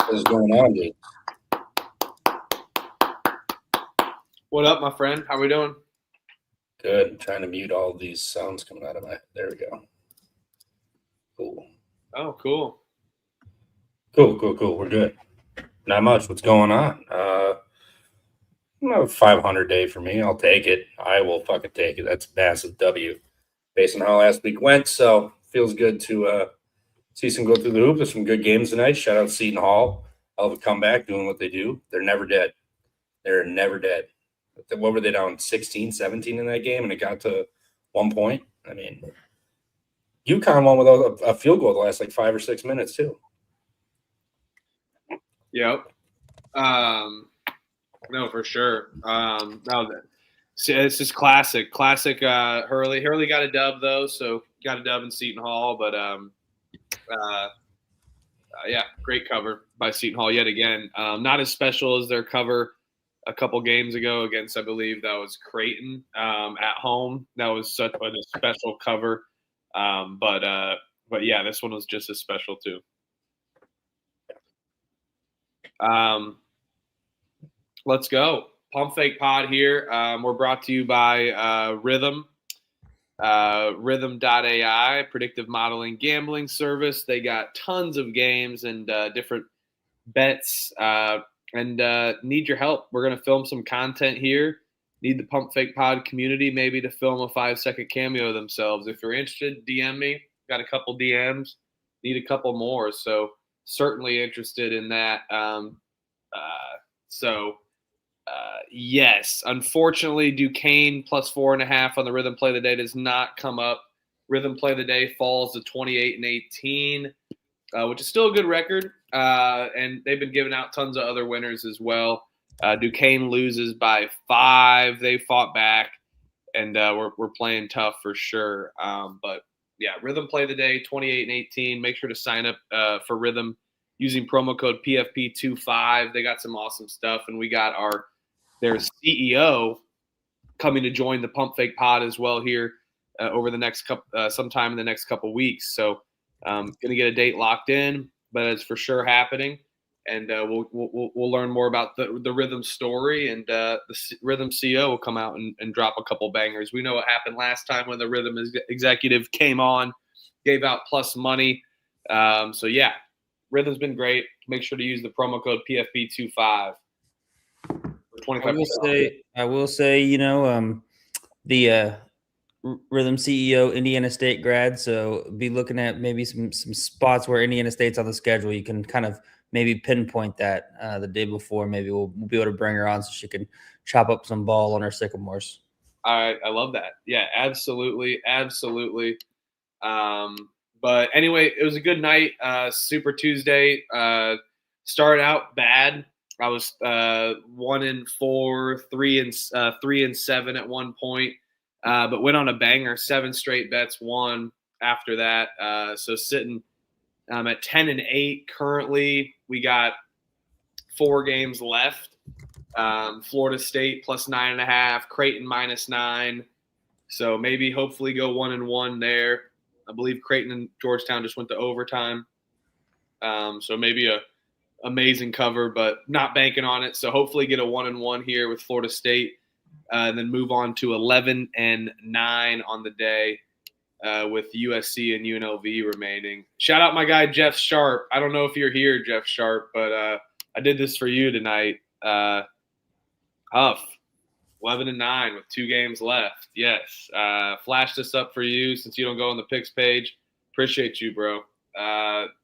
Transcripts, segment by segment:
What's going on, dude? What up, my friend? How we doing? Good. I'm trying to mute all these sounds coming out of my. There we go. Cool. Oh, cool. Cool. We're good. Not much. What's going on? 500 day for me. I'll take it. I will fucking take it. That's a massive W based on how last week went. So feels good to see some go through the hoop. There's some good games tonight. Shout out Seton Hall. Hell of a comeback doing what they do. They're never dead. What were they down 16, 17 in that game? And it got to 1 point. I mean, UConn won without a field goal the last 5 or 6 minutes too. Yep. No, for sure. It's just classic. Hurley. Hurley got a dub though, so got a dub in Seton Hall. But yeah, great cover by Seton Hall yet again. Not as special as their cover a couple games ago against, I believe that was Creighton at home. That was such a special cover. But yeah, this one was just as special too. Let's go. Pump Fake Pod here. We're brought to you by Rhythm. Rhythm.ai, predictive modeling gambling service. They got tons of games and different bets and need your help. We're going to film some content here. Need the Pump Fake Pod community maybe to film a 5-second cameo themselves. If you're interested, DM me. Got a couple DMs. Need a couple more. So certainly interested in that. Yes, unfortunately, Duquesne plus 4.5 on the Rhythm Play of the Day does not come up. Rhythm Play of the Day falls to 28-18, which is still a good record. And they've been giving out tons of other winners as well. Duquesne loses by 5. They fought back, and we're playing tough for sure. But yeah, Rhythm Play of the Day 28-18. Make sure to sign up for Rhythm using promo code PFP25. They got some awesome stuff, and we got their CEO coming to join the Pump Fake Pod as well here over the next sometime in the next couple weeks. So going to get a date locked in, but it's for sure happening. And we'll learn more about the Rhythm story, and the Rhythm CEO will come out and drop a couple bangers. We know what happened last time when the Rhythm executive came on, gave out plus money. So yeah, Rhythm's been great. Make sure to use the promo code PFP25 for 25%. I will say, the Rhythm CEO, Indiana State grad, so be looking at maybe some spots where Indiana State's on the schedule. You can kind of maybe pinpoint that the day before. Maybe we'll be able to bring her on so she can chop up some ball on her sycamores. I love that. Yeah, absolutely. But anyway, it was a good night. Super Tuesday. Started out bad. I was 1-4, 3-7 at one point, but went on a banger. 7 straight bets won after that. So sitting at 10-8 currently. We got 4 games left. Florida State plus 9.5, Creighton minus 9. So maybe hopefully go 1-1 there. I believe Creighton and Georgetown just went to overtime. So maybe a amazing cover, but not banking on it. So hopefully get a 1-1 here with Florida State, and then move on to 11-9 on the day with USC and UNLV remaining. Shout out my guy, Jeff Sharp. I don't know if you're here, Jeff Sharp, but I did this for you tonight. Huff. 11-9 with 2 games left. Yes. Flash this up for you since you don't go on the picks page. Appreciate you, bro.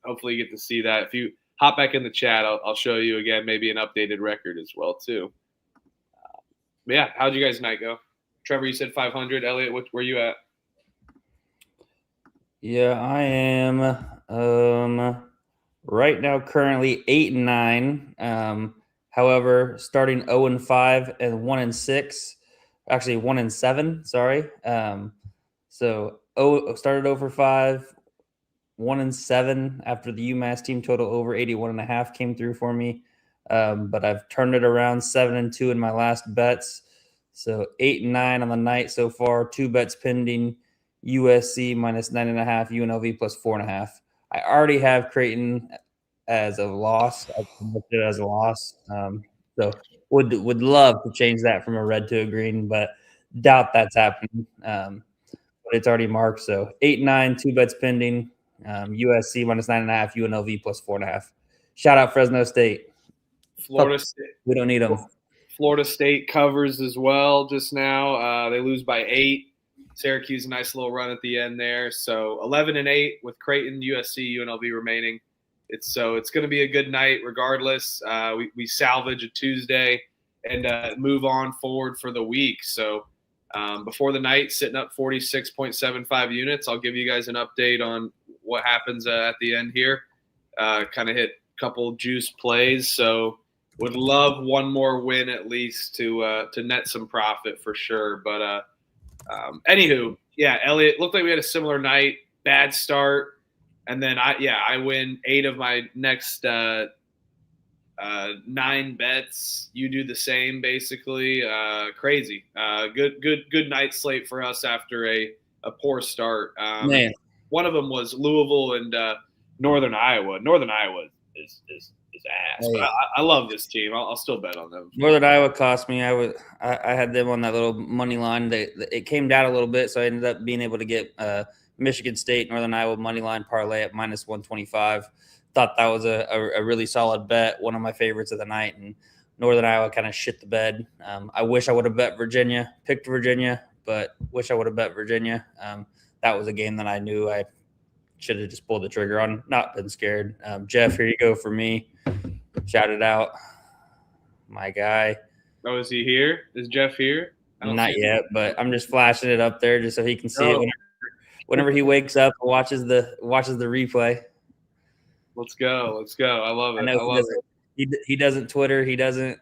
Hopefully you get to see that. If you hop back in the chat, I'll show you again maybe an updated record as well too. But yeah, how'd you guys' night go? Trevor, you said 500. Elliot, where you at? Yeah, I am right now currently 8-9. However, starting 0-5 and 1-6, actually 1-7. Sorry. So started over 5, 1-7 after the UMass team total over 81.5 came through for me. But I've turned it around 7-2 in my last bets. So 8-9 on the night so far. 2 bets pending. USC minus 9.5, UNLV plus 4.5. I already have Creighton as a loss. I booked it as a loss. So would love to change that from a red to a green, but doubt that's happening. But it's already marked. So 8-9, 2 bets pending. USC -9.5, UNLV +4.5. Shout out Fresno State. Florida State. We don't need them. Florida State covers as well just now. They lose by 8. Syracuse, a nice little run at the end there. So 11-8 with Creighton, USC, UNLV remaining. It's going to be a good night regardless. We salvage a Tuesday and move on forward for the week. So before the night, sitting up 46.75 units. I'll give you guys an update on what happens at the end here. Kind of hit a couple juice plays. So would love one more win at least to net some profit for sure. But anywho, yeah, Elliot, looked like we had a similar night. Bad start. And then I win 8 of my next 9 bets. You do the same, basically. Crazy. Good night slate for us after a poor start. Man. One of them was Louisville and Northern Iowa. Northern Iowa is ass, but I love this team. I'll still bet on them. Northern Iowa cost me. I had them on that little money line. It came down a little bit, so I ended up being able to get Michigan State, Northern Iowa money line parlay at -125. Thought that was a really solid bet, one of my favorites of the night, and Northern Iowa kind of shit the bed. I wish I would have bet Virginia, picked Virginia, but wish I would have bet Virginia. That was a game that I knew I should have just pulled the trigger on, not been scared. Jeff, here you go for me. Shout it out. My guy. Oh, is he here? Is Jeff here? Not yet, but I'm just flashing it up there just so he can see it whenever he wakes up and watches the replay. Let's go. I love it. I know he doesn't Twitter. He doesn't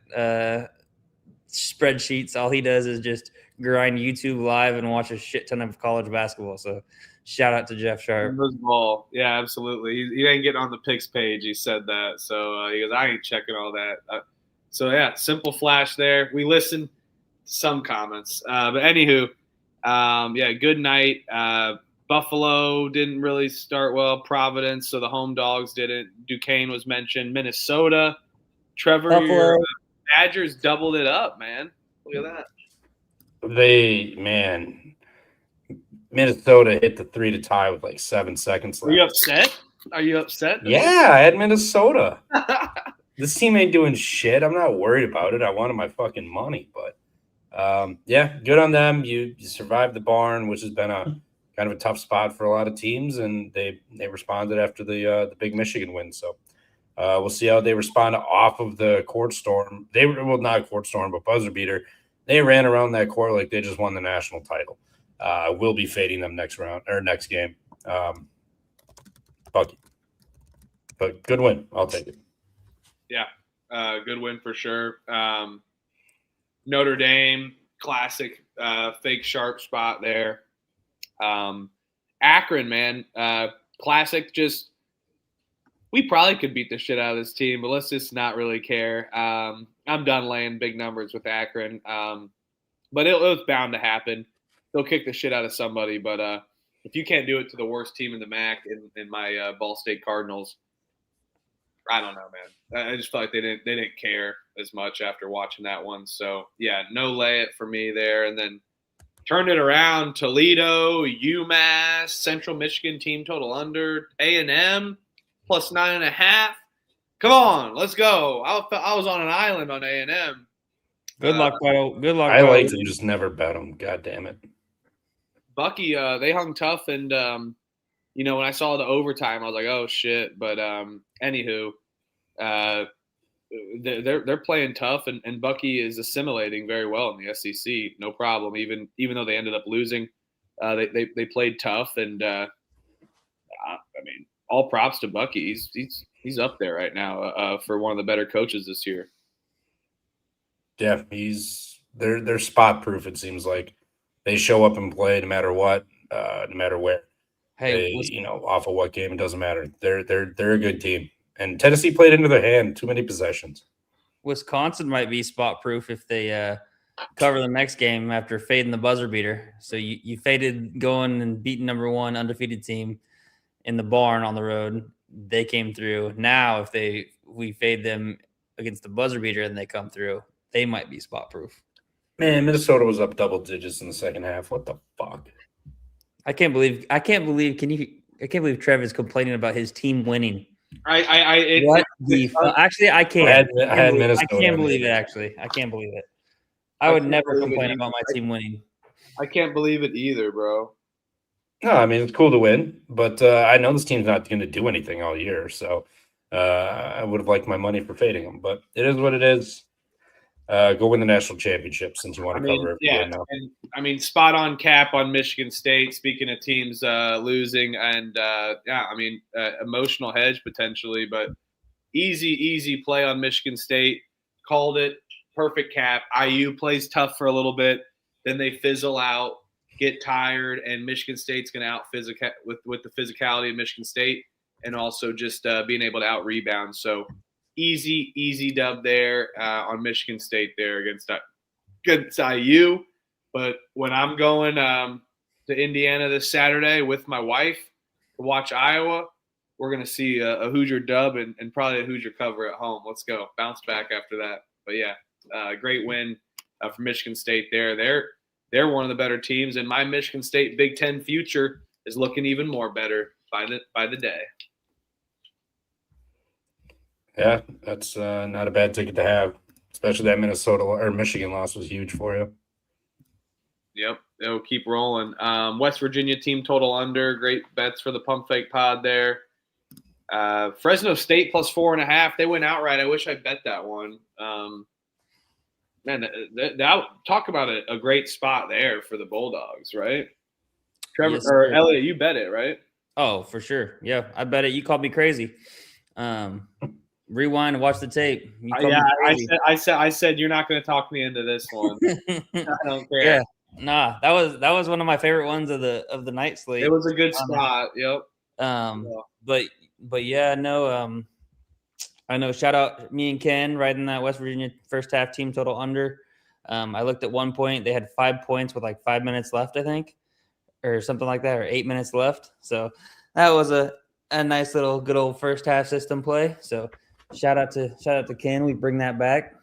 spreadsheets. All he does is just grind YouTube live and watch a shit ton of college basketball. So shout out to Jeff Sharp. Ball. Yeah, absolutely. He ain't getting on the picks page. He said that. So he goes, I ain't checking all that. So yeah, simple flash there. We listened to some comments. But anywho, yeah, good night. Buffalo didn't really start well. Providence, so the home dogs didn't. Duquesne was mentioned. Minnesota. Trevor, your Badgers doubled it up, man. Look at that. Minnesota hit the 3 to tie with like 7 seconds left. Are you upset? Yeah, I had Minnesota. This team ain't doing shit. I'm not worried about it. I wanted my fucking money, but yeah, good on them. You survived the barn, which has been a kind of a tough spot for a lot of teams, and they responded after the big Michigan win. So we'll see how they respond off of the court storm. Not a court storm, but buzzer beater. They ran around that court like they just won the national title. We'll be fading them next game. Fuck you. But good win. I'll take it. Yeah, good win for sure. Notre Dame, classic fake sharp spot there. Akron, man, classic. Just we probably could beat the shit out of this team, but let's just not really care. I'm done laying big numbers with Akron, but it was bound to happen. They'll kick the shit out of somebody, but if you can't do it to the worst team in the MAC in my Ball State Cardinals, I don't know, man. I just felt like they didn't care as much after watching that one. So yeah, no lay it for me there. And then turned it around. Toledo, UMass, Central Michigan team total under, A&M +9.5. Come on, let's go. I was on an island on A&M. Good luck, Kyle. Good luck. I like to just never bet them. God damn it. Bucky, they hung tough, and when I saw the overtime, I was like, oh shit. But anywho, they're playing tough, and Bucky is assimilating very well in the SEC, no problem. Even though they ended up losing, they played tough, and I mean, all props to Bucky. He's up there right now for one of the better coaches this year. Yeah, they're spot proof. It seems like they show up and play no matter what, no matter where. Hey, off of what game, it doesn't matter. They're a good team. And Tennessee played into their hand, too many possessions. Wisconsin might be spot proof if they cover the next game after fading the buzzer beater. So you faded going and beating number 1 undefeated team in the barn on the road. they came through. Now, if we fade them against the buzzer beater and they come through, they might be spot proof. Man, Minnesota was up double digits in the second half. What the fuck? I can't believe Trev is complaining about his team winning. Actually, I can't. I had Minnesota. I can't believe it. Actually, I can't believe it. I would never complain about my team winning. I can't believe it either, bro. No, I mean, it's cool to win, but I know this team's not going to do anything all year, so I would have liked my money for fading them, but it is what it is. Go win the national championship since you want to cover it. Yeah, and I mean, spot on cap on Michigan State. Speaking of teams losing, and emotional hedge potentially, but easy play on Michigan State. Called it. Perfect cap. IU plays tough for a little bit, then they fizzle out, get tired, and Michigan State's going to out with the physicality of Michigan State, and also just being able to out rebound. So easy dub there on Michigan State there against IU. But when I'm going to Indiana this Saturday with my wife to watch Iowa, we're going to see a Hoosier dub and probably a Hoosier cover at home. Let's go. Bounce back after that. But, yeah, great win for Michigan State there. They're one of the better teams, and my Michigan State Big Ten future is looking even more better by the day. Yeah, that's not a bad ticket to have, especially that Minnesota or Michigan loss was huge for you. Yep, it'll keep rolling. West Virginia team total under. Great bets for the Pump Fake Pod there. Fresno State plus 4.5. They went outright. I wish I bet that one. Man, that talk about a great spot there for the Bulldogs, right? Trevor Yes, or Elliot, you bet it, right? Oh, for sure. Yeah, I bet it. You called me crazy. Rewind and watch the tape. I said you're not going to talk me into this one. I don't care. Yeah, nah, that was one of my favorite ones of the night slate. It was a good spot. Yep. But yeah, no. I know. Shout out me and Ken riding that West Virginia first half team total under. I looked at one point; they had 5 points with like 5 minutes left, I think, or something like that, or 8 minutes left. So that was a nice little good old first half system play. So shout out to Ken. We bring that back.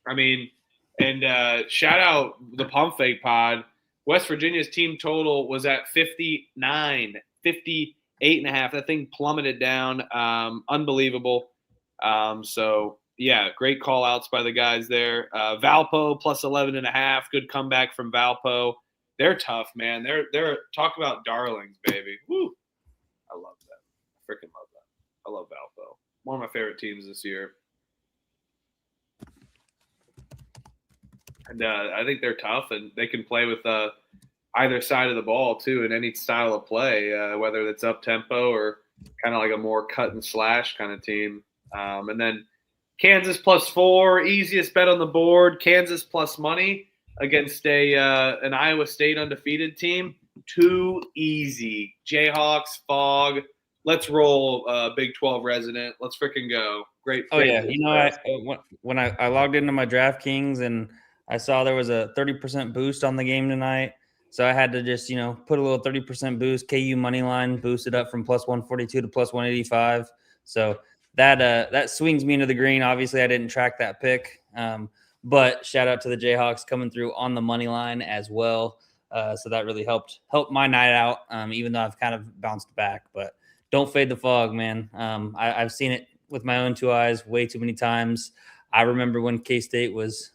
I mean, and shout out the Pump Fake Pod. West Virginia's team total was at 59, 58.5. That thing plummeted down. Unbelievable. So yeah, great call outs by the guys there. Valpo plus 11.5. Good comeback from Valpo. They're tough, man. They're talk about darlings, baby. Woo. I love that. Freaking love that. I love Valpo. One of my favorite teams this year. And I think they're tough, and they can play with either side of the ball, too, in any style of play, whether it's up-tempo or kind of like a more cut-and-slash kind of team. And then Kansas plus 4, easiest bet on the board. Kansas plus money against an Iowa State undefeated team. Too easy. Jayhawks, Fog. Let's roll, Big 12 resident. Let's freaking go. Great. Oh, yeah. You know, when I logged into my DraftKings and I saw there was a 30% boost on the game tonight, so I had to just, put a little 30% boost. KU money line boosted up from plus 142 to plus 185. So that swings me into the green. Obviously, I didn't track that pick, but shout out to the Jayhawks coming through on the money line as well. So that really helped my night out, even though I've kind of bounced back. But don't fade the fog, man. I've seen it with my own two eyes way too many times. I remember when K-State was,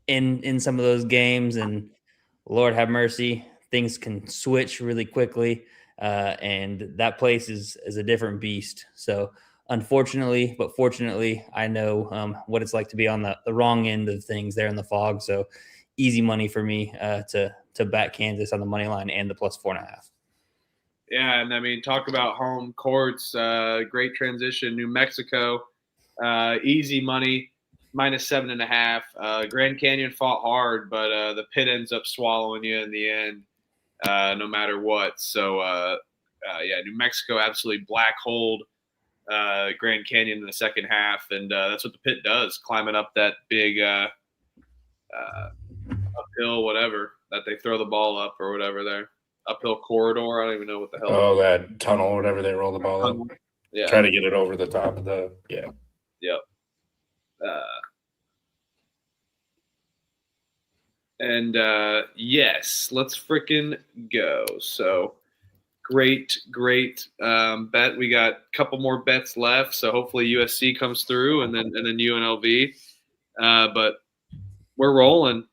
in some of those games, and Lord have mercy, things can switch really quickly, and that place is a different beast. So unfortunately, but fortunately, I know what it's like to be on the wrong end of things there in the fog. So easy money for me to back Kansas on the money line and the plus 4.5. Yeah, and I mean, talk about home courts. Great transition. New Mexico, easy money, minus 7.5. Grand Canyon fought hard, but the pit ends up swallowing you in the end, no matter what. So, New Mexico absolutely black holed Grand Canyon in the second half, and that's what the pit does, climbing up that big uphill, whatever, that they throw the ball up or whatever there. uphill corridor. I don't even know what the hell. Oh, that tunnel or whatever they roll the ball up. Yeah. Try to get it over the top of the Yep. Yes, let's freaking go. So great bet. We got a couple more bets left. So hopefully USC comes through and then UNLV. But we're rolling.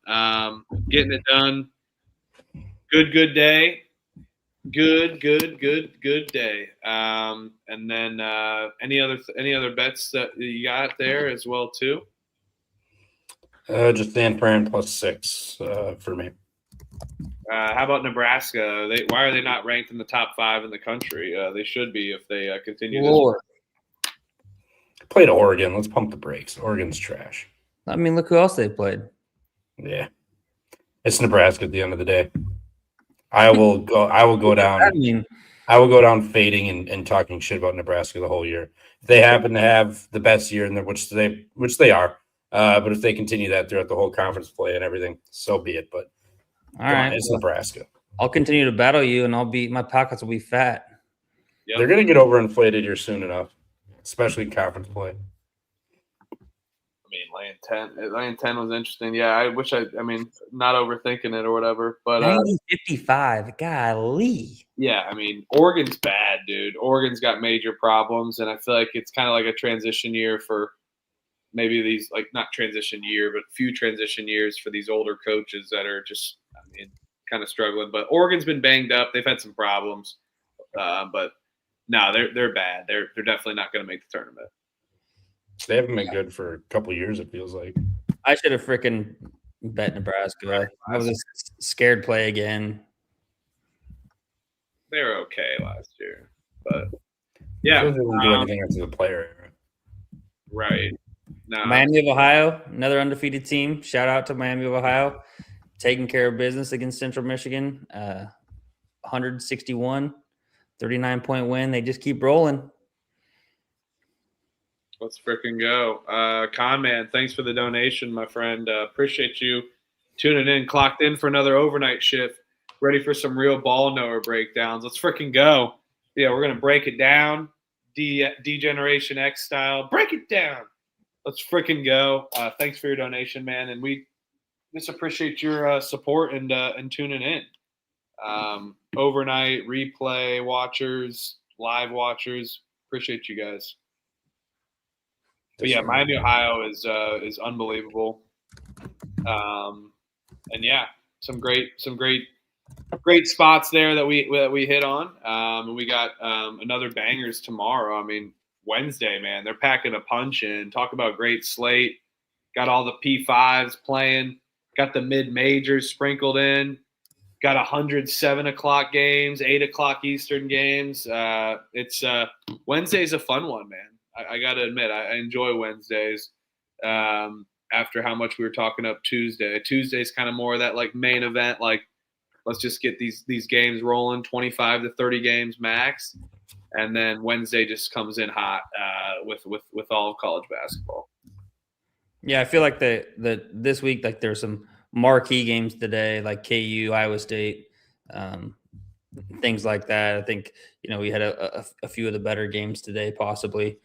Getting it done. Good day. Good day. And then any other bets that you got there as well too? just San Fran +6 for me. How about Nebraska? Why are they not ranked in the top 5 in the country? They should be if they continue Lord. this. Played Oregon. Let's pump the brakes. Oregon's trash. I mean, look who else they played. Yeah, it's Nebraska at the end of the day. I will go down. I mean, I will go down fading and talking shit about Nebraska the whole year. If they happen to have the best year in there, which they are, but if they continue that throughout the whole conference play and everything, so be it. But all right, it's Nebraska. I'll continue to battle you, and my pockets will be fat. Yep. They're gonna get overinflated here soon enough, especially in conference play. I mean, laying 10 was interesting. Yeah, I wish I mean, not overthinking it or whatever, but 55, golly. Yeah, I mean, Oregon's bad, dude. Oregon's got major problems, and I feel like it's kind of like a transition year for maybe these, like, not transition year, but few transition years for these older coaches that are just, I mean, kind of struggling. But Oregon's been banged up. They've had some problems, but no, they're bad. They're definitely not going to make the tournament. They haven't been good for a couple of years, it feels like. I should have freaking bet Nebraska. I was a scared play again. They were okay last year, but yeah, They didn't do anything after the player era. Right. No. Miami of Ohio, another undefeated team. Shout out to Miami of Ohio, taking care of business against Central Michigan. 161, 39-point win. They just keep rolling. Let's freaking go. Con Man, thanks for the donation, my friend. Appreciate you tuning in, clocked in for another overnight shift, ready for some real ball knower breakdowns. Let's freaking go. Yeah, we're going to break it down, D-Generation X style. Break it down. Let's freaking go. Thanks for your donation, man. And we just appreciate your support and tuning in. Overnight, replay watchers, live watchers, appreciate you guys. But yeah, Miami, Ohio is unbelievable, and yeah, some great spots there that we hit on. We got another bangers tomorrow. I mean, Wednesday, man, they're packing a punch in. Talk about great slate. Got all the P5s playing. Got the mid majors sprinkled in. Got 100 7:00 games, 8:00 Eastern games. It's Wednesday's a fun one, man. I got to admit, I enjoy Wednesdays after how much we were talking up Tuesday. Tuesday's kind of more of that like main event, like let's just get these games rolling, 25 to 30 games max. And then Wednesday just comes in hot with all of college basketball. Yeah, I feel like this week, like there's some marquee games today, like KU, Iowa State, things like that. I think, we had a few of the better games today, possibly.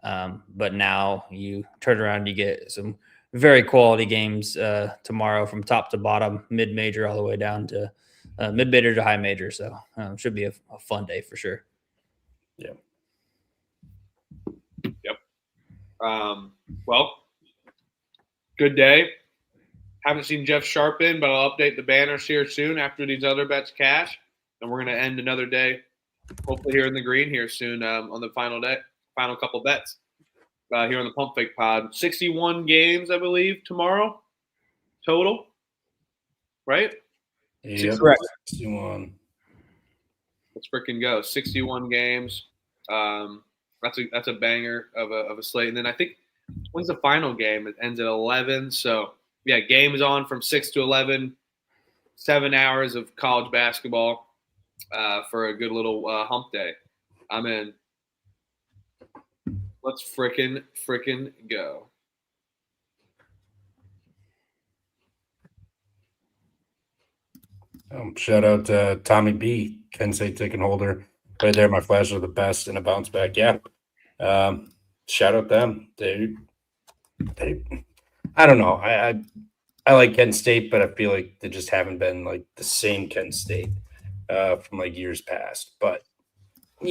But now you turn around, you get some very quality games tomorrow from top to bottom, mid-major all the way down to mid-major to high major. So should be a fun day for sure. Yeah. Yep. Well, good day. Haven't seen Jeff Sharp in, but I'll update the banners here soon after these other bets cash. And we're going to end another day, hopefully here in the green here soon on the final couple bets here on the Pump Fake Pod. 61 games, I believe, tomorrow total, right? Yeah, correct. 61. Let's freaking go. 61 games. That's a banger of a slate. And then I think when's the final game? It ends at 11. So yeah, games on from 6 to 11. 7 hours of college basketball for a good little hump day. I'm in. Let's frickin' go. Shout out to Tommy B, Penn State ticket holder. Right there, my Flashes are the best in a bounce back. Yeah. Shout out them. They I don't know. I like Kent State, but I feel like they just haven't been like the same Kent State from like years past. But I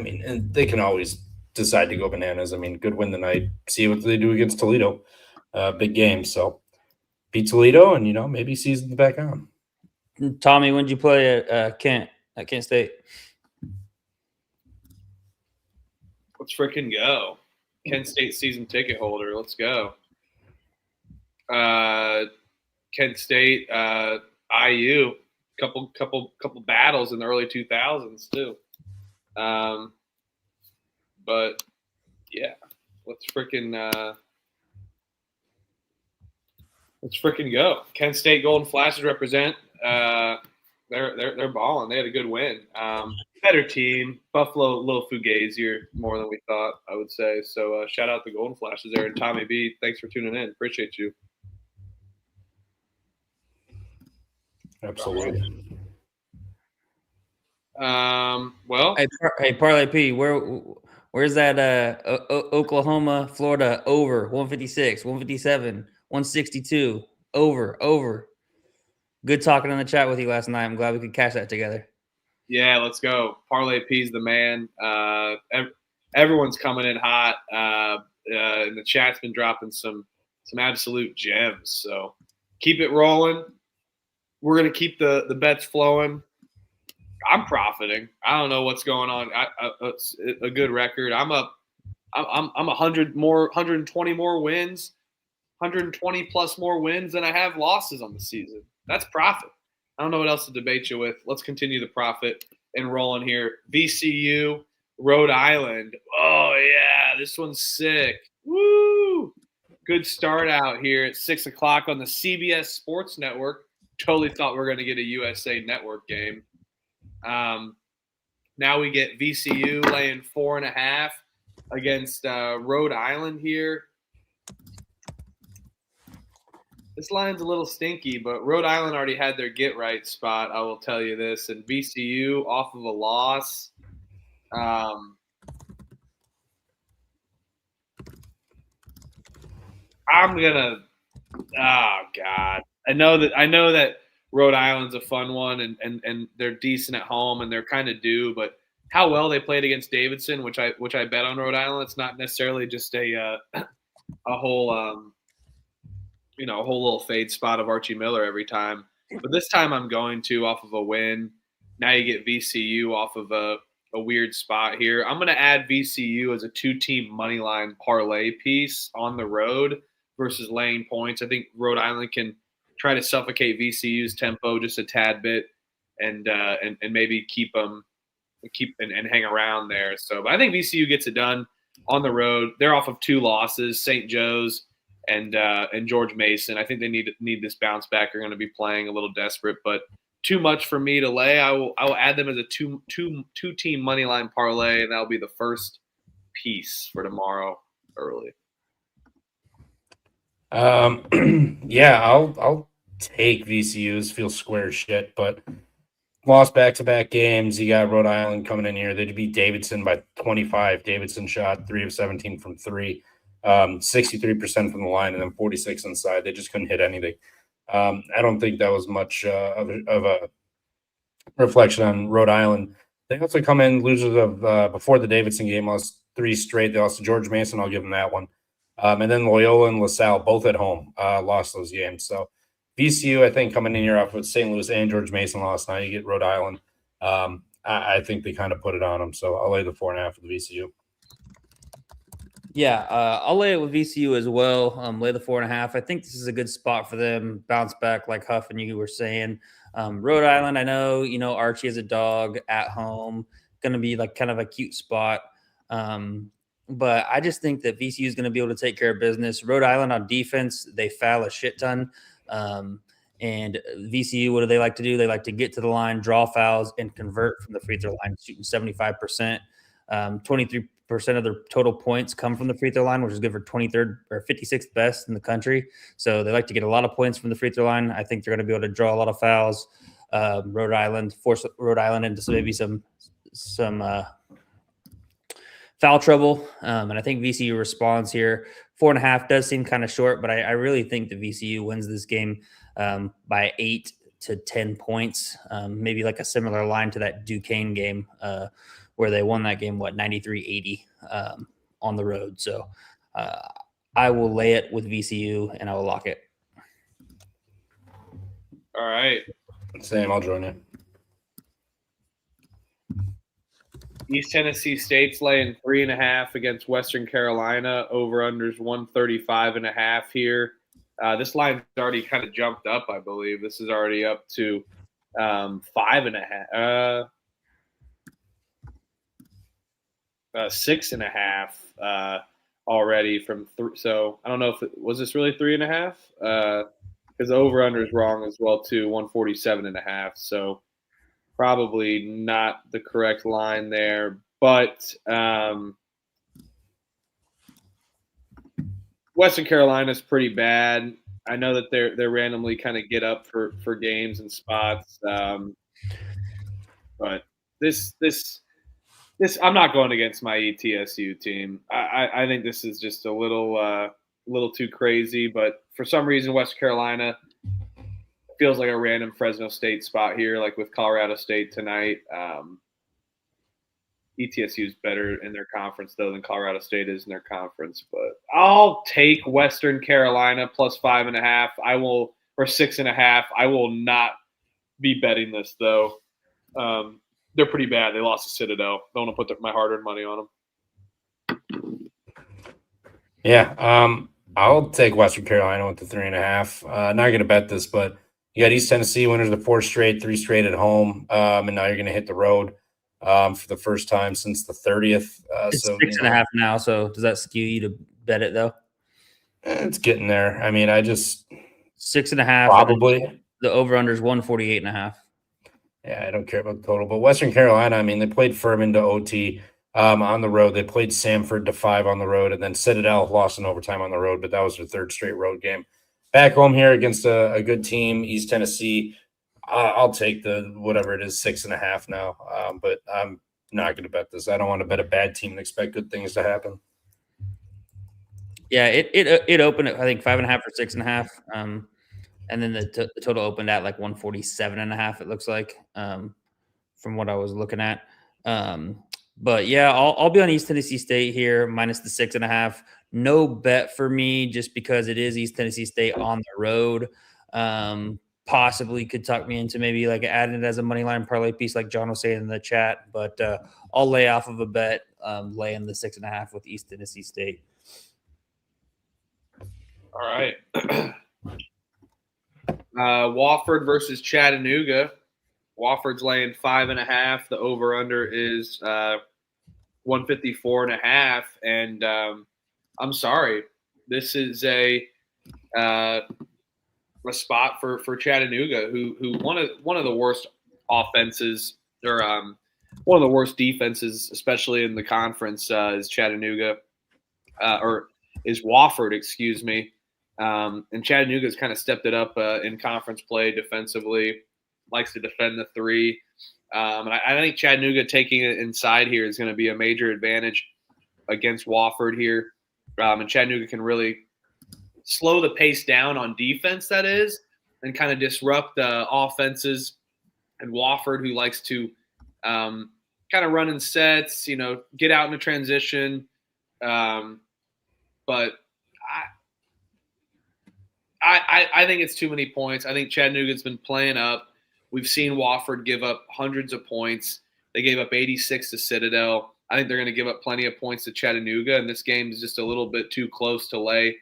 mean, and they can always decide to go bananas. I mean, good win tonight. See what they do against Toledo. Big game. So beat Toledo, and maybe season's back on. Tommy, when did you play at Kent State? Let's freaking go. Kent State season ticket holder. Let's go. Kent State, IU, couple battles in the early 2000s too. But yeah, let's freaking go. Kent State Golden Flashes represent. They're balling. They had a good win. Better team. Buffalo a little fugazier more than we thought, I would say. So shout out the Golden Flashes there, and Tommy B. Thanks for tuning in. Appreciate you. Absolutely. Well, hey, Parlay P, where's that Oklahoma, Florida over 156, 157, 162 over? Good talking in the chat with you last night. I'm glad we could catch that together. Yeah, let's go. Parlay P's the man. Everyone's coming in hot. And the chat's been dropping some absolute gems. So keep it rolling. We're gonna keep the bets flowing. I'm profiting. I don't know what's going on. It's a good record. I'm up. I'm 120 more wins, 120 plus more wins than I have losses on the season. That's profit. I don't know what else to debate you with. Let's continue the profit and rolling here. VCU, Rhode Island. Oh yeah, this one's sick. Woo! Good start out here at 6 o'clock on the CBS Sports Network. Totally thought we were going to get a USA Network game. Now we get VCU laying 4.5 against Rhode Island here. This line's a little stinky, but Rhode Island already had their get-right spot, I will tell you this. And VCU off of a loss. I'm going to – oh, God. I know that Rhode Island's a fun one, and they're decent at home, and they're kind of due. But how well they played against Davidson, which I bet on Rhode Island, it's not necessarily just a whole a whole little fade spot of Archie Miller every time. But this time I'm going to off of a win. Now you get VCU off of a weird spot here. I'm going to add VCU as a 2-team money line parlay piece on the road versus laying points. I think Rhode Island can try to suffocate VCU's tempo just a tad bit and maybe keep and hang around there. So, but I think VCU gets it done on the road. They're off of 2 losses, St. Joe's and George Mason. I think they need this bounce back. They're going to be playing a little desperate, but too much for me to lay. I will add them as a two-team money line parlay, and that'll be the first piece for tomorrow early. Yeah, I'll take VCU's. Feel square shit, but lost back-to-back games. You got Rhode Island coming in here. They beat Davidson by 25. Davidson shot 3 of 17 from 3, 63% from the line, and then 46 inside. They just couldn't hit anything. I don't think that was much of a reflection on Rhode Island. They also come in losers of before the Davidson game, lost 3 straight. They lost to George Mason. I'll give them that one. And then Loyola and LaSalle, both at home, lost those games. So VCU, I think, coming in here off with St. Louis and George Mason last night. You get Rhode Island. I think they kind of put it on them. So I'll lay the 4.5 for the VCU. Yeah, I'll lay it with VCU as well. Lay the 4.5. I think this is a good spot for them. Bounce back like Huff and you were saying. Rhode Island, I know, Archie is a dog at home. Going to be like kind of a cute spot. But I just think that VCU is going to be able to take care of business. Rhode Island on defense, they foul a shit ton. And VCU, what do they like to do? They like to get to the line, draw fouls, and convert from the free throw line, shooting 75%. 23% of their total points come from the free throw line, which is good for 23rd or 56th best in the country. So they like to get a lot of points from the free throw line. I think they're going to be able to draw a lot of fouls. Rhode Island, force Rhode Island into maybe some foul trouble. And I think VCU responds here. 4.5 does seem kind of short, but I really think that VCU wins this game by 8 to 10 points, maybe like a similar line to that Duquesne game where they won that game, 93-80 on the road. So I will lay it with VCU and I will lock it. All right. Same, I'll join you. East Tennessee State's laying 3.5 against Western Carolina. Over-unders 135.5 here. This line's already kind of jumped up, I believe. This is already up to 5.5. 6.5 already from so I don't know if was this really 3.5 because the over-under is wrong as well too, 147.5. So probably not the correct line there, but Western Carolina's pretty bad. I know that they're randomly kind of get up for games and spots, but this I'm not going against my ETSU team. I think this is just a little too crazy, but for some reason Western Carolina feels like a random Fresno State spot here, like with Colorado State tonight. ETSU is better in their conference, though, than Colorado State is in their conference. But I'll take Western Carolina plus 5.5. Or 6.5. I will not be betting this, though. They're pretty bad. They lost to Citadel. Don't want to put my hard-earned money on them. Yeah, I'll take Western Carolina with the 3.5. Not going to bet this, but you got East Tennessee winners of 4 straight, 3 straight at home, and now you're going to hit the road for the first time since the 30th. It's so 6.5 now. So does that skew you to bet it though? It's getting there. I mean, I just 6.5 probably the over under is 148.5. Yeah, I don't care about the total, but Western Carolina, I mean, they played Furman to OT on the road. They played Samford to 5 on the road, and then Citadel lost in overtime on the road, but that was their 3rd straight road game. Back home here against a good team, East Tennessee. I'll take the whatever it is, 6.5 now, but I'm not going to bet this. I don't want to bet a bad team and expect good things to happen. Yeah, it opened at I think 5.5 or 6.5, and then the total opened at like 147.5. It looks like from what I was looking at. But yeah, I'll be on East Tennessee State here minus the 6.5. No bet for me just because it is East Tennessee State on the road. Possibly could talk me into maybe like adding it as a money line parlay piece like John was saying in the chat, but I'll lay off of a bet, laying the 6.5 with East Tennessee State. All right. Wofford versus Chattanooga. Wofford's laying 5.5. The over-under is 154.5. And I'm sorry, this is a spot for Chattanooga, who one of the worst offenses or one of the worst defenses, especially in the conference, is Chattanooga or is Wofford, excuse me. And Chattanooga's kind of stepped it up in conference play defensively, likes to defend the 3. And I think Chattanooga taking it inside here is going to be a major advantage against Wofford here. And Chattanooga can really slow the pace down on defense, that is, and kind of disrupt the offenses. And Wofford, who likes to kind of run in sets, get out in a transition. But I think it's too many points. I think Chattanooga's been playing up. We've seen Wofford give up hundreds of points. They gave up 86 to Citadel. I think they're going to give up plenty of points to Chattanooga, and this game is just a little bit too close to lay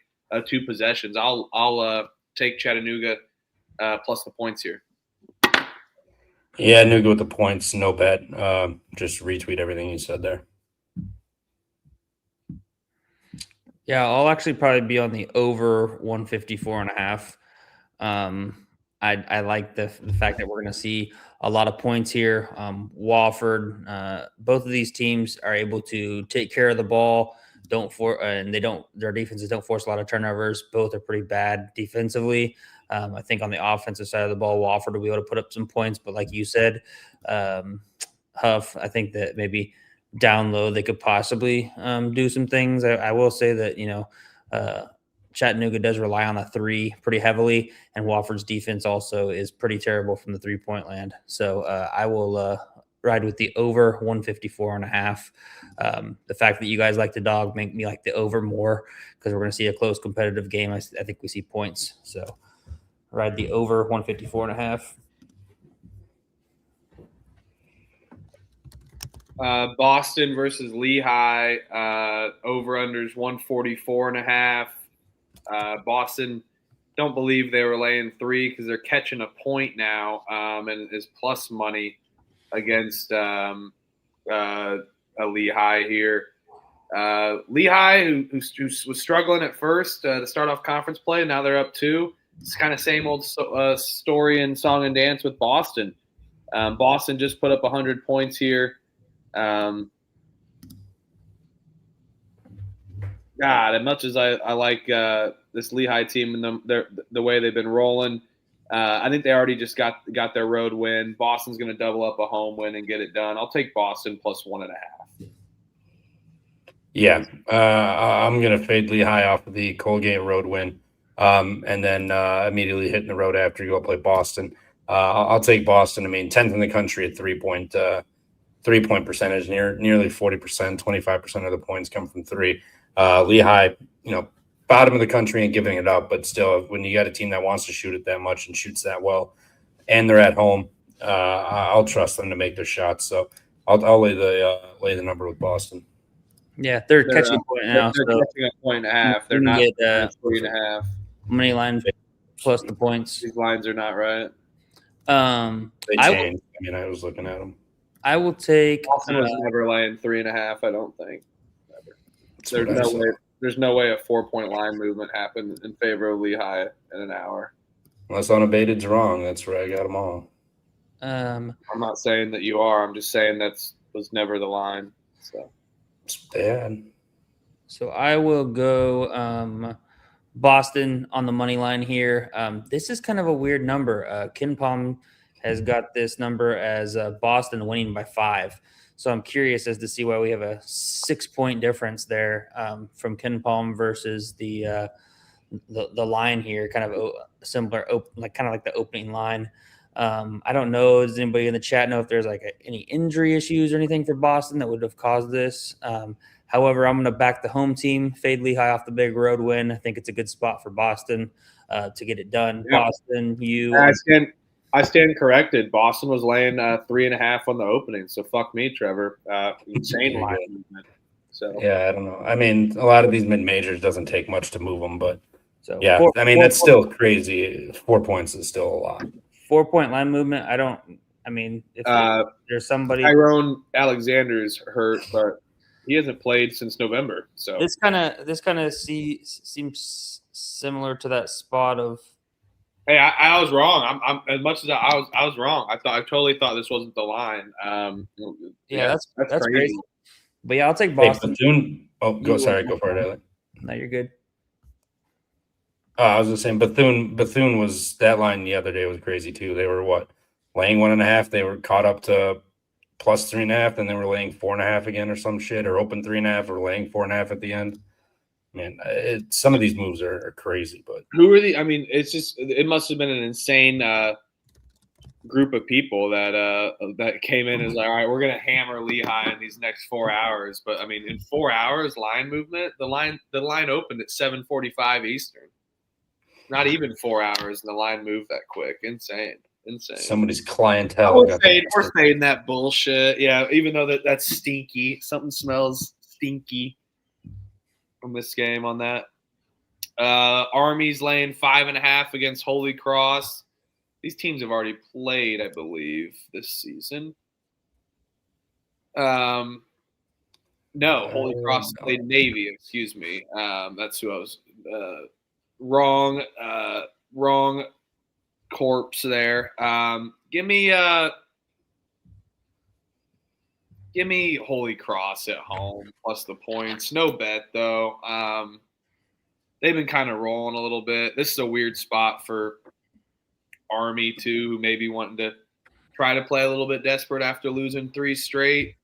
2 possessions. I'll take Chattanooga plus the points here. Yeah, Nooga with the points, no bet. Just retweet everything you said there. Yeah, I'll actually probably be on the over 154.5. I like the fact that we're going to see a lot of points here. Wofford, both of these teams are able to take care of the ball. their defenses don't force a lot of turnovers. Both are pretty bad defensively. I think on the offensive side of the ball, Wofford will be able to put up some points, but like you said, Huff, I think that maybe down low they could possibly do some things. I will say that Chattanooga does rely on a three pretty heavily, and Wofford's defense also is pretty terrible from the 3-point land. So I will ride with the over 154.5. The fact that you guys like the dog make me like the over more because we're going to see a close competitive game. I think we see points. So ride the over 154.5. Boston versus Lehigh, over-unders 144.5. Boston, don't believe they were laying 3 because they're catching a point now and is plus money against a Lehigh here. Lehigh, who was struggling at first to start off conference play, and now they're up 2. It's kind of same old story and song and dance with Boston. Boston just put up 100 points here. God, as much as I like this Lehigh team and the way they've been rolling, I think they already just got their road win. Boston's going to double up a home win and get it done. I'll take Boston plus 1.5. Yeah, I'm going to fade Lehigh off of the Colgate road win, and then immediately hitting the road after you go play Boston. I'll take Boston. I mean, 10th in the country at 3-point percentage, nearly 40%, 25% of the points come from 3. Lehigh, bottom of the country and giving it up, but still, when you got a team that wants to shoot it that much and shoots that well, and they're at home, I'll trust them to make their shots. So I'll lay the number with Boston. Yeah, they're catching a point now. They're catching a 1.5. They're not get 3.5. Money line plus the points. These lines are not right. They changed. I was looking at them. I will take. Boston was never laying 3.5. I don't think. There's no way a 4-point line movement happened in favor of Lehigh in an hour. Unless unabated's wrong, that's where I got them all. I'm not saying that you are. I'm just saying was never the line. So it's bad. So I will go Boston on the money line here. This is kind of a weird number. Ken Palm has got this number as Boston winning by 5. So I'm curious as to see why we have a 6-point difference there from Ken Palm versus the line here, kind of similar, like the opening line. I don't know. Does anybody in the chat know if there's any injury issues or anything for Boston that would have caused this? However, I'm going to back the home team, fade Lehigh off the big road win. I think it's a good spot for Boston to get it done. Yeah. Boston, I stand corrected. Boston was laying 3.5 on the opening, so fuck me, Trevor. Insane line movement. So yeah, I don't know. I mean, a lot of these mid majors doesn't take much to move them, but yeah, that's still crazy. 4 points is still a lot. 4-point line movement. If there's somebody, Tyrone Alexander's hurt, but he hasn't played since November. So this kind of seems similar to that spot of. Hey, I was wrong. I'm as much as I was wrong. I totally thought this wasn't the line. That's crazy. But yeah, I'll take Boston. Hey, Bethune. Go for it, Alec. No, you're good. I was just saying Bethune was that line the other day was crazy too. They were laying 1.5. They were caught up to plus 3.5, then they were laying 4.5 again or some shit, or open 3.5 or laying 4.5 at the end. Man, some of these moves are crazy, but who are the? I mean, it must have been an insane group of people that came in and was like, all right, we're gonna hammer Lehigh in these next 4 hours. But I mean, in 4 hours, line movement, the line opened at 7:45 Eastern. Not even 4 hours, and the line moved that quick. Insane. Somebody's clientele. We're fading that bullshit. Yeah, even though that's stinky. Something smells stinky from this game on that. Army's laying 5.5 against Holy Cross. These teams have already played, I believe, this season. No, Holy Cross played Navy. Excuse me. That's who I was. Wrong corpse there. Give me Give me Holy Cross at home plus the points. No bet though. They've been kind of rolling a little bit. This is a weird spot for Army too, who maybe wanting to try to play a little bit desperate after losing 3 straight.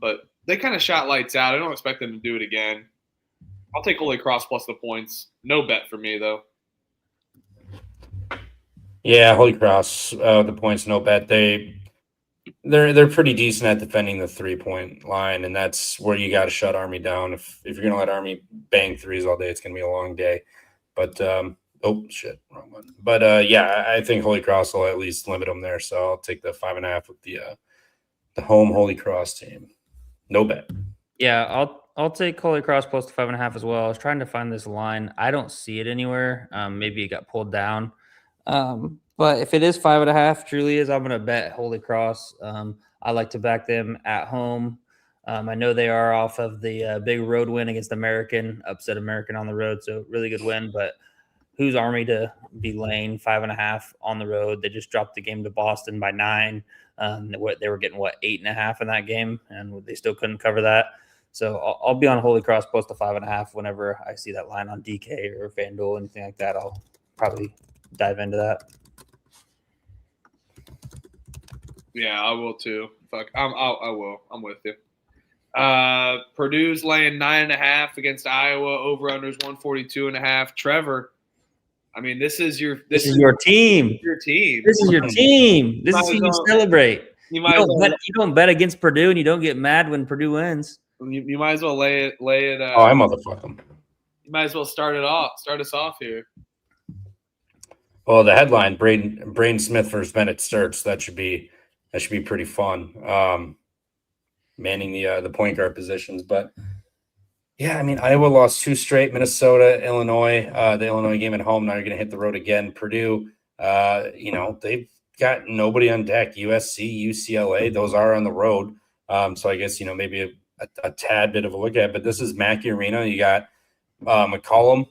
But they kind of shot lights out. I don't expect them to do it again. I'll take Holy Cross plus the points. No bet for me though. Yeah, Holy Cross, the points, no bet. They're pretty decent at defending the 3-point line, and that's where you got to shut Army down. If you're gonna let Army bang threes all day, it's gonna be a long day. But oh shit, wrong one. But yeah, I think Holy Cross will at least limit them there. So I'll take the 5.5 with the home Holy Cross team. No bet. Yeah, I'll take Holy Cross plus the 5.5 as well. I was trying to find this line. I don't see it anywhere. Maybe it got pulled down. But if it is 5.5, truly is, I'm gonna bet Holy Cross. I like to back them at home. I know they are off of the big road win against American, upset American on the road, so really good win. But who's Army to be laying 5.5 on the road? They just dropped the game to Boston by 9. They were getting 8.5 in that game, and they still couldn't cover that. So I'll be on Holy Cross plus the 5.5 whenever I see that line on DK or FanDuel, anything like that. I'll probably dive into that. Yeah, I will too. Fuck, I will. I'm with you. Purdue's laying 9.5 against Iowa. Over unders 142.5. Trevor, I mean, this is your team. This is your team. This is your team. This is who you celebrate. You don't bet against Purdue, and you don't get mad when Purdue wins. You might as well lay it. I motherfuck them. You might as well start us off here. Well, the headline: Braden Smith versus Bennett Sturts. That should be pretty fun. Manning the point guard positions, but yeah, I mean, Iowa lost 2 straight. Minnesota, Illinois, the Illinois game at home. Now you're going to hit the road again. Purdue, they've got nobody on deck. USC, UCLA, those are on the road. So I guess maybe a tad bit of a look at. But this is Mackey Arena. You got McCollum,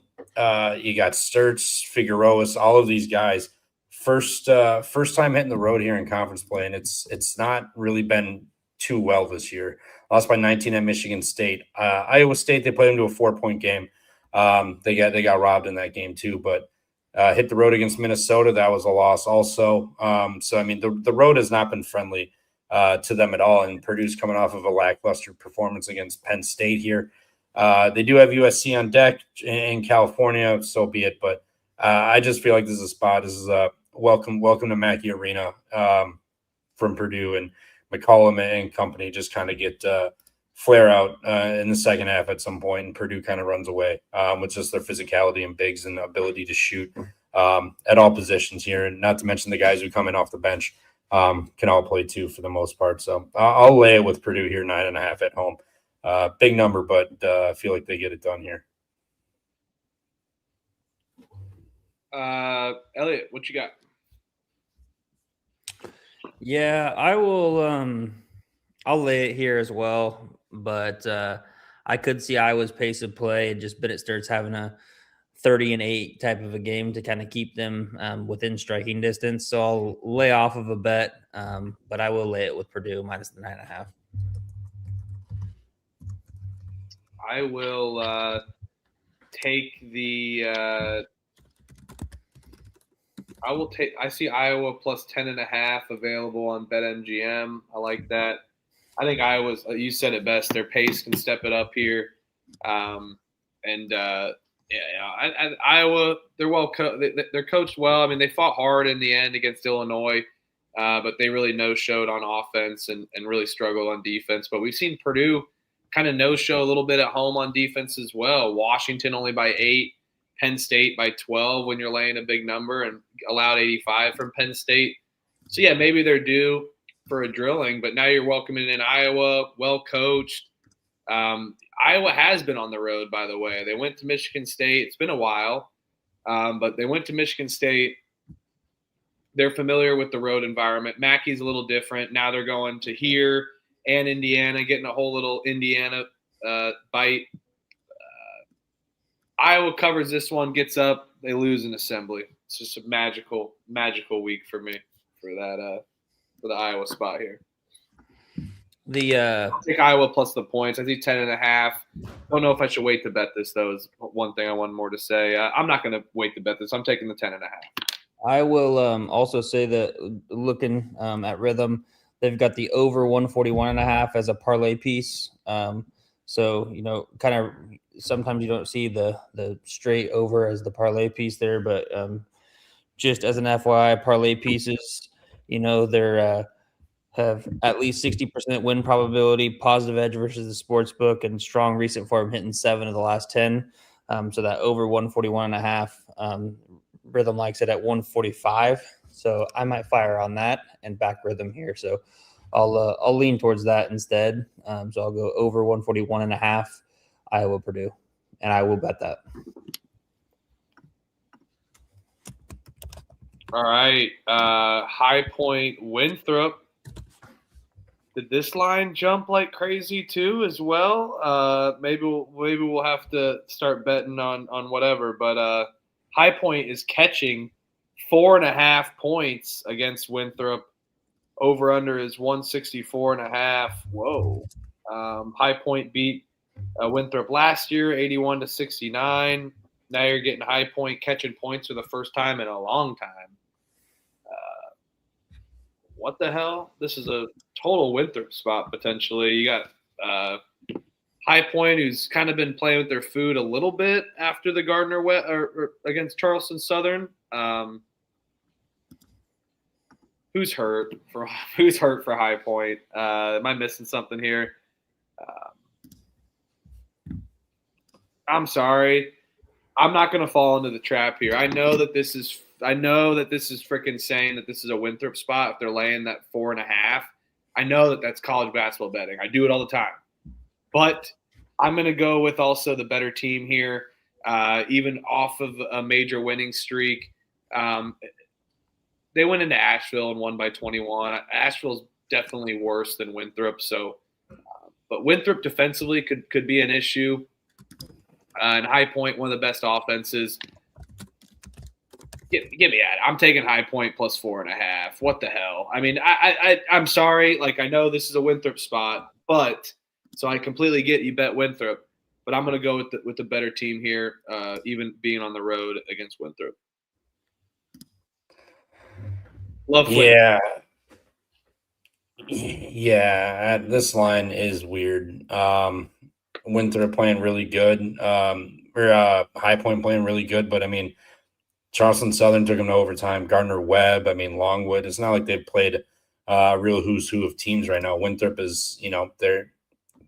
you got Sturts, Figueroa, all of these guys. First time hitting the road here in conference play, and it's not really been too well this year. Lost by 19 at Michigan State. Iowa State, they played them to a 4-point game. They got robbed in that game too, but hit the road against Minnesota. That was a loss also. So I mean, the road has not been friendly to them at all. And Purdue's coming off of a lackluster performance against Penn State here. They do have USC on deck in California, so be it. But I just feel like this is a spot. This is a welcome to Mackey Arena from Purdue, and McCollum and company just kind of get flare out in the second half at some point, and Purdue kind of runs away with just their physicality and bigs and ability to shoot at all positions here. And not to mention the guys who come in off the bench can all play too for the most part. So I'll lay it with Purdue here, 9.5 at home. Big number, but I feel like they get it done here. Elliot, what you got? Yeah, I will. I'll lay it here as well, but I could see Iowa's pace of play and just Bennett Sturts having a 30-8 type of a game to kind of keep them within striking distance. So I'll lay off of a bet, but I will lay it with Purdue minus the 9.5. I will take the. I see Iowa plus 10.5 available on BetMGM. I like that. I think Iowa's, you said it best, their pace can step it up here. Iowa, they're coached well. I mean, they fought hard in the end against Illinois, but they really no-showed on offense and really struggled on defense. But we've seen Purdue kind of no-show a little bit at home on defense as well. Washington only by 8. Penn State by 12 when you're laying a big number, and allowed 85 from Penn State. So, yeah, maybe they're due for a drilling, but now you're welcoming in Iowa, well-coached. Iowa has been on the road, by the way. They went to Michigan State. It's been a while, but they went to Michigan State. They're familiar with the road environment. Mackey's a little different. Now they're going to here and Indiana, getting a whole little Indiana bite. Iowa covers this one, gets up, they lose in assembly. It's just a magical week for me for that for the Iowa spot here. I'll take Iowa plus the points. I think 10.5. Don't know if I should wait to bet this, though, is one thing I want more to say. I'm not going to wait to bet this. I'm taking the 10.5. I will also say that looking at Rhythm, they've got the over 141.5 as a parlay piece. So, kind of sometimes you don't see the straight over as the parlay piece there, but just as an FYI, parlay pieces, they're have at least 60% win probability, positive edge versus the sports book, and strong recent form hitting 7 of the last 10. So that over 141.5, Rhythm likes it at 145. So I might fire on that and back Rhythm here. So I'll lean towards that instead. So I'll go over 141.5, Iowa Purdue, and I will bet that. All right. High Point Winthrop. Did this line jump like crazy too as well? Maybe we'll have to start betting on whatever. But High Point is catching 4.5 points against Winthrop. Over under is 164.5. Whoa. High Point beat Winthrop last year, 81-69. Now you're getting High Point catching points for the first time in a long time. What the hell? This is a total Winthrop spot potentially. You got High Point, who's kind of been playing with their food a little bit after the Gardner or against Charleston Southern. Who's hurt for High Point? Am I missing something here? I'm sorry. I'm not going to fall into the trap here. I know that this is freaking saying that this is a Winthrop spot if they're laying that 4.5. I know that that's college basketball betting. I do it all the time. But I'm going to go with also the better team here, even off of a major winning streak. They went into Asheville and won by 21. Asheville's definitely worse than Winthrop. So, but Winthrop defensively could be an issue. And High Point, one of the best offenses. Get me at it. I'm taking High Point plus 4.5. What the hell? I mean, I'm sorry. Like, I know this is a Winthrop spot, but so I completely get you bet Winthrop, but I'm going to go with the better team here, even being on the road against Winthrop. Love Flint. Yeah. This line is weird. Winthrop playing really good, or High Point playing really good, but I mean, Charleston Southern took them to overtime. Gardner Webb, Longwood. It's not like they've played a real who's who of teams right now. Winthrop is, they're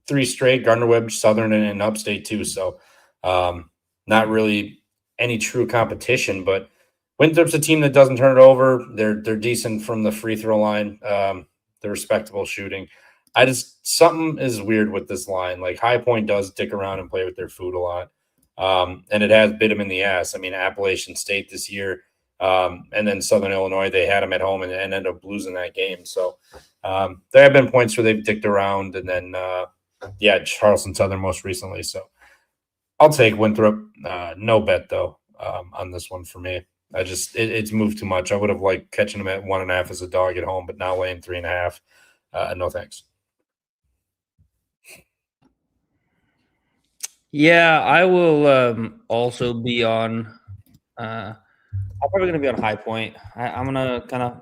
3 straight. Gardner Webb, Southern, and Upstate too. So not really any true competition. But Winthrop's a team that doesn't turn it over. They're decent from the free throw line. They're respectable shooting. Something is weird with this line. Like High Point does dick around and play with their food a lot. And it has bit them in the ass. Appalachian State this year, and then Southern Illinois, they had them at home and ended up losing that game. So there have been points where they've dicked around, and then, Charleston Southern most recently. So I'll take Winthrop. No bet, though, on this one for me. It's moved too much. I would have liked catching them at 1.5 as a dog at home, but now laying 3.5. No thanks. Yeah, I will also be on I'm probably going to be on High Point. I'm going to kind of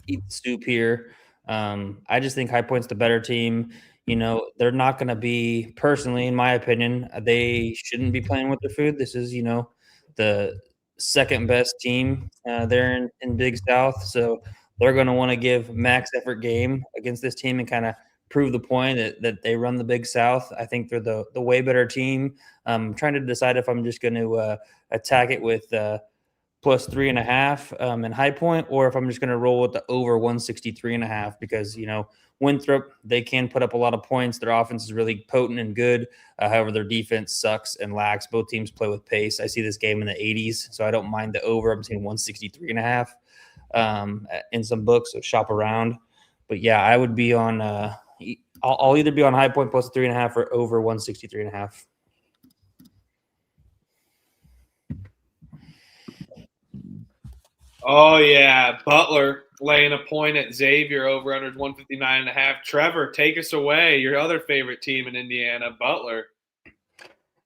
eat the soup here. I just think High Point's the better team. They're not going to be, personally, in my opinion, they shouldn't be playing with their food. This is, the second best team there in Big South. So they're going to want to give max effort game against this team and kind of prove the point that they run the Big South. I think they're the way better team. I'm trying to decide if I'm just going to attack it with plus 3.5 in High Point, or if I'm just going to roll with the over 163.5 because, Winthrop, they can put up a lot of points. Their offense is really potent and good. However, their defense sucks and lacks. Both teams play with pace. I see this game in the 80s, so I don't mind the over. I'm seeing 163.5 in some books, so shop around. But, yeah, I would be on I'll either be on High Point plus 3.5 or over 163.5. Oh, yeah, Butler laying a point at Xavier over under 159.5. Trevor, take us away. Your other favorite team in Indiana, Butler.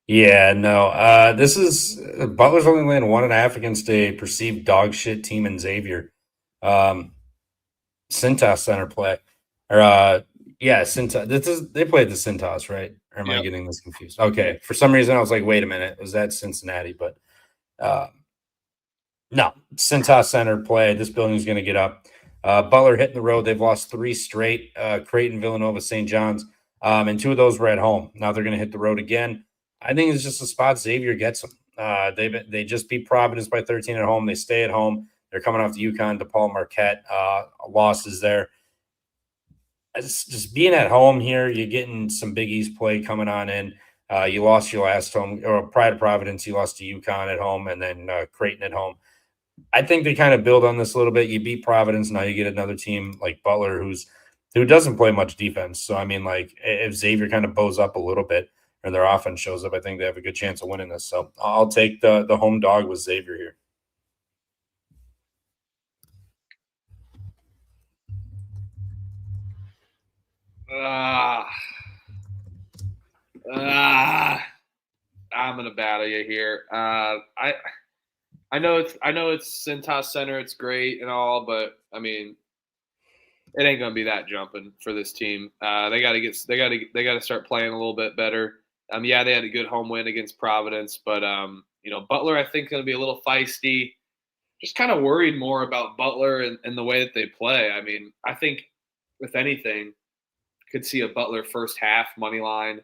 Yeah, no. This is Butler's only laying 1.5 against a perceived dog shit team in Xavier. Cintas Center play. Or yeah, Cintas. They play at the Cintas, right? Or am I Yep. getting this confused? Okay. For some reason I was like, wait a minute, was that Cincinnati? But no, Cintas Center play. This building's gonna get up. Butler hitting the road. They've lost 3 straight. Creighton, Villanova, St. John's. And 2 of those were at home. Now they're gonna hit the road again. I think it's just a spot Xavier gets them. They just beat Providence by 13 at home. They stay at home. They're coming off the UConn, DePaul, Marquette losses there. It's just being at home here, you're getting some Big East play coming on in. You lost your last home, or prior to Providence, you lost to UConn at home, and then Creighton at home. I think they kind of build on this a little bit. You beat Providence, now you get another team like Butler who doesn't play much defense. So I mean, like if Xavier kind of bows up a little bit, and their offense shows up, I think they have a good chance of winning this. So I'll take the home dog with Xavier here. I'm gonna battle you here. I know it's Cintas Center. It's great and all, but I mean, it ain't gonna be that jumping for this team. They gotta start playing a little bit better. Yeah, they had a good home win against Providence, but Butler I think gonna be a little feisty. Just kind of worried more about Butler and the way that they play. I mean, I think if anything, could see a Butler first half money line.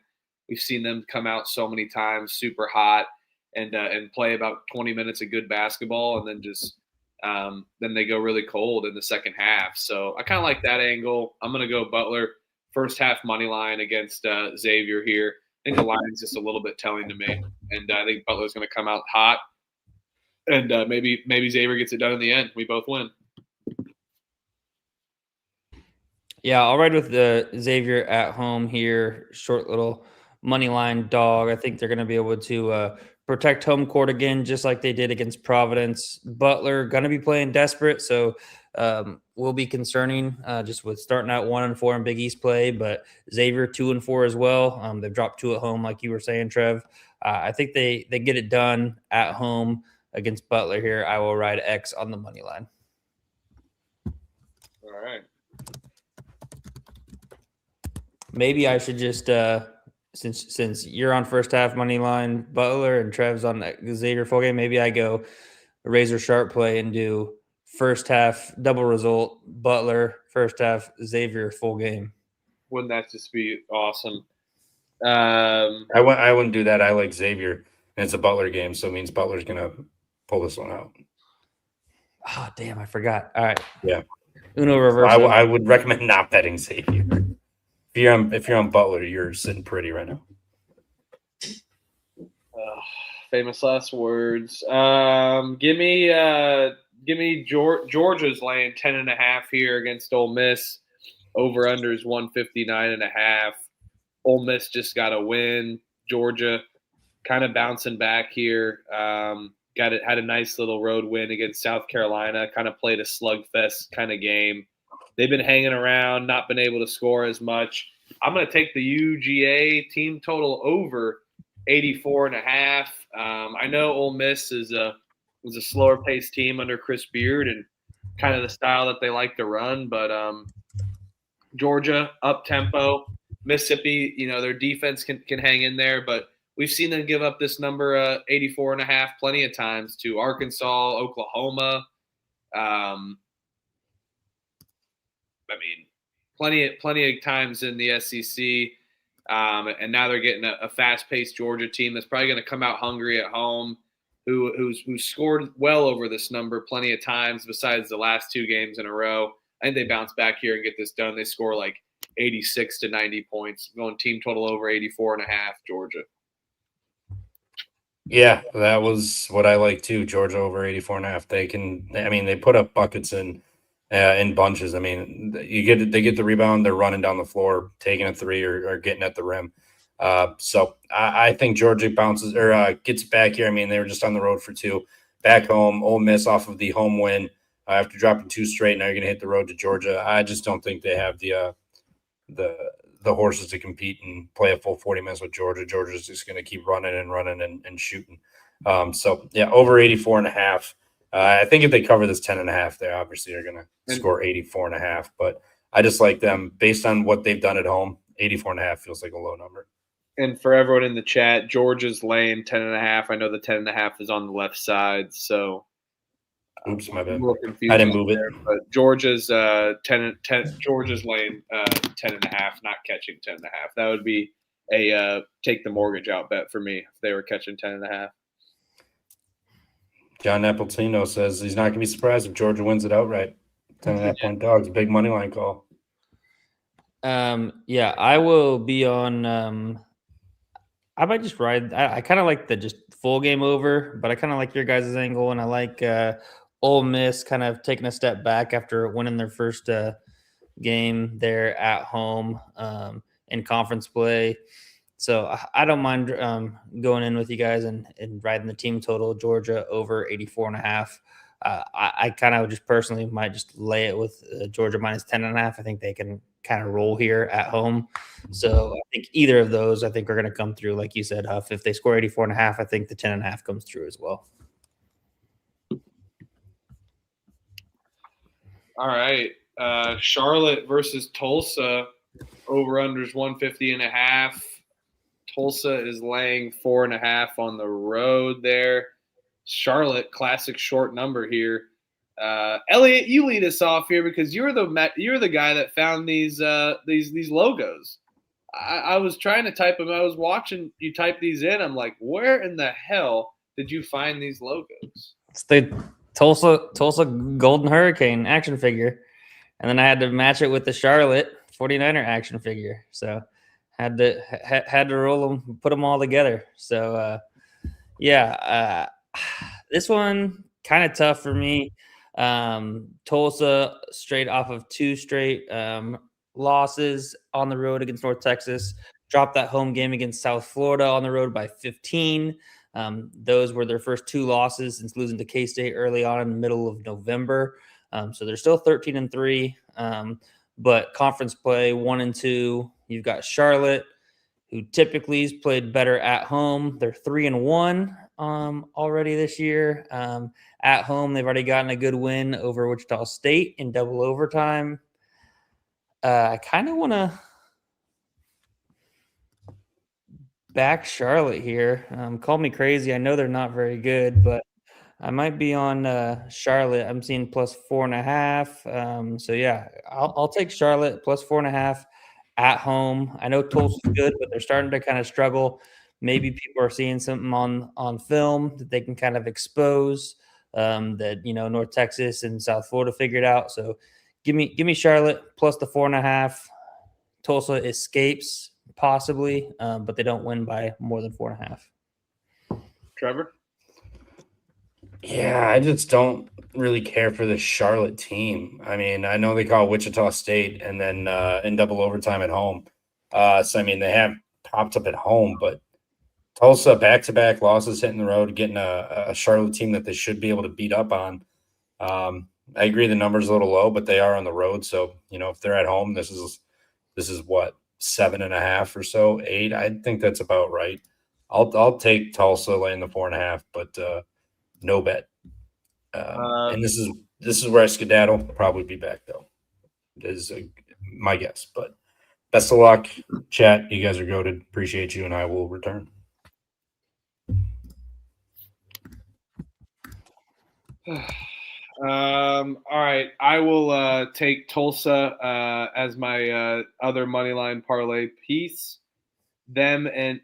We've seen them come out so many times, super hot, and play about 20 minutes of good basketball, and then just then they go really cold in the second half. So I kind of like that angle. I'm going to go Butler first half money line against Xavier here. I think the line's just a little bit telling to me, and I think Butler's going to come out hot, and maybe Xavier gets it done in the end. We both win. Yeah, I'll ride with the Xavier at home here. Short little money line dog. I think they're going to be able to protect home court again, just like they did against Providence. Butler going to be playing desperate, so will be concerning just with starting out 1-4 in Big East play. But Xavier 2-4 as well. They've dropped 2 at home, like you were saying, Trev. I think they get it done at home against Butler here. I will ride X on the money line. All right. Maybe I should just since you're on first half money line Butler and Trev's on the Xavier full game, maybe I go razor sharp play and do first half double result Butler, first half Xavier full game. Wouldn't that just be awesome? I wouldn't do that. I like Xavier, and it's a Butler game, so it means Butler's gonna pull this one out. Oh damn, I forgot. All right, yeah, Uno reverse. I would recommend not betting Xavier. If you're on Butler, you're sitting pretty right now. Famous last words. Give me Georgia's laying 10.5 here against Ole Miss. Over under is 159.5. Ole Miss just got a win. Georgia kind of bouncing back here. Had a nice little road win against South Carolina. Kind of played a slugfest kind of game. They've been hanging around, not been able to score as much. I'm going to take the UGA team total over 84.5. I know Ole Miss was a slower paced team under Chris Beard and kind of the style that they like to run, but Georgia up tempo. Mississippi, their defense can hang in there, but we've seen them give up this number 84.5 plenty of times to Arkansas, Oklahoma. Plenty of times in the SEC, and now they're getting a fast-paced Georgia team that's probably going to come out hungry at home, who's scored well over this number plenty of times besides the last 2 games in a row. I think they bounce back here and get this done. They score like 86 to 90 points, going team total over 84.5, Georgia. Yeah, that was what I like too. Georgia over 84.5. They put up buckets in bunches. They get the rebound, they're running down the floor, taking a 3 or getting at the rim. So I think Georgia bounces or gets back here. They were just on the road for 2. Back home, Ole Miss off of the home win after dropping 2 straight. Now you're going to hit the road to Georgia. I just don't think they have the horses to compete and play a full 40 minutes with Georgia. Georgia's just going to keep running and shooting. So yeah, over 84.5. I think if they cover this 10.5, they obviously are going to score 84.5. But I just like them based on what they've done at home. 84.5 feels like a low number. And for everyone in the chat, Georgia's laying 10.5. I know the 10.5 is on the left side, so oops, my bad. I didn't move it. But Georgia's Georgia's laying 10.5, not catching 10.5. That would be a take the mortgage out bet for me if they were catching 10.5. John Napolitano says he's not going to be surprised if Georgia wins it outright. 10.5 point dogs, big money line call. Yeah, I will be on. I might just ride. I kind of like the just full game over, but I kind of like your guys' angle, and I like Ole Miss kind of taking a step back after winning their first game there at home in conference play. So I don't mind going in with you guys and riding the team total Georgia over 84.5. I kind of just personally might just lay it with Georgia minus 10.5. I think they can kind of roll here at home. So I think either of those, I think are going to come through. Like you said, Huff, if they score 84.5, I think the 10.5 comes through as well. All right. Charlotte versus Tulsa, over-unders 150.5. Tulsa is laying 4.5 on the road there. Charlotte, classic short number here. Elliot, you lead us off here because you're the guy that found these logos. I was trying to type them. I was watching you type these in. I'm like, where in the hell did you find these logos? It's the Tulsa Golden Hurricane action figure, and then I had to match it with the Charlotte 49er action figure. So had to roll them, put them all together. So this one kind of tough for me. Tulsa straight off of 2 straight losses on the road against North Texas, dropped that home game against South Florida on the road by 15. Those were their first 2 losses since losing to K-State early on in the middle of November. So they're still 13-3, but conference play 1-2. You've got Charlotte, who typically has played better at home. They're 3-1 already this year. At home, they've already gotten a good win over Wichita State in double overtime. I kind of want to back Charlotte here. Call me crazy. I know they're not very good, but I might be on Charlotte. I'm seeing plus 4.5. So yeah, I'll take Charlotte plus 4.5 at home. I know Tulsa's good, but they're starting to kind of struggle. Maybe people are seeing something on film that they can kind of expose that North Texas and South Florida figured out. So give me Charlotte plus the 4.5. Tulsa escapes possibly, but they don't win by more than 4.5. Trevor? Yeah, I just don't really care for the Charlotte team. I mean, I know they call Wichita State and then in double overtime at home. So, I mean, they have popped up at home, but Tulsa back-to-back losses hitting the road, getting a Charlotte team that they should be able to beat up on. I agree the number's a little low, but they are on the road. So, if they're at home, this is what, 7.5 or so, 8. I think that's about right. I'll take Tulsa laying the 4.5, but no bet. And this is where I skedaddle. Probably be back though. Is my guess. But best of luck, chat. You guys are goated. Appreciate you, and I will return. All right, I will take Tulsa as my other money line parlay piece. Them and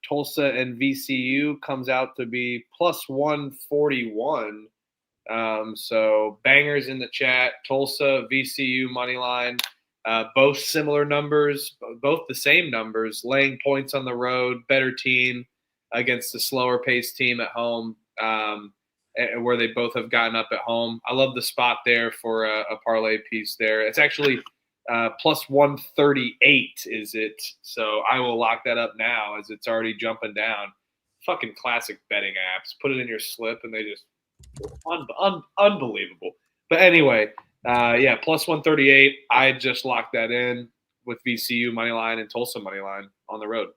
Tulsa and VCU comes out to be plus 141. So bangers in the chat. Tulsa, VCU money line, both similar numbers, both the same numbers. Laying points on the road, better team against the slower paced team at home. Where they both have gotten up at home. I love the spot there for a parlay piece there. It's actually plus 138 is it? So I will lock that up now as it's already jumping down. Fucking classic betting apps. Put it in your slip and they just unbelievable. But anyway, plus 138. I just locked that in with VCU money line and Tulsa money line on the road.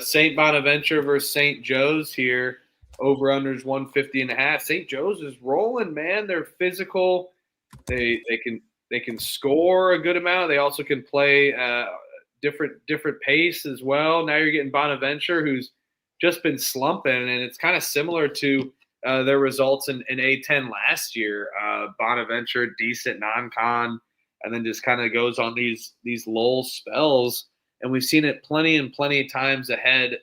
St. Bonaventure versus St. Joe's here. Over unders 150.5. St. Joe's is rolling, man. They're physical. They can score a good amount. They also can play different pace as well. Now you're getting Bonaventure, who's just been slumping, and it's kind of similar to their results in A10 last year. Bonaventure, decent non-con, and then just kind of goes on these lull spells. And we've seen it plenty of times ahead,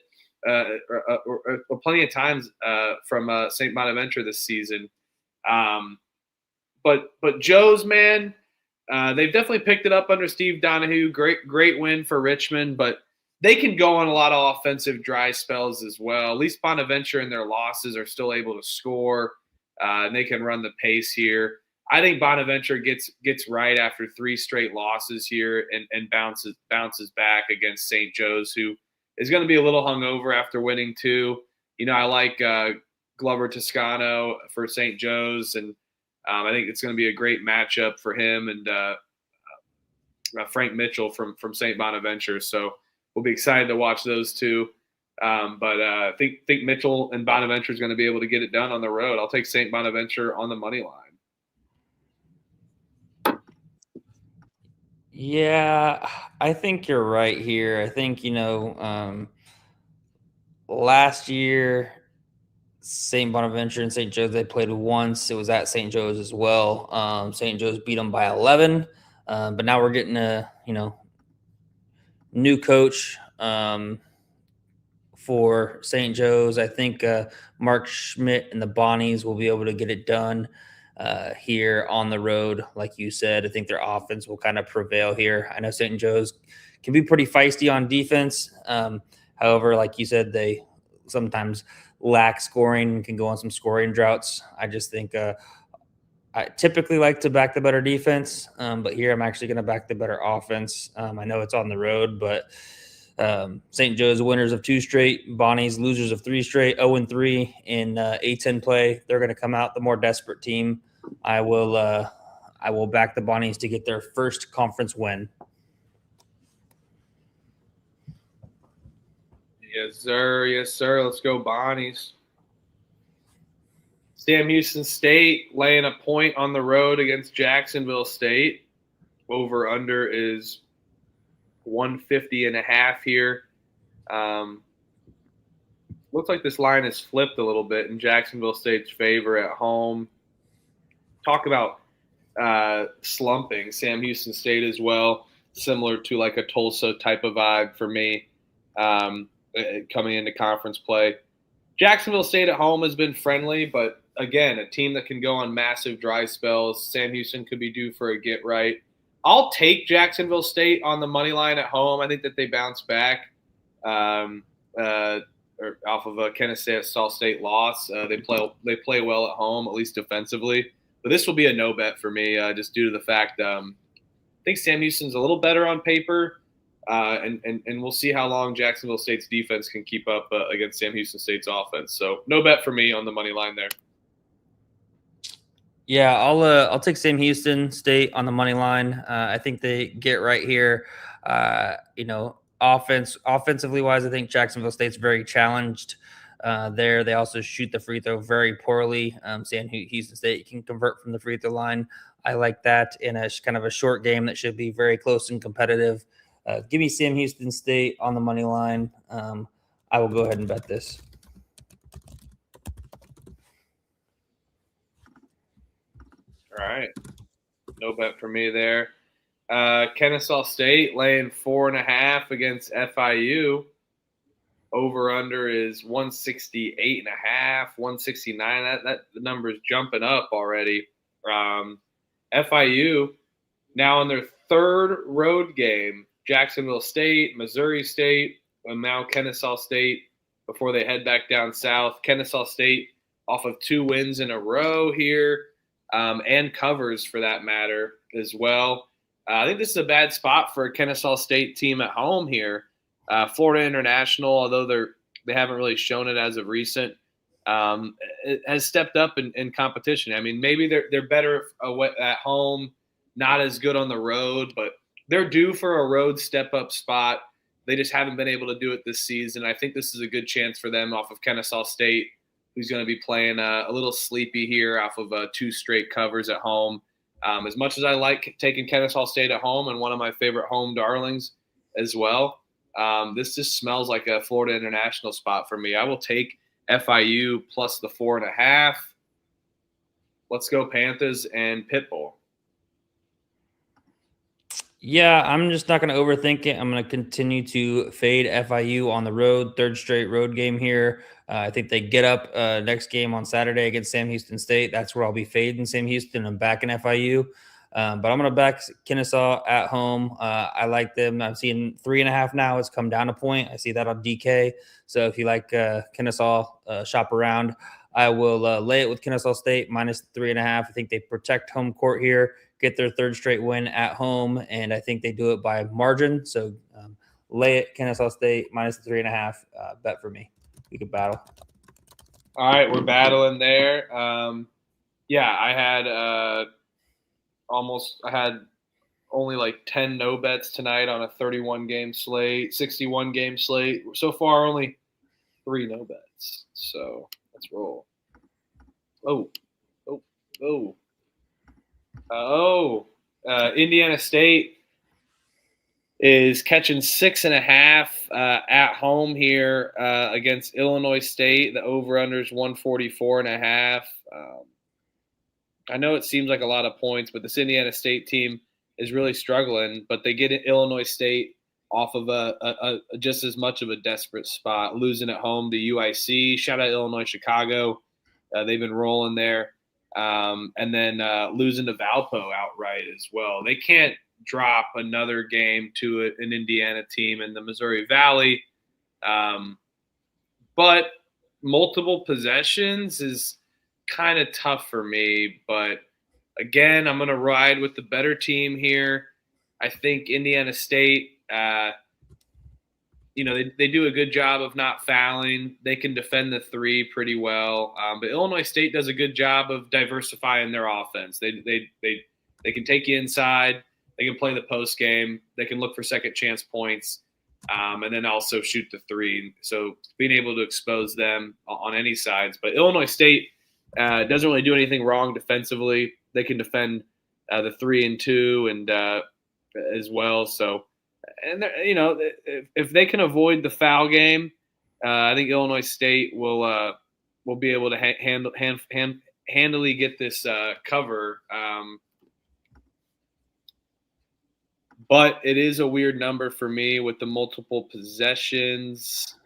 or plenty of times from St. Bonaventure this season. But Joe's, man, they've definitely picked it up under Steve Donahue. Great win for Richmond, but they can go on a lot of offensive dry spells as well. At least Bonaventure in their losses are still able to score, and they can run the pace here. I think Bonaventure gets right after 3 straight losses here and bounces back against St. Joe's, who is going to be a little hungover after winning 2. I like Glover Toscano for St. Joe's, and I think it's going to be a great matchup for him and Frank Mitchell from St. Bonaventure. So we'll be excited to watch those two. But I think Mitchell and Bonaventure is going to be able to get it done on the road. I'll take St. Bonaventure on the money line. Yeah, I think you're right here. I think, last year, St. Bonaventure and St. Joe's, they played once. It was at St. Joe's as well. St. Joe's beat them by 11. But now we're getting a, new coach for St. Joe's. I think Mark Schmidt and the Bonnies will be able to get it done here on the road. Like you said, I think their offense will kind of prevail here. I know St. Joe's can be pretty feisty on defense. However, like you said, they sometimes lack scoring and can go on some scoring droughts. I just think I typically like to back the better defense, but here I'm actually going to back the better offense. I know it's on the road, but St. Joe's winners of 2 straight, Bonnie's losers of 3 straight, 0-3 in A10 play. They're going to come out the more desperate team. I will back the Bonnies to get their first conference win. Yes, sir. Let's go Bonnies. Sam Houston State laying a point on the road against Jacksonville State. Over under is 150.5 here. Looks like this line is flipped a little bit in Jacksonville State's favor at home. Talk about slumping. Sam Houston State as well, similar to like a Tulsa type of vibe for me coming into conference play. Jacksonville State at home has been friendly, but again, a team that can go on massive dry spells. Sam Houston could be due for a get right. I'll take Jacksonville State on the money line at home. I think that they bounce back or off of a Kennesaw State loss. They play well at home, at least defensively. But this will be a no bet for me, just due to the fact I think Sam Houston's a little better on paper, and we'll see how long Jacksonville State's defense can keep up against Sam Houston State's offense. So no bet for me on the money line there. Yeah, I'll take Sam Houston State on the money line. I think they get right here. Offensively wise, I think Jacksonville State's very challenged there. They also shoot the free throw very poorly. Sam Houston State can convert from the free throw line. I like that in a kind of a short game that should be very close and competitive. Give me Sam Houston State on the money line. I will go ahead and bet this. All right. No bet for me there. Kennesaw State laying 4.5 against FIU. Over under is 168.5, 169. That the number is jumping up already. FIU now in their 3rd road game. Jacksonville State, Missouri State, and now Kennesaw State before they head back down south. Kennesaw State off of 2 wins in a row here. And covers for that matter as well. I think this is a bad spot for a Kennesaw State team at home here. Florida International, although they haven't really shown it as of recent, has stepped up in competition. I mean, maybe they're better at home, not as good on the road, but they're due for a road step-up spot. They just haven't been able to do it this season. I think this is a good chance for them off of Kennesaw State, who's going to be playing a little sleepy here off of 2 straight covers at home. As much as I like taking Kennesaw State at home and one of my favorite home darlings as well, this just smells like a Florida International spot for me. I will take FIU plus the 4.5. Let's go Panthers and Pitbull. Yeah, I'm just not going to overthink it. I'm going to continue to fade FIU on the road, 3rd straight road game here. I think they get up next game on Saturday against Sam Houston State. That's where I'll be fading Sam Houston and backing FIU. But I'm going to back Kennesaw at home. I like them. I'm seeing 3.5 now. It's come down a point. I see that on DK. So if you like Kennesaw, shop around. I will lay it with Kennesaw State minus 3.5. I think they protect home court here, get their 3rd straight win at home, and I think they do it by margin. So lay it Kennesaw State minus 3.5. Bet for me. We could battle. All right, we're battling there. Yeah, I had only like 10 no bets tonight on a 31 game slate, 61 game slate. So far, only 3 no bets. So let's roll. Indiana State is catching 6.5 at home here against Illinois State. The over/under is 144.5. I know it seems like a lot of points, but this Indiana State team is really struggling. But they get Illinois State off of a just as much of a desperate spot, losing at home to UIC. Shout out Illinois Chicago. They've been rolling there. And then losing to Valpo outright as well. They can't drop another game to an Indiana team in the Missouri Valley. But multiple possessions is kind of tough for me. But again, I'm going to ride with the better team here. I think Indiana State, they do a good job of not fouling. They can defend the 3 pretty well. But Illinois State does a good job of diversifying their offense. They can take you inside. They can play the post game. They can look for second chance points, and then also shoot the 3. So being able to expose them on any sides. But Illinois State doesn't really do anything wrong defensively. They can defend the 3 and 2 and as well. So. And if they can avoid the foul game, I think Illinois State will be able to handily get this cover. But it is a weird number for me with the multiple possessions.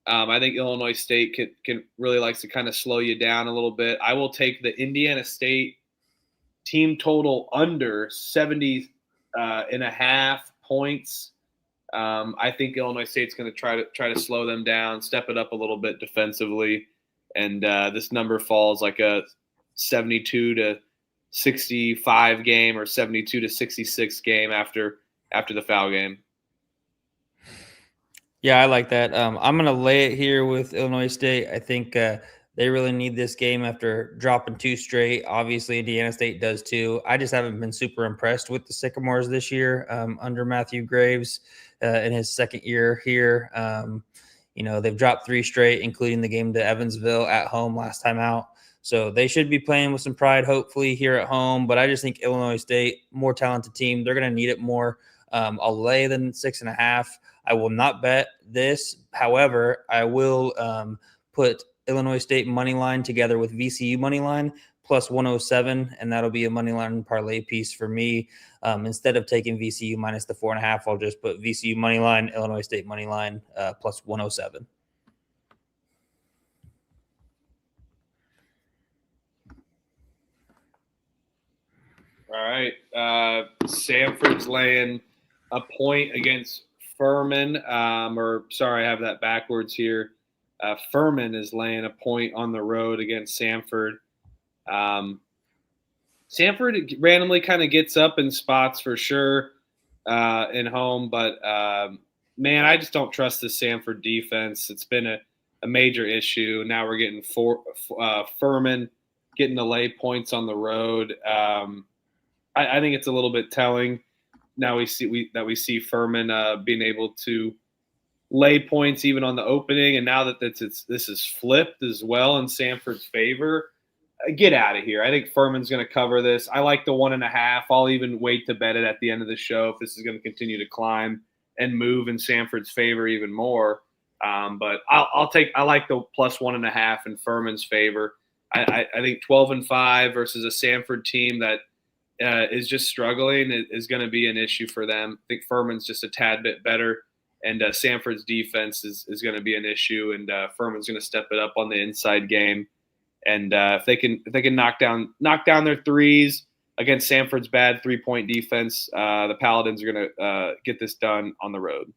I think Illinois State can really likes to kind of slow you down a little bit. I will take the Indiana State team total under 70.5 points. I think Illinois State's going to try to slow them down, step it up a little bit defensively, and this number falls like a 72 to 65 game or 72 to 66 game after the foul game. Yeah, I like that. I'm going to lay it here with Illinois State. I think they really need this game after dropping 2 straight. Obviously, Indiana State does too. I just haven't been super impressed with the Sycamores this year under Matthew Graves in his 2nd year here. They've dropped 3 straight, including the game to Evansville at home last time out. So they should be playing with some pride, hopefully, here at home. But I just think Illinois State, more talented team, they're going to need it more. I'll lay than 6.5. I will not bet this. However, I will put Illinois State money line together with VCU money line plus 107, and that'll be a money line parlay piece for me. Instead of taking VCU minus the 4.5, I'll just put VCU money line, Illinois State money line plus 107. All right. Samford's laying a point against Furman. I have that backwards here. Furman is laying a point on the road against Samford. Samford randomly kind of gets up in spots for sure in home, but man, I just don't trust this Samford defense. It's been a a major issue. Now we're getting Furman getting to lay points on the road. I think it's a little bit telling. Now we see Furman being able to lay points even on the opening, and now that this is flipped as well in Samford's favor. Get out of here. I think Furman's going to cover this. I like the 1.5. I'll even wait to bet it at the end of the show if this is going to continue to climb and move in Samford's favor even more. But I like the plus 1.5 in Furman's favor. I think 12-5 versus a Samford team that is just struggling is going to be an issue for them. I think Furman's just a tad bit better, and Samford's defense is going to be an issue, and Furman's going to step it up on the inside game. And if they can knock down their threes against Samford's bad 3-point defense, the Paladins are going to get this done on the road.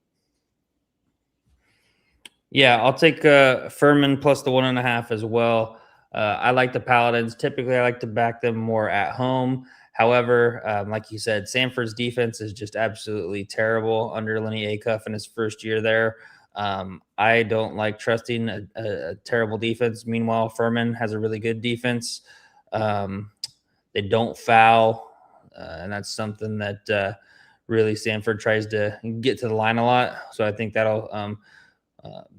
Yeah, I'll take Furman plus the 1.5 as well. I like the Paladins. Typically, I like to back them more at home. However, like you said, Samford's defense is just absolutely terrible under Lenny Acuff in his first year there. I don't like trusting a terrible defense. Meanwhile, Furman has a really good defense. They don't foul, and that's something that really Samford tries to get to the line a lot. So I think that'll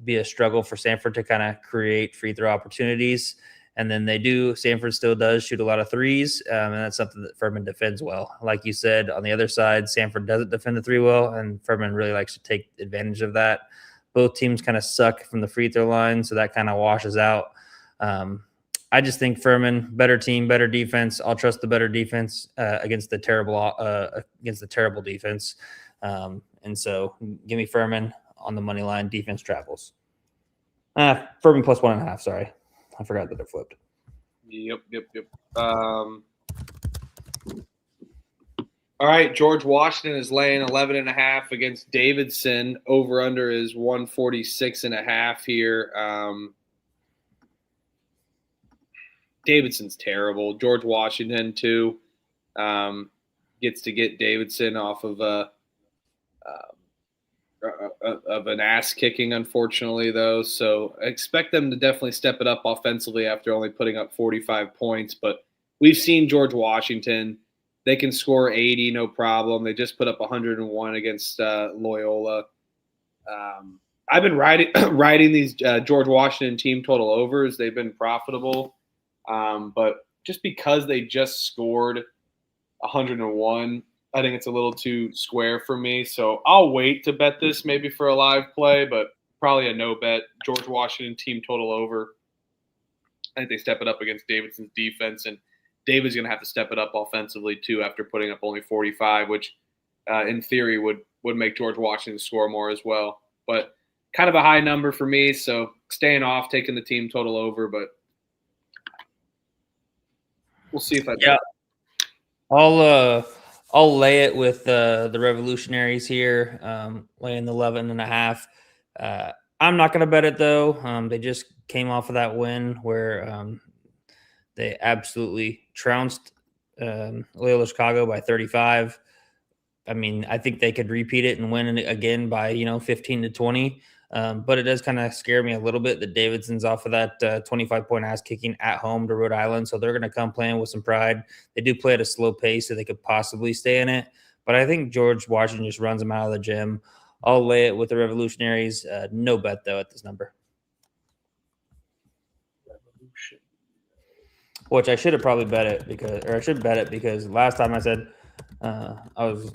be a struggle for Samford to kind of create free throw opportunities. And then Samford still does shoot a lot of threes, and that's something that Furman defends well. Like you said, on the other side, Samford doesn't defend the three well, and Furman really likes to take advantage of that. Both teams kind of suck from the free throw line, so that kind of washes out. I just think Furman, better team, better defense. I'll trust the better defense against the terrible defense. And so give me Furman on the money line. Defense travels. Furman plus 1.5. Sorry, I forgot that it flipped. Yep. All right, George Washington is laying 11.5 against Davidson. Over under is 146.5 here. Davidson's terrible. George Washington too gets to get Davidson off of an ass kicking, unfortunately, though. So I expect them to definitely step it up offensively after only putting up 45 points. But we've seen George Washington. They can score 80, no problem. They just put up 101 against Loyola. I've been riding these George Washington team total overs. They've been profitable. But just because they just scored 101, I think it's a little too square for me. So I'll wait to bet this maybe for a live play, but probably a no bet. George Washington team total over. I think they step it up against Davidson's defense, and David's going to have to step it up offensively too after putting up only 45, which in theory would make George Washington score more as well. But kind of a high number for me, so staying off, taking the team total over, but we'll see if I do. Yeah. I'll lay it with the Revolutionaries here, laying the 11.5. I'm not going to bet it, though. They just came off of that win where they absolutely trounced Loyola Chicago by 35. I mean, I think they could repeat it and win it again by, 15-20. But it does kind of scare me a little bit that Davidson's off of that 25-point ass kicking at home to Rhode Island. So they're going to come playing with some pride. They do play at a slow pace, so they could possibly stay in it. But I think George Washington just runs them out of the gym. I'll lay it with the Revolutionaries. No bet, though, at this number. Which I should have probably bet it because last time I said I was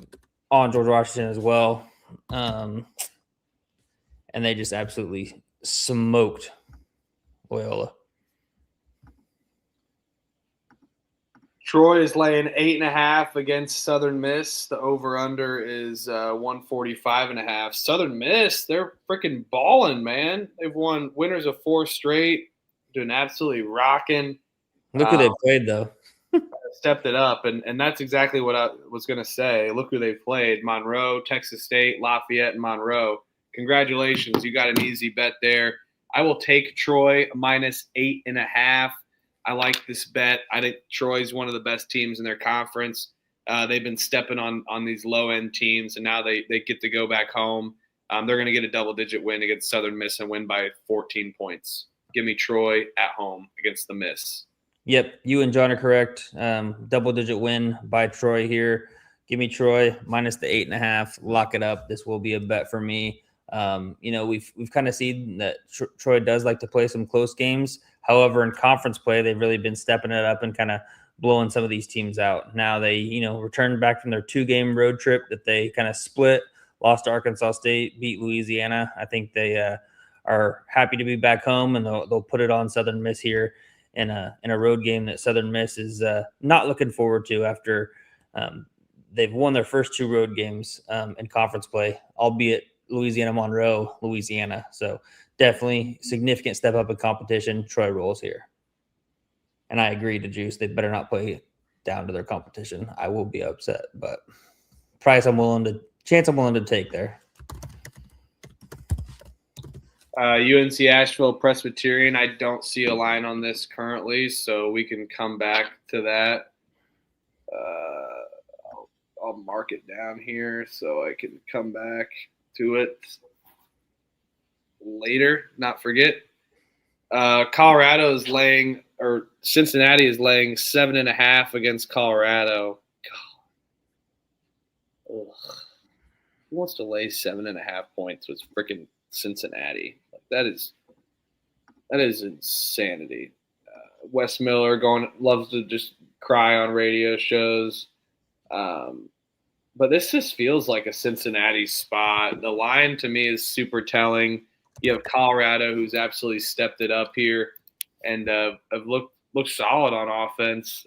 on George Washington as well. And they just absolutely smoked Loyola. Troy is laying 8.5 against Southern Miss. The over/under is 145.5. Southern Miss, they're freaking balling, man. They've won winners of 4 straight, doing absolutely rocking. Look who they played, though. Stepped it up, and that's exactly what I was going to say. Look who they've played: Monroe, Texas State, Lafayette, and Monroe. Congratulations. You got an easy bet there. I will take Troy minus 8.5. I like this bet. I think Troy's one of the best teams in their conference. They've been stepping on these low-end teams, and now they get to go back home They're going to get a double-digit win against Southern Miss and win by 14 points. Give me Troy at home against the Miss. Yep, you and John are correct. Double-digit win by Troy here. Give me Troy minus the 8.5. Lock it up. This will be a bet for me. We've kind of seen that Troy does like to play some close games. However, in conference play, they've really been stepping it up and kind of blowing some of these teams out. Now they, returned back from their 2-game road trip that they kind of split, lost to Arkansas State, beat Louisiana. I think they are happy to be back home, and they'll put it on Southern Miss here in a road game that Southern Miss is not looking forward to after they've won their first 2 road games in conference play, albeit Louisiana Monroe, Louisiana. So definitely significant step up in competition. Troy rolls here. And I agree to Juice. They better not play down to their competition. I will be upset, but chance I'm willing to take there. UNC Asheville Presbyterian. I don't see a line on this currently, so we can come back to that. I'll mark it down here so I can come back to it later, not forget. Colorado is laying, or Cincinnati is laying 7.5 against Colorado. Ugh. Who wants to lay 7.5 points with freaking Cincinnati? That is insanity. Wes Miller loves to just cry on radio shows. But this just feels like a Cincinnati spot. The line to me is super telling. You have Colorado, who's absolutely stepped it up here and have looked solid on offense,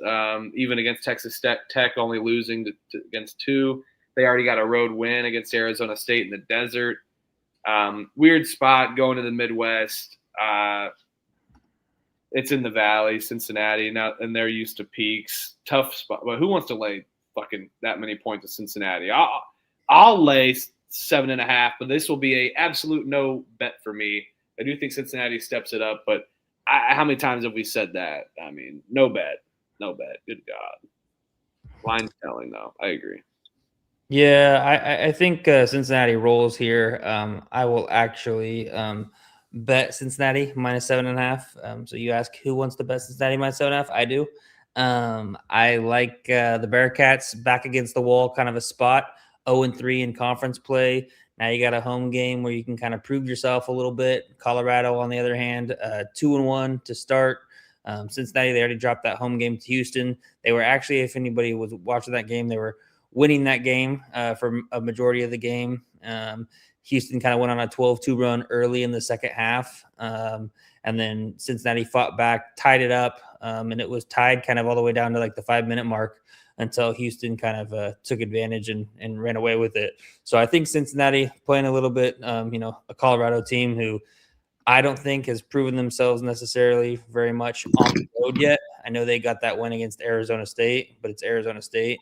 even against Texas Tech, only losing against 2. They already got a road win against Arizona State in the desert. Weird spot going to the Midwest. It's in the Valley, Cincinnati, now, and they're used to peaks. Tough spot. But who wants to lay fucking that many points to Cincinnati? I'll lay 7.5, but this will be a absolute no bet for me. I do think Cincinnati steps it up, but how many times have we said that? I mean, no bet. Good God. Line's telling, though. I agree. Yeah, I think Cincinnati rolls here. I will actually bet Cincinnati minus 7.5. So you ask who wants to bet Cincinnati minus 7.5? I do. I like the Bearcats back against the wall, kind of a spot. 0-3 in conference play. Now you got a home game where you can kind of prove yourself a little bit. Colorado, on the other hand, 2-1 to start. Cincinnati, they already dropped that home game to Houston. They were actually, if anybody was watching that game, they were winning that game for a majority of the game. Houston kind of went on a 12-2 run early in the second half. And then Cincinnati fought back, tied it up, and it was tied kind of all the way down to like the 5-minute mark until Houston kind of took advantage and ran away with it. So I think Cincinnati playing a little bit, a Colorado team who I don't think has proven themselves necessarily very much on the road yet. I know they got that win against Arizona State, but it's Arizona State.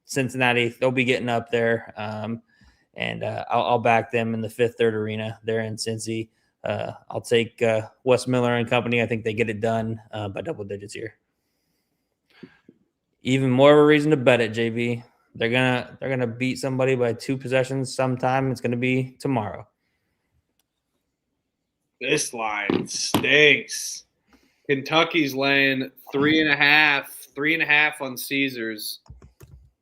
Cincinnati, they'll be getting up there, and I'll back them in the Fifth Third Arena. They're in Cincy. I'll take Wes Miller and company. I think they get it done by double digits here. Even more of a reason to bet it, JB. They're gonna beat somebody by 2 possessions sometime. It's gonna be tomorrow. This line stinks. Kentucky's laying 3.5 on Caesars.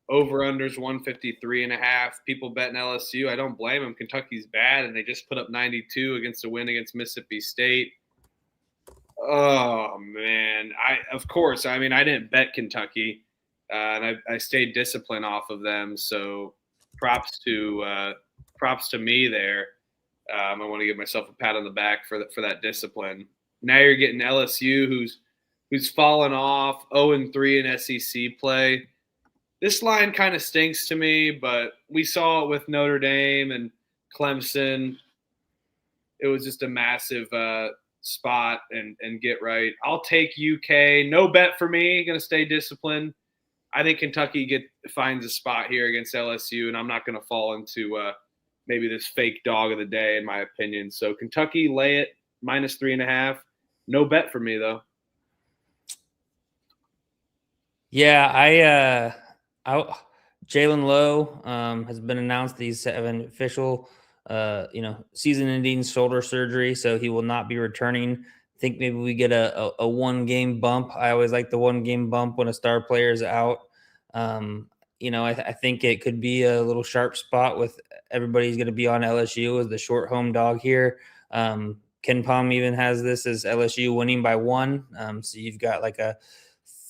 Over-unders 153.5. People betting LSU. I don't blame them. Kentucky's bad, and they just put up 92 against a win against Mississippi State. Oh, man. I didn't bet Kentucky, and I stayed disciplined off of them, so props to me there. I want to give myself a pat on the back for that discipline. Now you're getting LSU, who's fallen off, 0-3 in SEC play. This line kind of stinks to me, but we saw it with Notre Dame and Clemson. It was just a massive spot and get right. I'll take UK. No bet for me. Going to stay disciplined. I think Kentucky finds a spot here against LSU, and I'm not going to fall into maybe this fake dog of the day, in my opinion. So Kentucky, lay it, minus 3.5. No bet for me, though. Yeah, Jalen Lowe has been announced. He's an official season-ending shoulder surgery, so he will not be returning. I think maybe we get a one-game bump. I always like the one-game bump when a star player is out. I think it could be a little sharp spot with everybody's going to be on LSU as the short home dog here. Ken Palm even has this as LSU winning by 1. So you've got like a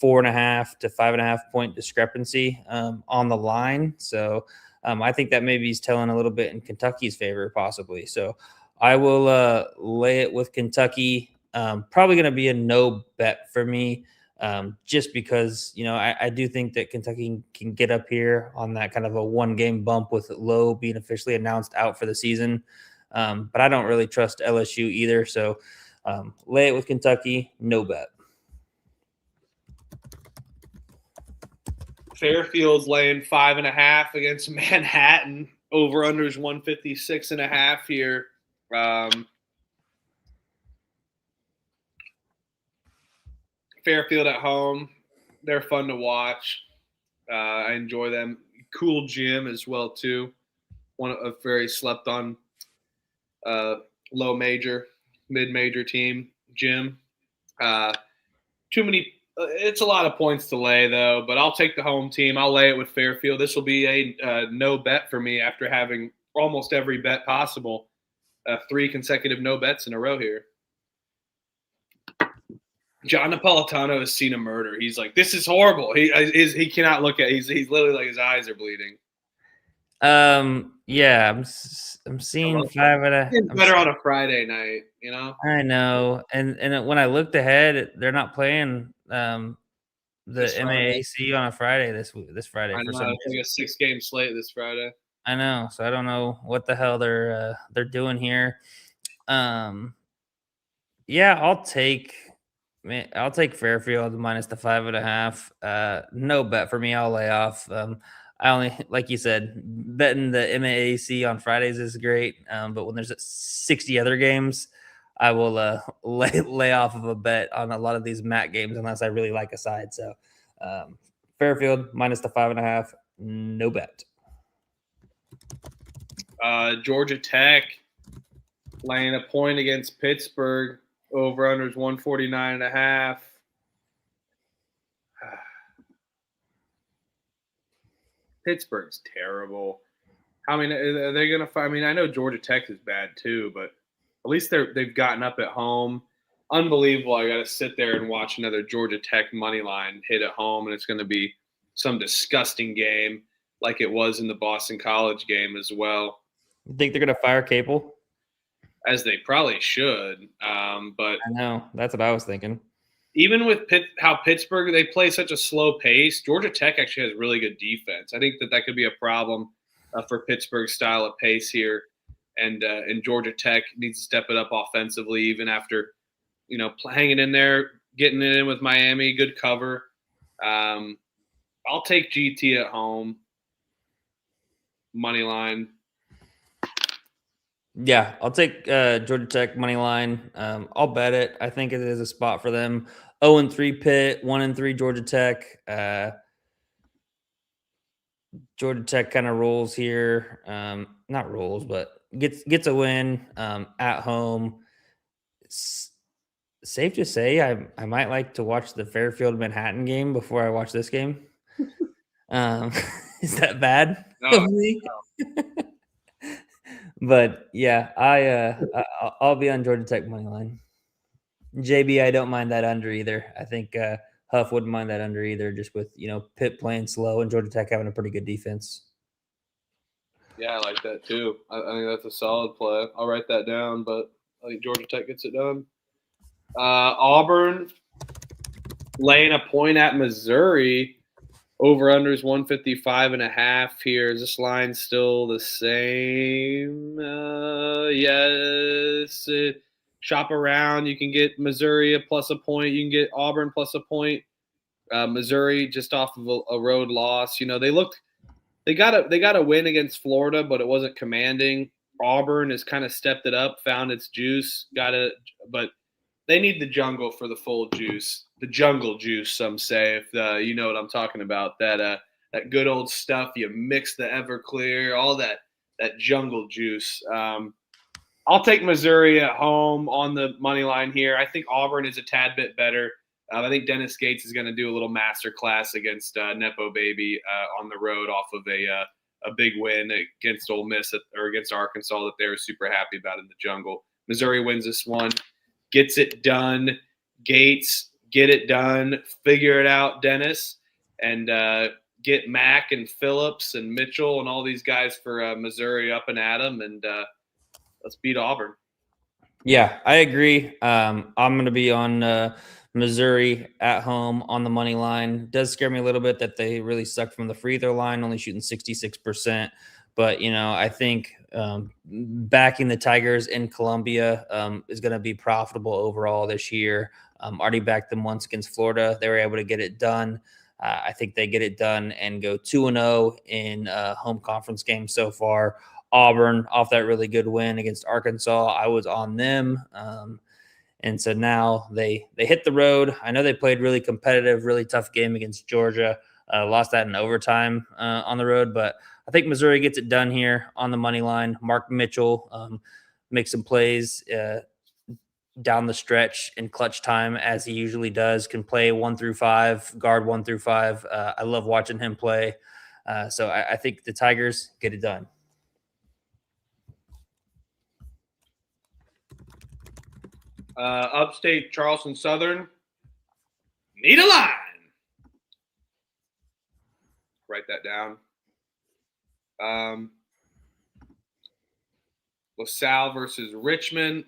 4.5 to 5.5 point discrepancy on the line. So I think that maybe he's telling a little bit in Kentucky's favor, possibly. So I will lay it with Kentucky. Probably going to be a no bet for me, just because, I do think that Kentucky can get up here on that kind of a one-game bump with Lowe being officially announced out for the season. But I don't really trust LSU either. So lay it with Kentucky, no bet. Fairfield's laying 5.5 against Manhattan. Over-unders 156.5 here. Fairfield at home, they're fun to watch. I enjoy them. Cool gym as well too. A very slept on low major, mid major team gym. Too many. It's a lot of points to lay though, but I'll take the home team. I'll lay it with Fairfield. This will be a no bet for me after having almost every bet possible. 3 consecutive no bets in a row here. John Napolitano has seen a murder. He's like, this is horrible. He cannot look at. He's literally like his eyes are bleeding. Yeah, I'm seeing 5.5. It's better on a Friday night, I know, and when I looked ahead, they're not playing the MAAC on a Friday this Friday. I know, it's like a 6-game slate this Friday. I know, so I don't know what the hell they're doing here. Yeah, I'll take Fairfield minus the 5.5. No bet for me. I'll lay off. I only, like you said, betting the MAAC on Fridays is great. But when there's 60 other games, I will lay off of a bet on a lot of these MAC games unless I really like a side. So Fairfield minus the 5.5. No bet. Georgia Tech laying a point against Pittsburgh. Over-unders 149.5. Pittsburgh's terrible. I mean, are they going to find? I mean, I know Georgia Tech is bad too, but at least they've gotten up at home. Unbelievable. I got to sit there and watch another Georgia Tech money line hit at home, and it's going to be some disgusting game like it was in the Boston College game as well. You think they're going to fire Capel? As they probably should. But I know. That's what I was thinking. Even with how Pittsburgh, they play such a slow pace, Georgia Tech actually has really good defense. I think that could be a problem for Pittsburgh's style of pace here. And Georgia Tech needs to step it up offensively, even after, hanging in there, getting it in with Miami, good cover. I'll take GT at home. Money line. Yeah, I'll take Georgia Tech money line. I'll bet it. I think it is a spot for them. 0-3 Pitt, 1-3 Georgia Tech. Georgia Tech kind of rolls here. Not rolls, but gets a win at home. Safe to say, I might like to watch the Fairfield Manhattan game before I watch this game. Is that bad? No. But yeah, I'll be on Georgia Tech money line. JB, I don't mind that under either. I think Huff wouldn't mind that under either, just with Pitt playing slow and Georgia Tech having a pretty good defense. Yeah, I like that too. I think that's a solid play. I'll write that down, but I think Georgia Tech gets it done. Auburn laying a point at Missouri. Over-unders 155.5 here. Is this line still the same? Yes. Shop around. You can get Missouri plus a point. You can get Auburn plus a point. Missouri just off of a road loss. They got a win against Florida, but it wasn't commanding. Auburn has kind of stepped it up, found its juice, but they need the jungle for the full juice. The jungle juice, some say, if you know what I'm talking about. That good old stuff. You mix the Everclear, all that jungle juice. I'll take Missouri at home on the money line here. I think Auburn is a tad bit better. I think Dennis Gates is going to do a little master class against Nepo Baby on the road off of a big win against Ole Miss or against Arkansas that they were super happy about in the jungle. Missouri wins this one, gets it done. Gates, get it done. Figure it out, Dennis, and get Mack and Phillips and Mitchell and all these guys for Missouri up and at them, and let's beat Auburn. Yeah, I agree. I'm going to be on Missouri at home on the money line. It does scare me a little bit that they really suck from the free throw line, only shooting 66%. But, I think backing the Tigers in Columbia is going to be profitable overall this year. Already backed them once against Florida. They were able to get it done. I think they get it done and go 2-0 in home conference games so far. Auburn off that really good win against Arkansas. I was on them. And so now they hit the road. I know they played really competitive, really tough game against Georgia. Lost that in overtime on the road. But I think Missouri gets it done here on the money line. Mark Mitchell makes some plays down the stretch in clutch time, as he usually does. Can play 1 through 5, guard 1 through 5. I love watching him play. So I think the Tigers get it done. Upstate Charleston Southern, need a line. Write that down. LaSalle versus Richmond.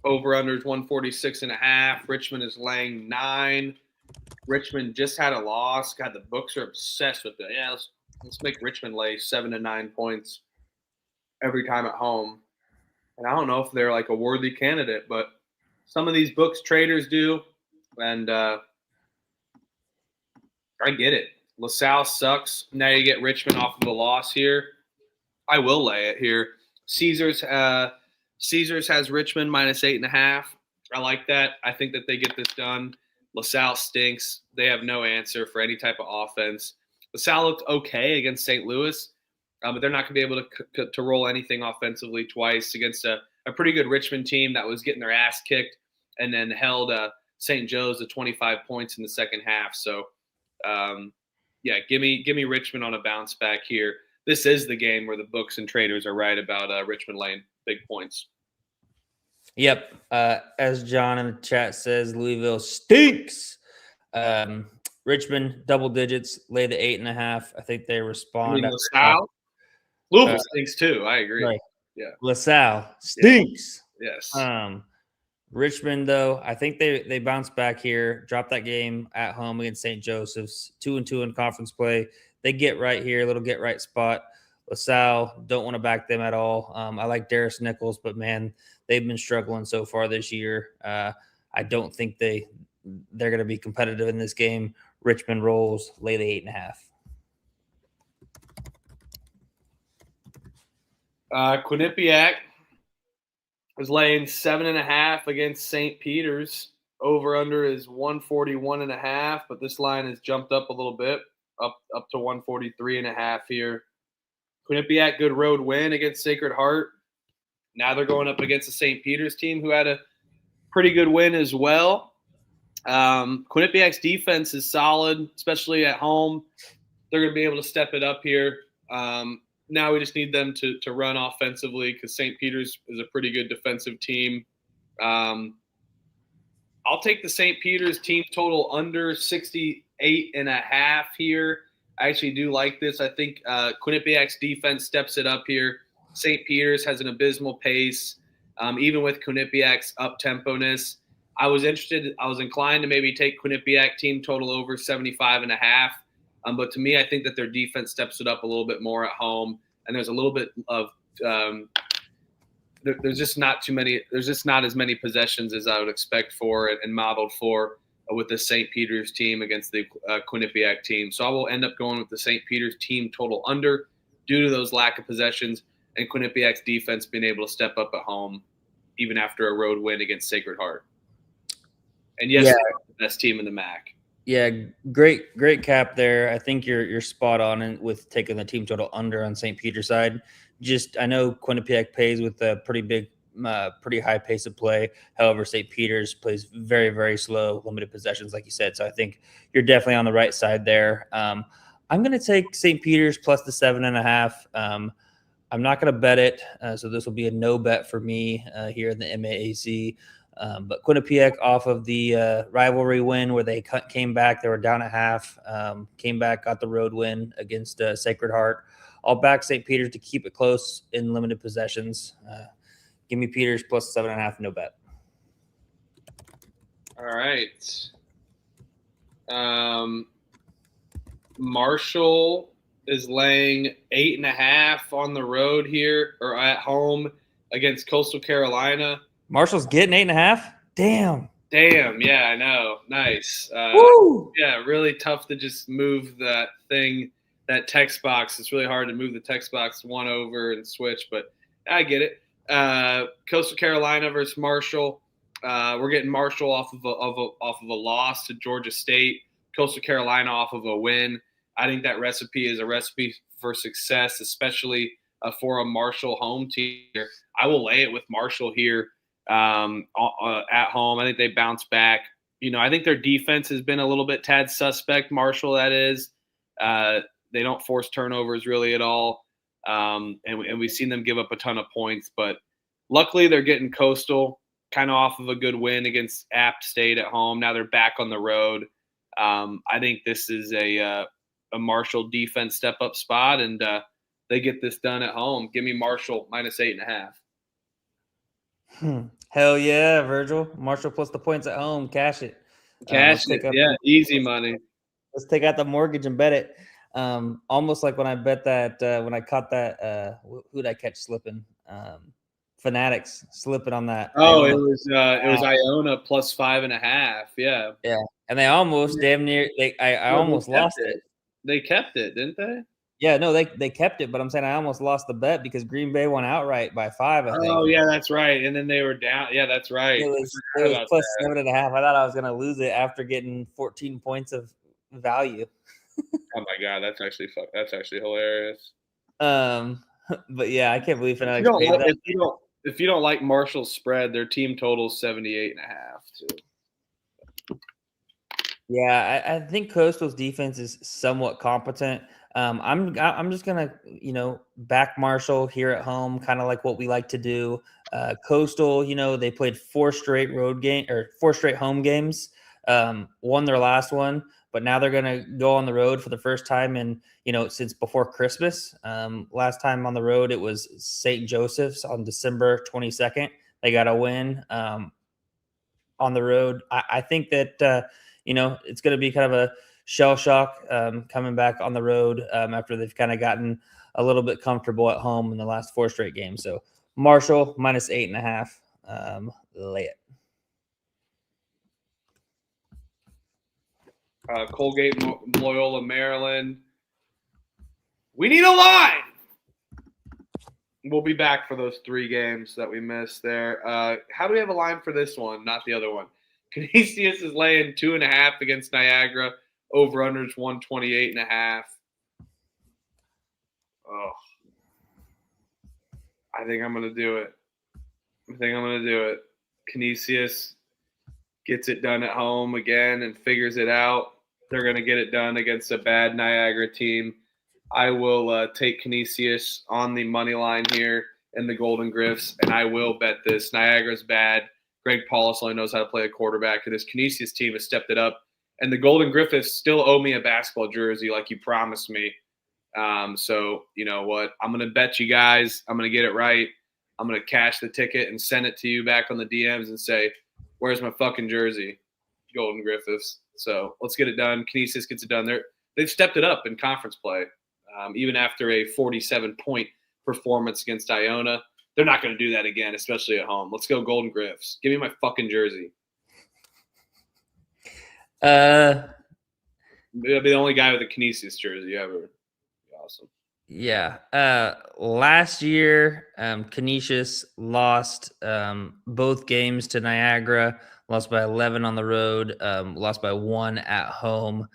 Over-under is 146.5. Richmond is laying 9. Richmond just had a loss. God, the books are obsessed with it. Yeah, let's make Richmond lay 7 to 9 points every time at home. And I don't know if they're like a worthy candidate, but some of these books traders do, and I get it. LaSalle sucks. Now you get Richmond off of a loss here. I will lay it here. Caesars has Richmond -8.5. I like that. I think that they get this done. LaSalle stinks. They have no answer for any type of offense. LaSalle looked okay against St. Louis, but they're not going to be able to roll anything offensively twice against a pretty good Richmond team that was getting their ass kicked and then held St. Joe's to 25 points in the second half. So, give me Richmond on a bounce back here. This is the game where the books and traders are right about Richmond laying big points. Yep. As John in the chat says, Louisville stinks. Richmond double digits, lay the 8.5. I think they respond. LaSalle? Louisville stinks too. I agree. Right. Yeah. LaSalle stinks. Yes. Richmond, though, I think they bounce back here, drop that game at home against St. Joseph's, 2-2 in conference play. They get right here, a little get right spot. LaSalle, don't want to back them at all. I like Darius Nichols, but man, they've been struggling so far this year. I don't think they're going to be competitive in this game. Richmond rolls, lay the 8.5. Quinnipiac is laying 7.5 against St. Peter's. Over under is 141.5, but this line has jumped up a little bit, up to 143.5 here. Quinnipiac, good road win against Sacred Heart. Now they're going up against the St. Peter's team, who had a pretty good win as well. Quinnipiac's defense is solid, especially at home. They're going to be able to step it up here. Now we just need them to run offensively because St. Peter's is a pretty good defensive team. I'll take the St. Peter's team total under 68.5 here. I actually do like this. I think Quinnipiac's defense steps it up here. St. Peter's has an abysmal pace, even with Quinnipiac's up-tempo-ness. I was inclined to maybe take Quinnipiac team total over 75.5. But to me, I think that their defense steps it up a little bit more at home. And there's a little bit of there's just not as many possessions as I would expect for it and modeled for with the St. Peter's team against the Quinnipiac team. So I will end up going with the St. Peter's team total under due to those lack of possessions and Quinnipiac's defense being able to step up at home even after a road win against Sacred Heart. And yes, they're the best team in the MAC. Yeah, great cap there. I think you're spot on with taking the team total under on St. Peter's side. I know Quinnipiac plays with a pretty high pace of play. However, St. Peter's plays very, very slow, limited possessions, like you said. So I think you're definitely on the right side there. I'm going to take St. Peter's plus the 7.5. I'm not going to bet it, so this will be a no bet for me here in the MAAC. But Quinnipiac, off of the rivalry win where they came back, they were down at half, came back, got the road win against Sacred Heart. I'll back St. Peter's to keep it close in limited possessions. Give me Peters plus 7.5, no bet. All right. Marshall is laying 8.5 on the road here or at home against Coastal Carolina. Marshall's getting 8.5? Damn. Yeah, I know. Nice. Woo! Yeah, really tough to just move that text box. It's really hard to move the text box one over and switch, but I get it. Coastal Carolina versus Marshall. We're getting Marshall off of a loss to Georgia State. Coastal Carolina off of a win. I think that recipe is a recipe for success, especially for a Marshall home team. I will lay it with Marshall here at home. I think they bounce back. I think their defense has been a little bit tad suspect. Marshall, that is. They don't force turnovers really at all. And we've seen them give up a ton of points. But luckily, they're getting Coastal kind of off of a good win against App State at home. Now they're back on the road. I think this is a Marshall defense step-up spot, and they get this done at home. Give me Marshall minus 8.5. Hell yeah, Virgil. Marshall plus the points at home. Cash it. Yeah, easy money. Let's take out the mortgage and bet it. Almost like when I bet that, when I caught that, who did I catch slipping? Fanatics slipping on that. Oh, it was Iona plus 5.5. Yeah. Yeah. And they almost damn near, I almost lost it. They kept it, didn't they? Yeah, no, they kept it, but I'm saying I almost lost the bet because Green Bay won outright by 5. I think. Oh yeah, that's right. And then they were down. Yeah, that's right. It was plus 7.5. I thought I was gonna lose it after getting 14 points of value. Oh my god, that's actually hilarious. But yeah, I can't believe Fanatics paid that. that. If you don't like Marshall's spread, their team total is 78.5 too. Yeah, I think Coastal's defense is somewhat competent. I'm just gonna back Marshall here at home, kind of like what we like to do. Coastal, they played 4 straight home games, won their last one, but now they're gonna go on the road for the first time in since before Christmas. Last time on the road it was St. Joseph's on December 22nd. They got a win on the road. I think that it's going to be kind of a shell shock coming back on the road after they've kind of gotten a little bit comfortable at home in the last 4 straight games. So Marshall minus 8.5. Lay it. Colgate, Loyola, Maryland. We need a line. We'll be back for those 3 games that we missed there. How do we have a line for this one? Not the other one. Canisius is laying 2.5 against Niagara. Over-under's 128.5. Oh. I think I'm going to do it. Canisius gets it done at home again and figures it out. They're going to get it done against a bad Niagara team. I will take Canisius on the money line here in the Golden Griffs, and I will bet this. Niagara's bad. Greg Paulus only knows how to play a quarterback, and this Canisius team has stepped it up. And the Golden Griffins still owe me a basketball jersey like you promised me. So you know what? I'm going to bet you guys. I'm going to get it right. I'm going to cash the ticket and send it to you back on the DMs and say, where's my fucking jersey, Golden Griffiths? So let's get it done. Canisius gets it done. They've stepped it up in conference play. Even after a 47-point performance against Iona, they're not going to do that again, especially at home. Let's go Golden Griffs. Give me my fucking jersey. I'll be the only guy with a Canisius jersey ever. Awesome. Yeah. Last year, Canisius lost both games to Niagara, lost by 11 on the road, lost by 1 at home.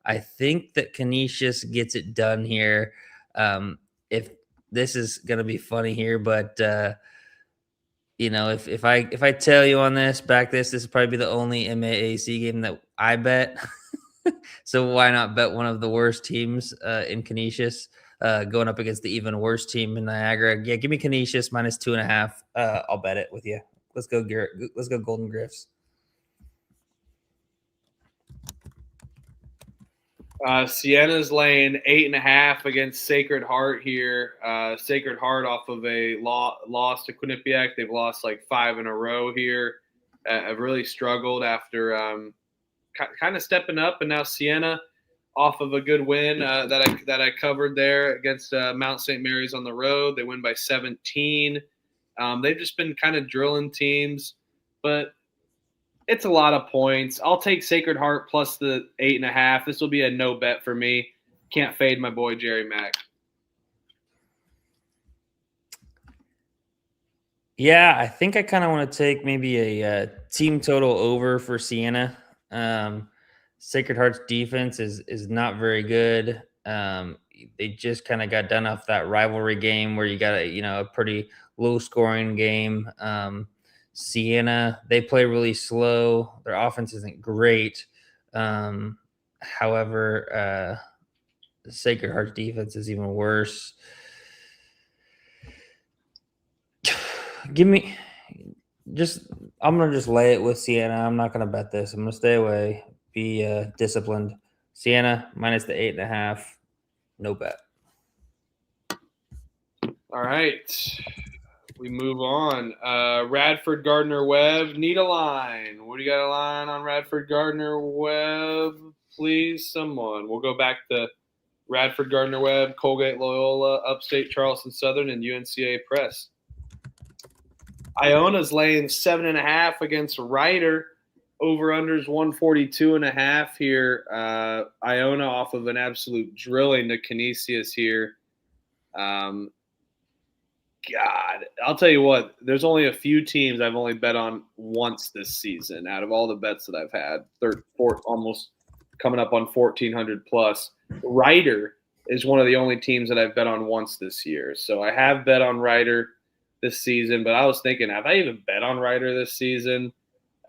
I think that Canisius gets it done here. If this is gonna be funny here, but if I tell you on this is probably the only MAAC game that I bet. So why not bet one of the worst teams in Canisius going up against the even worse team in Niagara? Yeah, give me Canisius minus 2.5. I'll bet it with you. Let's go, Garrett. Let's go, Golden Griffs. Siena's laying 8.5 against Sacred Heart here. Sacred Heart off of a loss to Quinnipiac. They've lost like 5 in a row here. Have really struggled after kind of stepping up, and now Siena off of a good win that I covered there against Mount St. Mary's on the road. They win by 17. They've just been kind of drilling teams, but it's a lot of points. I'll take Sacred Heart plus the 8.5. This will be a no bet for me. Can't fade my boy Jerry Mack. Yeah, I think I kind of want to take maybe a team total over for Siena. Sacred Heart's defense is not very good. They just kind of got done off that rivalry game where you got a pretty low scoring game. Siena, they play really slow. Their offense isn't great. However, Sacred Heart's defense is even worse. I'm going to just lay it with Siena. I'm not going to bet this. I'm going to stay away, be disciplined. Siena minus the 8.5. No bet. All right. We move on. Radford Gardner-Webb, need a line. What do you got a line on Radford Gardner-Webb? Please, someone. We'll go back to Radford Gardner-Webb, Colgate Loyola, Upstate Charleston Southern, and UNCA Press. Iona's laying 7.5 against Ryder. Over-unders 142.5 here. Iona off of an absolute drilling to Canisius here. God, I'll tell you what, there's only a few teams I've only bet on once this season out of all the bets that I've had. Almost coming up on 1,400 plus. Ryder is one of the only teams that I've bet on once this year. So I have bet on Ryder this season, but I was thinking, have I even bet on Ryder this season?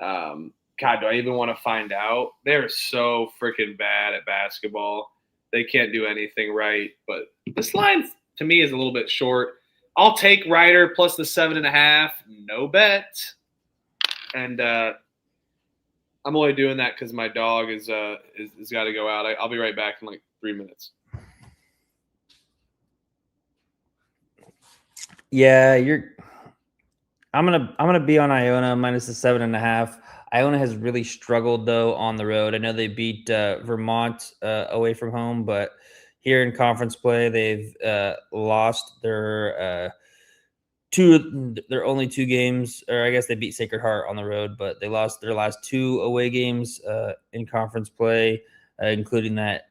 God, do I even want to find out? They're so freaking bad at basketball. They can't do anything right. But this line, to me, is a little bit short. I'll take Ryder plus the 7.5. No bet. And I'm only doing that because my dog is got to go out. I'll be right back in like 3 minutes. Yeah, I'm gonna be on Iona minus the 7.5. Iona has really struggled though on the road. I know they beat Vermont away from home, but here in conference play, they've lost their only 2 games, or I guess they beat Sacred Heart on the road, but they lost their last 2 away games in conference play, including that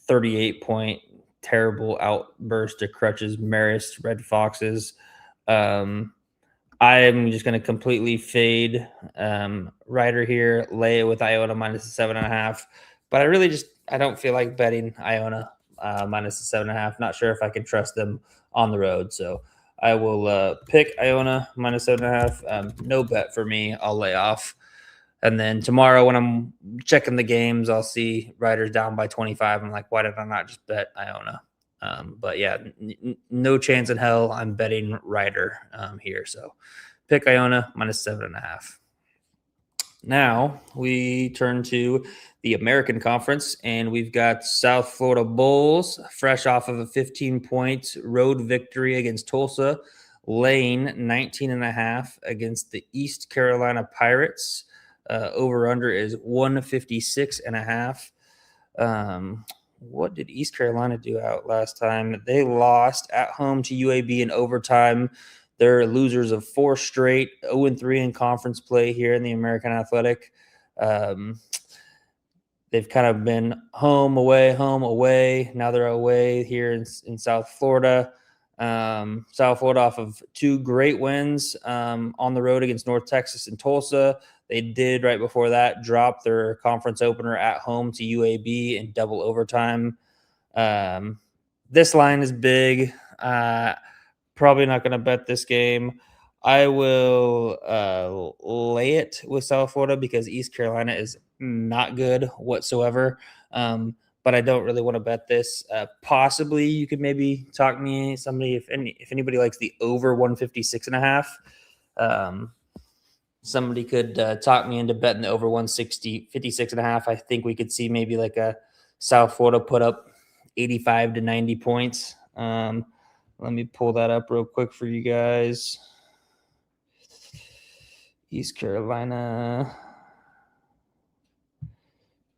38-point terrible outburst to Crutch's Marist Red Foxes. I am just going to completely fade Ryder here, lay it with Iona minus the 7.5. But I don't feel like betting Iona minus the 7.5. Not sure if I can trust them on the road. So I will pick Iona minus 7.5. No bet for me. I'll lay off. And then tomorrow when I'm checking the games, I'll see Ryder's down by 25. I'm like, why did I not just bet Iona? But yeah, no chance in hell I'm betting Ryder here. So pick Iona minus 7.5. Now we turn to the American Conference, and we've got South Florida Bulls fresh off of a 15-point road victory against Tulsa, laying 19.5 against the East Carolina Pirates. Over-under is 156.5. What did East Carolina do out last time? They lost at home to UAB in overtime. They're losers of 4 straight, 0-3 in conference play here in the American Athletic. They've kind of been home, away. Now they're away here in South Florida. South Florida off of 2 great wins on the road against North Texas and Tulsa. They did right before that drop their conference opener at home to UAB in double overtime. This line is big. Probably not going to bet this game. I will lay it with South Florida because East Carolina is not good whatsoever. But I don't really want to bet this. Possibly you could maybe talk me somebody if anybody likes the over 156.5. Somebody could talk me into betting the over 56.5. I think we could see maybe like a South Florida put up 85 to 90 points. Let me pull that up real quick for you guys. East Carolina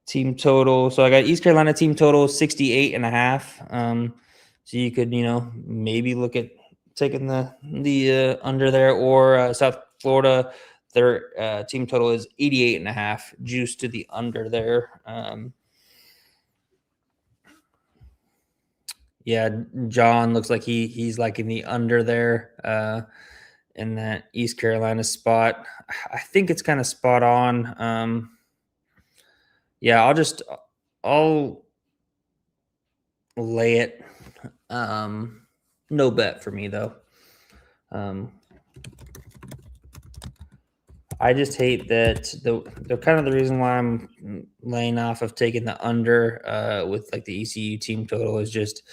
team total. So I got East Carolina team total 68.5. So you could, maybe look at taking the under there, or South Florida, their team total is 88.5, juice to the under there. Yeah, John looks like he's liking the under there in that East Carolina spot. I think it's kind of spot on. Yeah, I'll lay it. No bet for me though. I just hate that the kind of the reason why I'm laying off of taking the under with like the ECU team total is just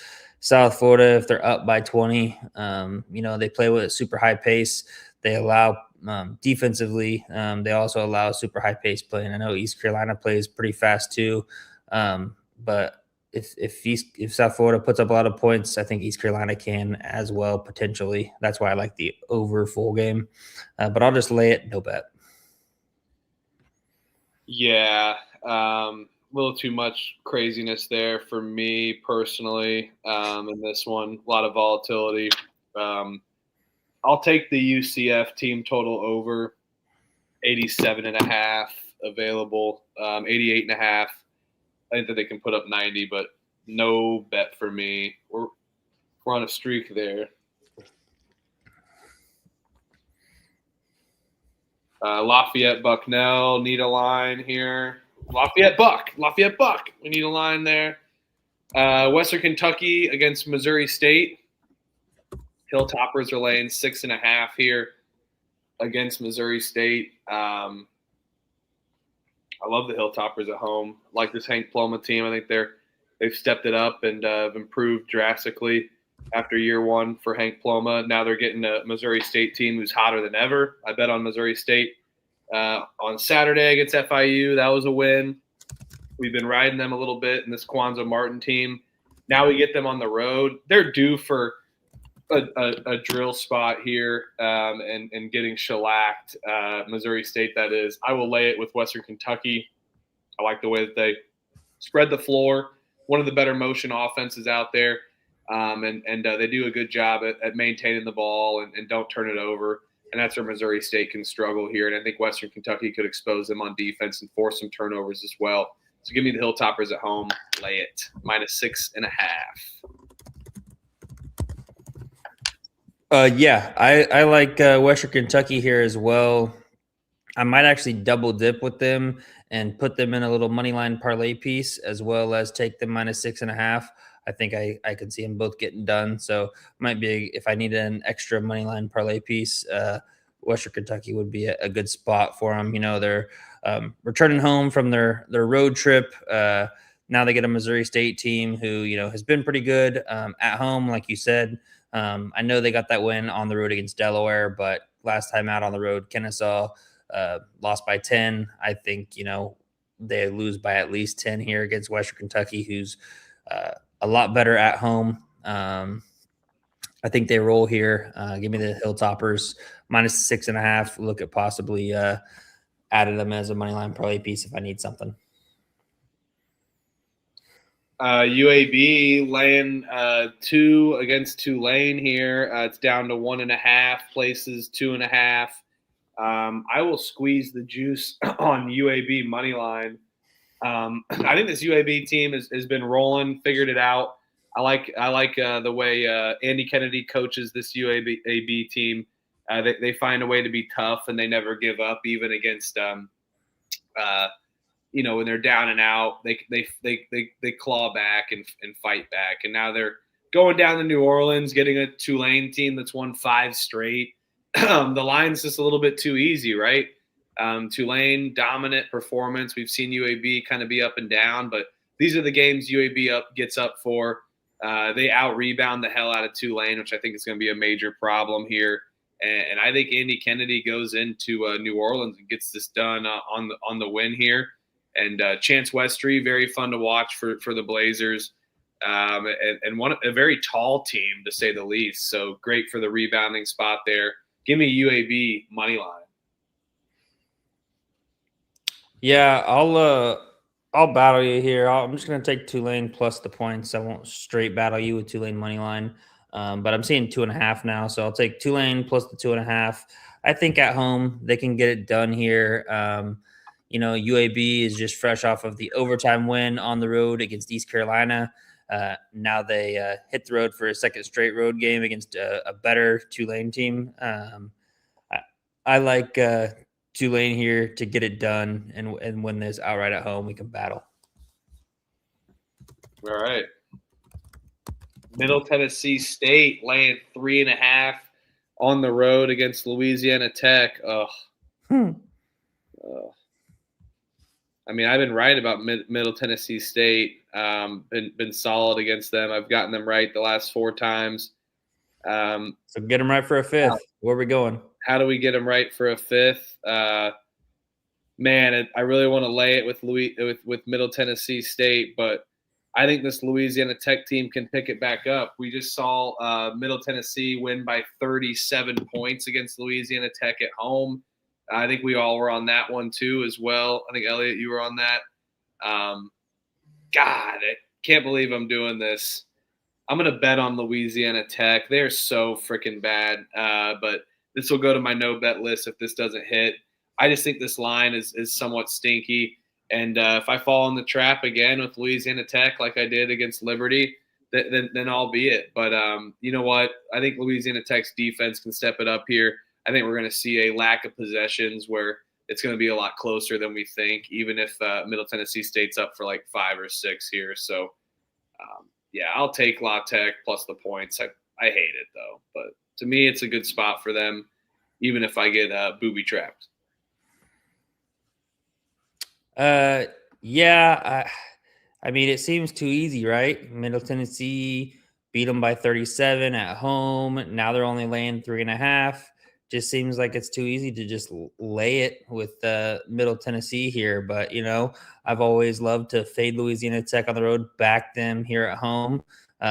South Florida. If they're up by 20, they play with a super high pace. They allow defensively. They also allow super high pace play. And I know East Carolina plays pretty fast too. But if South Florida puts up a lot of points, I think East Carolina can as well potentially. That's why I like the over full game. But I'll just lay it, no bet. Yeah, a little too much craziness there for me personally in this one. A lot of volatility. I'll take the UCF team total over 87.5 available, 88.5. I think that they can put up 90, but no bet for me. We're on a streak there. Lafayette Bucknell need a line here. Lafayette Buck. We need a line there. Western Kentucky against Missouri State. Hilltoppers are laying 6.5 here against Missouri State. I love the Hilltoppers at home. I like this Hank Ploma team. I think they've stepped it up and have improved drastically after year one for Hank Ploma. Now they're getting a Missouri State team who's hotter than ever. I bet on Missouri State on Saturday against FIU. That was a win. We've been riding them a little bit in this Kwanzaa Martin team. Now we get them on the road. They're due for a drill spot here and getting shellacked. Missouri State, that is. I will lay it with Western Kentucky. I like the way that they spread the floor. One of the better motion offenses out there. And they do a good job at maintaining the ball and don't turn it over. And that's where Missouri State can struggle here. And I think Western Kentucky could expose them on defense and force some turnovers as well. So give me the Hilltoppers at home. Lay it. -6.5. Yeah, I like Western Kentucky here as well. I might actually double dip with them and put them in a little money line parlay piece, as well as take them -6.5. I think I could see them both getting done. So might be, if I need an extra money line parlay piece, Western Kentucky would be a good spot for them. They're returning home from their road trip. Now they get a Missouri State team who, has been pretty good at home, like you said. I know they got that win on the road against Delaware, but last time out on the road, Kennesaw lost by 10. I think, they lose by at least 10 here against Western Kentucky, who's a lot better at home. I think they roll here. Give me the Hilltoppers -6.5. Look at possibly adding them as a money line parlay piece if I need something. UAB laying 2 against Tulane here. It's down to 1.5 places, 2.5. I will squeeze the juice on UAB money line. I think this UAB team has been rolling, figured it out. I like the way Andy Kennedy coaches this UAB team. They find a way to be tough and they never give up, even against when they're down and out. They claw back and fight back. And now they're going down to New Orleans, getting a Tulane team that's won 5 straight. The line's just a little bit too easy, right? Tulane, dominant performance. We've seen UAB kind of be up and down, but these are the games UAB gets up for. They out-rebound the hell out of Tulane, which I think is going to be a major problem here. And I think Andy Kennedy goes into New Orleans and gets this done on the win here. And Chance Westry, very fun to watch for the Blazers. And a very tall team, to say the least. So great for the rebounding spot there. Give me UAB money line. Yeah, I'll battle you here. I'm just going to take Tulane plus the points. I won't straight battle you with Tulane money line. But I'm seeing 2.5 now, so I'll take Tulane plus the 2.5. I think at home they can get it done here. UAB is just fresh off of the overtime win on the road against East Carolina. Now they hit the road for a second straight road game against a better Tulane team. I like Tulane here to get it done and win this outright at home. We can battle. All right. Middle Tennessee State laying 3.5 on the road against Louisiana Tech. Ugh. I mean, I've been right about Middle Tennessee State. Been solid against them. I've gotten them right the last 4 times. So get them right for a 5th. Where are we going? How do we get them right for a 5th? I really want to lay it with Middle Tennessee State, but I think this Louisiana Tech team can pick it back up. We just saw Middle Tennessee win by 37 points against Louisiana Tech at home. I think we all were on that one too as well. I think, Elliot, you were on that. God, I can't believe I'm doing this. I'm going to bet on Louisiana Tech. They're so freaking bad, but this will go to my no-bet list if this doesn't hit. I just think this line is somewhat stinky. And if I fall in the trap again with Louisiana Tech like I did against Liberty, then I'll be it. But you know what? I think Louisiana Tech's defense can step it up here. I think we're going to see a lack of possessions where it's going to be a lot closer than we think, even if Middle Tennessee State's up for like 5 or 6 here. So, I'll take La Tech plus the points. I hate it, though. But to me, it's a good spot for them, even if I get booby-trapped. I mean, it seems too easy, right? Middle Tennessee beat them by 37 at home. Now they're only laying 3.5. Just seems like it's too easy to just lay it with Middle Tennessee here. But, I've always loved to fade Louisiana Tech on the road, back them here at home.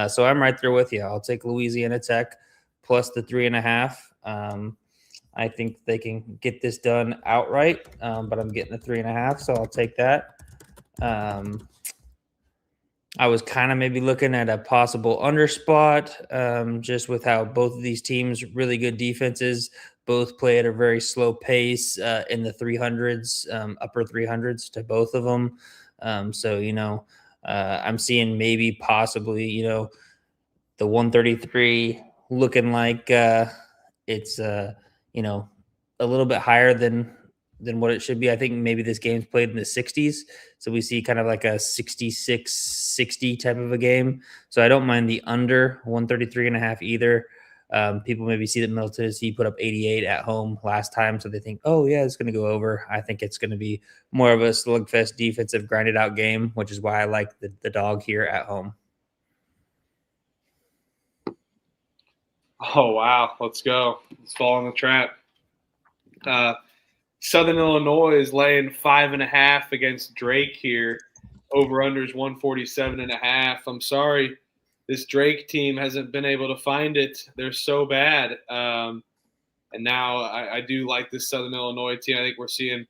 So I'm right there with you. I'll take Louisiana Tech plus the 3.5. I think they can get this done outright, but I'm getting the 3.5, so I'll take that. I was kind of maybe looking at a possible under spot, just with how both of these teams, really good defenses, both play at a very slow pace in the 300s, upper 300s to both of them. I'm seeing maybe possibly, the 133 looking like it's a little bit higher than what it should be. I think maybe this game's played in the 60s. So we see kind of like a 66-60 type of a game. So I don't mind the under 133.5 either. People maybe see that Middle Tennessee put up 88 at home last time. So they think, oh yeah, it's going to go over. I think it's going to be more of a slugfest defensive grinded out game, which is why I like the dog here at home. Oh, wow. Let's go. Let's fall in the trap. Southern Illinois is laying 5.5 against Drake here. Over-under is 147.5. I'm sorry. This Drake team hasn't been able to find it. They're so bad. And now I do like this Southern Illinois team. I think we're seeing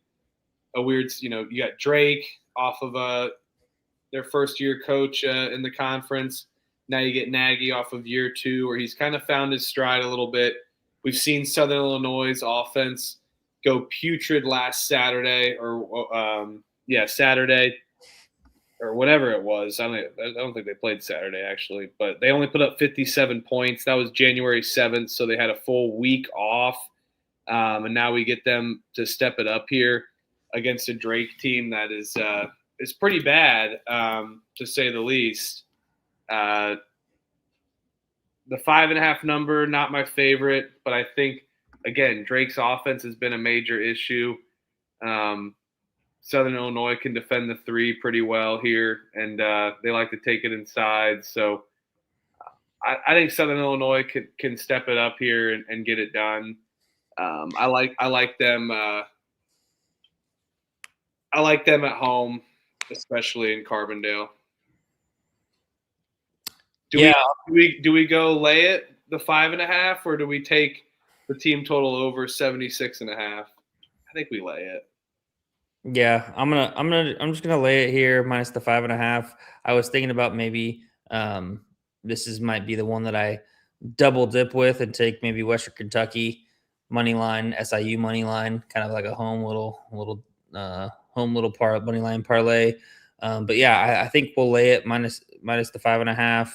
a weird, you got Drake off of their first-year coach in the conference. Now you get Nagy off of year 2, where he's kind of found his stride a little bit. We've seen Southern Illinois' offense go putrid last Saturday, Saturday, or whatever it was. I don't think they played Saturday, actually. But they only put up 57 points. That was January 7th, so they had a full week off. And now we get them to step it up here against a Drake team that is pretty bad, to say the least. the 5.5 number, not my favorite, but I think, again, Drake's offense has been a major issue. Southern Illinois can defend the 3 pretty well here, and they like to take it inside. So I think Southern Illinois can step it up here and get it done. I like them. I like them at home, especially in Carbondale. Do we go lay it the 5.5, or do we take the team total over 76.5? I think we lay it. Yeah, I'm just gonna lay it here minus the 5.5. I was thinking about maybe might be the one that I double dip with and take maybe Western Kentucky money line, SIU money line, kind of like a home little money line parlay. But yeah, I think we'll lay it minus the 5.5.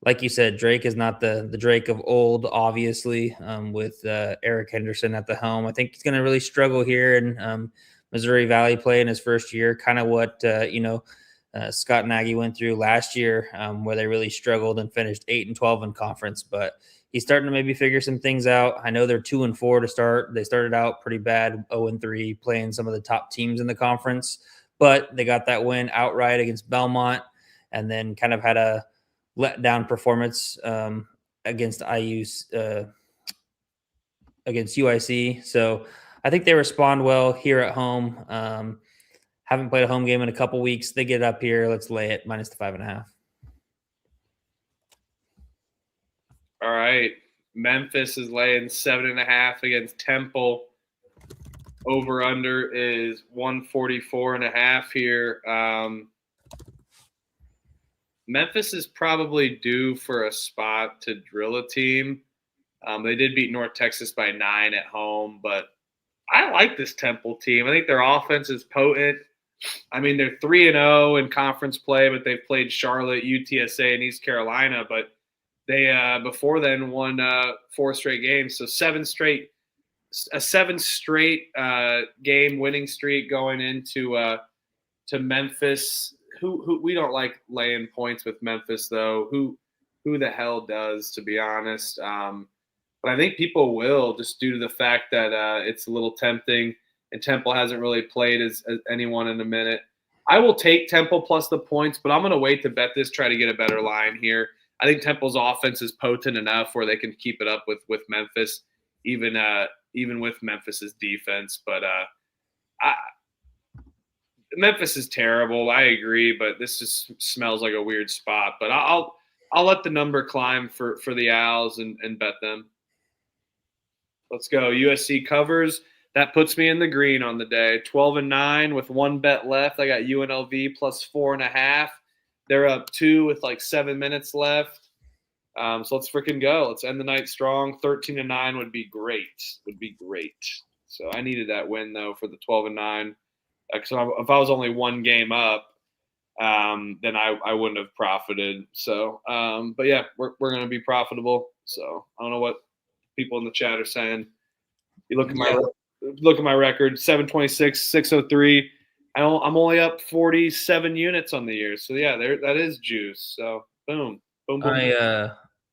Like you said, Drake is not the Drake of old, obviously, with Eric Henderson at the helm. I think he's going to really struggle here in Missouri Valley play in his first year, kind of what, Scott Nagy went through last year, where they really struggled and finished 8-12 in conference. But he's starting to maybe figure some things out. I know they're 2-4 to start. They started out pretty bad, 0-3, playing some of the top teams in the conference. But they got that win outright against Belmont, and then kind of had a letdown performance against UIC. So I think they respond well here at home. Haven't played a home game in a couple weeks. They get up here. Let's lay it minus the 5.5. All right. Memphis is laying 7.5 against Temple. Over under is 144.5 here. Memphis is probably due for a spot to drill a team. They did beat North Texas by 9 at home, but I like this Temple team. I think their offense is potent. I mean, they're 3-0 in conference play, but they've played Charlotte, UTSA, and East Carolina. But they before then won 4 straight games, so a 7 straight game winning streak going into to Memphis. Who we don't like laying points with Memphis though. Who the hell does, to be honest? But I think people will, just due to the fact that it's a little tempting, and Temple hasn't really played as anyone in a minute. I will take Temple plus the points, but I'm going to wait to bet this, try to get a better line here. I think Temple's offense is potent enough where they can keep it up with Memphis, even with Memphis's defense. But Memphis is terrible. I agree, but this just smells like a weird spot. But I'll let the number climb for the Owls and bet them. Let's go. USC covers. That puts me in the green on the day. 12-9 with 1 bet left. I got UNLV plus 4.5. They're up 2 with like 7 minutes left. So let's freaking go. Let's end the night strong. 13-9 would be great. So I needed that win though for the 12-9. So if I was only 1 game up, then I wouldn't have profited. So, but yeah, we're going to be profitable. So I don't know what people in the chat are saying. You look at my record, 726, 603. I'm only up 47 units on the year. So yeah, that is juice. So boom. I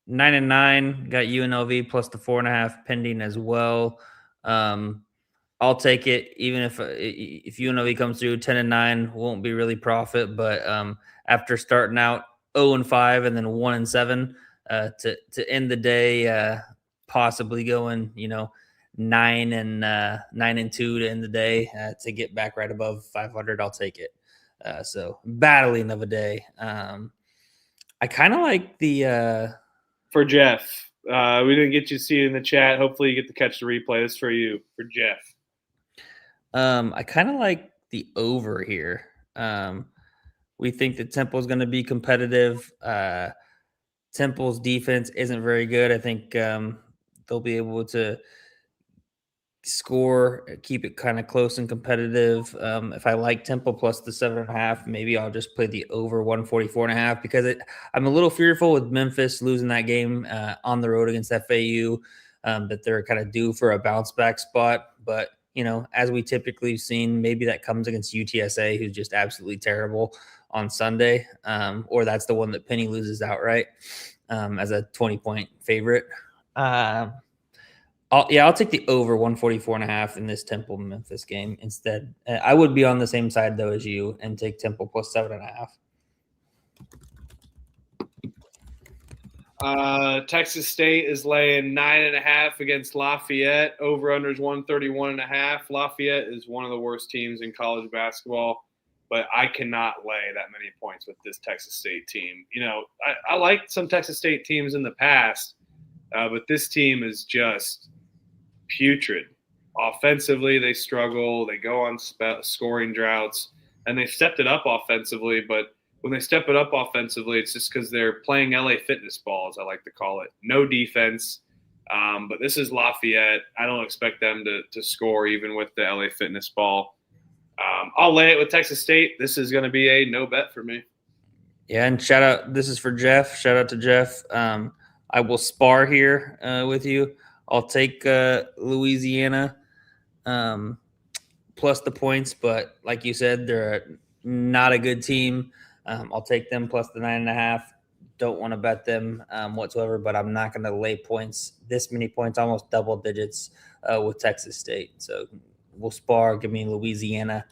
9-9 got UNLV plus the 4.5 pending as well. I'll take it, even if UNLV comes through 10-9, won't be really profit. But after starting out 0-5 and then 1-7 to end the day, possibly going 9-2 to end the day to get back right above 500, I'll take it. So battling of a day. I kind of like the for Jeff. We didn't get you to see it in the chat. Hopefully you get to catch the replay. This is for you, for Jeff. I kind of like the over here. We think that Temple's going to be competitive. Temple's defense isn't very good. I think they'll be able to score, keep it kind of close and competitive. If I like Temple plus the 7.5, maybe I'll just play the over 144.5 because I'm a little fearful with Memphis losing that game on the road against FAU, that they're kind of due for a bounce back spot. But as we typically seen, maybe that comes against UTSA, who's just absolutely terrible on Sunday, or that's the one that Penny loses outright. as a 20-point favorite. I'll take the over 144.5 in this Temple Memphis game instead. I would be on the same side though as you and take Temple plus 7.5. Texas State is laying 9.5 against Lafayette. Over under is 131.5. Lafayette is one of the worst teams in college basketball, but I cannot lay that many points with this Texas State team. You know, I liked some Texas State teams in the past, but this team is just putrid. Offensively, they struggle. They go on scoring droughts, and they stepped it up offensively. But when they step it up offensively, it's just because they're playing LA fitness ball, as I like to call it. No defense. But this is Lafayette. I don't expect them to score even with the LA fitness ball. I'll lay it with Texas State. This is going to be a no bet for me. Yeah, and shout out. This is for Jeff. Shout out to Jeff. I will spar here with you. I'll take Louisiana plus the points, but like you said, they're not a good team. I'll take them plus the 9.5. Don't want to bet them whatsoever, but I'm not going to lay points, this many points, almost double digits with Texas State. So we'll spar. Give me Louisiana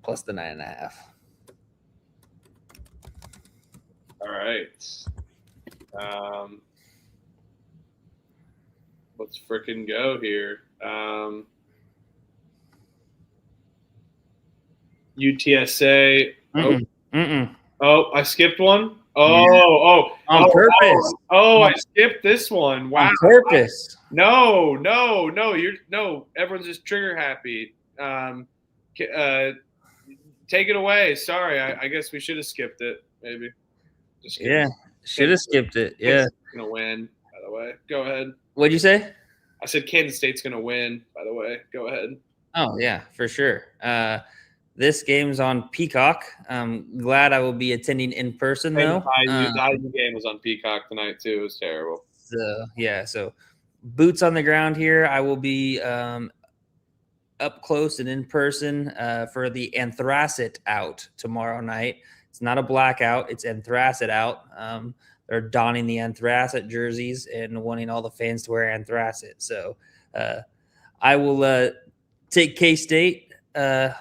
plus the 9.5. All right. Let's frickin' go here. UTSA. Oh, I skipped one. On purpose. I skipped this one. Wow. On purpose. No. Everyone's just trigger happy. Take it away. Sorry, I guess we should have skipped it. Maybe. Just kidding. Yeah, should have skipped it. Yeah. Gonna win. By the way, go ahead. What'd you say? I said Kansas State's gonna win. By the way, go ahead. Oh yeah, for sure. This game's on Peacock. I'm glad I will be attending in person though. The IU game was on Peacock tonight too. It was terrible. So boots on the ground here. I will be up close and in person for the Anthracite out tomorrow night. It's not a blackout. It's Anthracite out. They're donning the Anthracite jerseys and wanting all the fans to wear Anthracite. So I will take K-State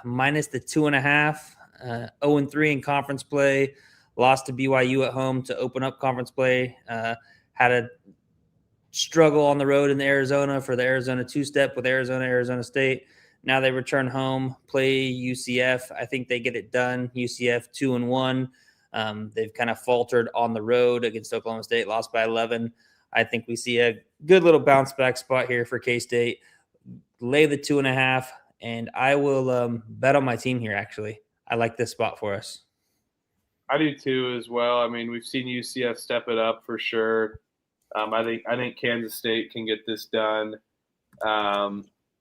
minus the 2.5. 0-3 in conference play. Lost to BYU at home to open up conference play. Had a struggle on the road in Arizona for the Arizona two-step with Arizona State. Now they return home, play UCF. I think they get it done. UCF 2-1. They've kind of faltered on the road against Oklahoma State, lost by 11. I think we see a good little bounce back spot here for K-State. Lay the 2.5, and I will bet on my team here, actually. I like this spot for us. I do too as well. I mean, we've seen UCF step it up for sure. I think Kansas State can get this done.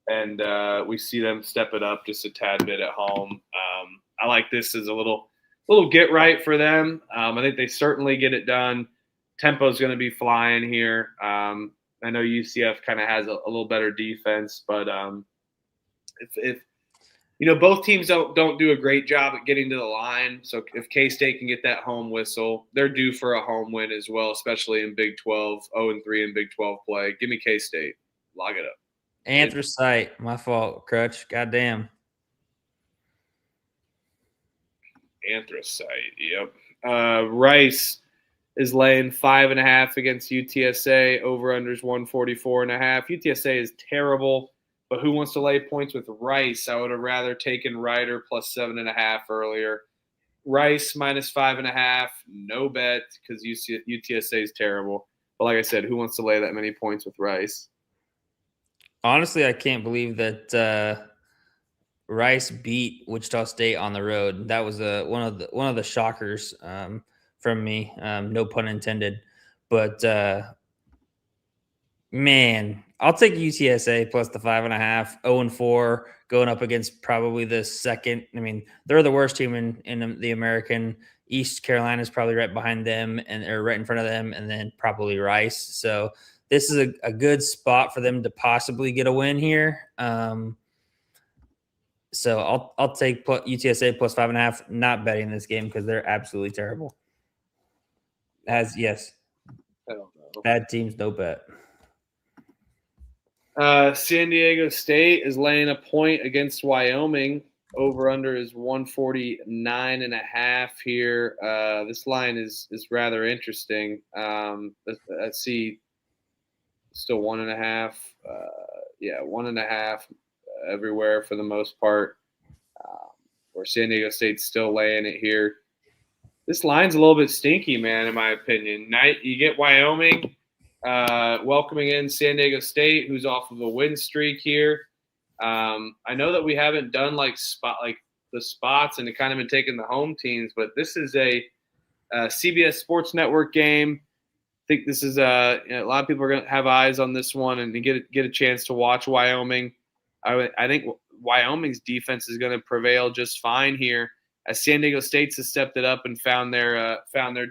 And we see them step it up just a tad bit at home. I like this as a little get right for them. I think they certainly get it done. Tempo's going to be flying here. I know UCF kind of has a little better defense, but if both teams don't do a great job at getting to the line, so if K-State can get that home whistle, they're due for a home win as well, especially in Big 12, 0-3 in Big 12 play. Give me K-State. Log it up. Anthracite, my fault, Crutch. Goddamn. Anthracite, yep. Rice is laying 5.5 against UTSA. Over-unders 144.5. UTSA is terrible, but who wants to lay points with Rice? I would have rather taken Ryder plus 7.5 earlier. Rice minus 5.5, no bet because UTSA is terrible. But like I said, who wants to lay that many points with Rice? Honestly, I can't believe that Rice beat Wichita State on the road. That was one of the shockers from me. No pun intended. But man, I'll take UTSA plus the 5.5. 0-4 going up against probably the second. I mean, they're the worst team in the American. East Carolina is probably right behind them or right in front of them, and then probably Rice. So this is a good spot for them to possibly get a win here. So I'll take UTSA plus 5.5. Not betting this game because they're absolutely terrible. Yes. I don't know. Bad teams, no bet. San Diego State is laying a point against Wyoming. Over under is 149.5 here. This line is rather interesting. Let's see, still 1.5. 1.5 everywhere for the most part. Where San Diego State's still laying it here. This line's a little bit stinky, man, in my opinion. You get Wyoming welcoming in San Diego State, who's off of a win streak here. I know that we haven't done the spots and kind of been taking the home teams, but this is a CBS Sports Network game. I think this is a lot of people are going to have eyes on this one and get a chance to watch Wyoming. I think Wyoming's defense is going to prevail just fine here, as San Diego State's has stepped it up and found their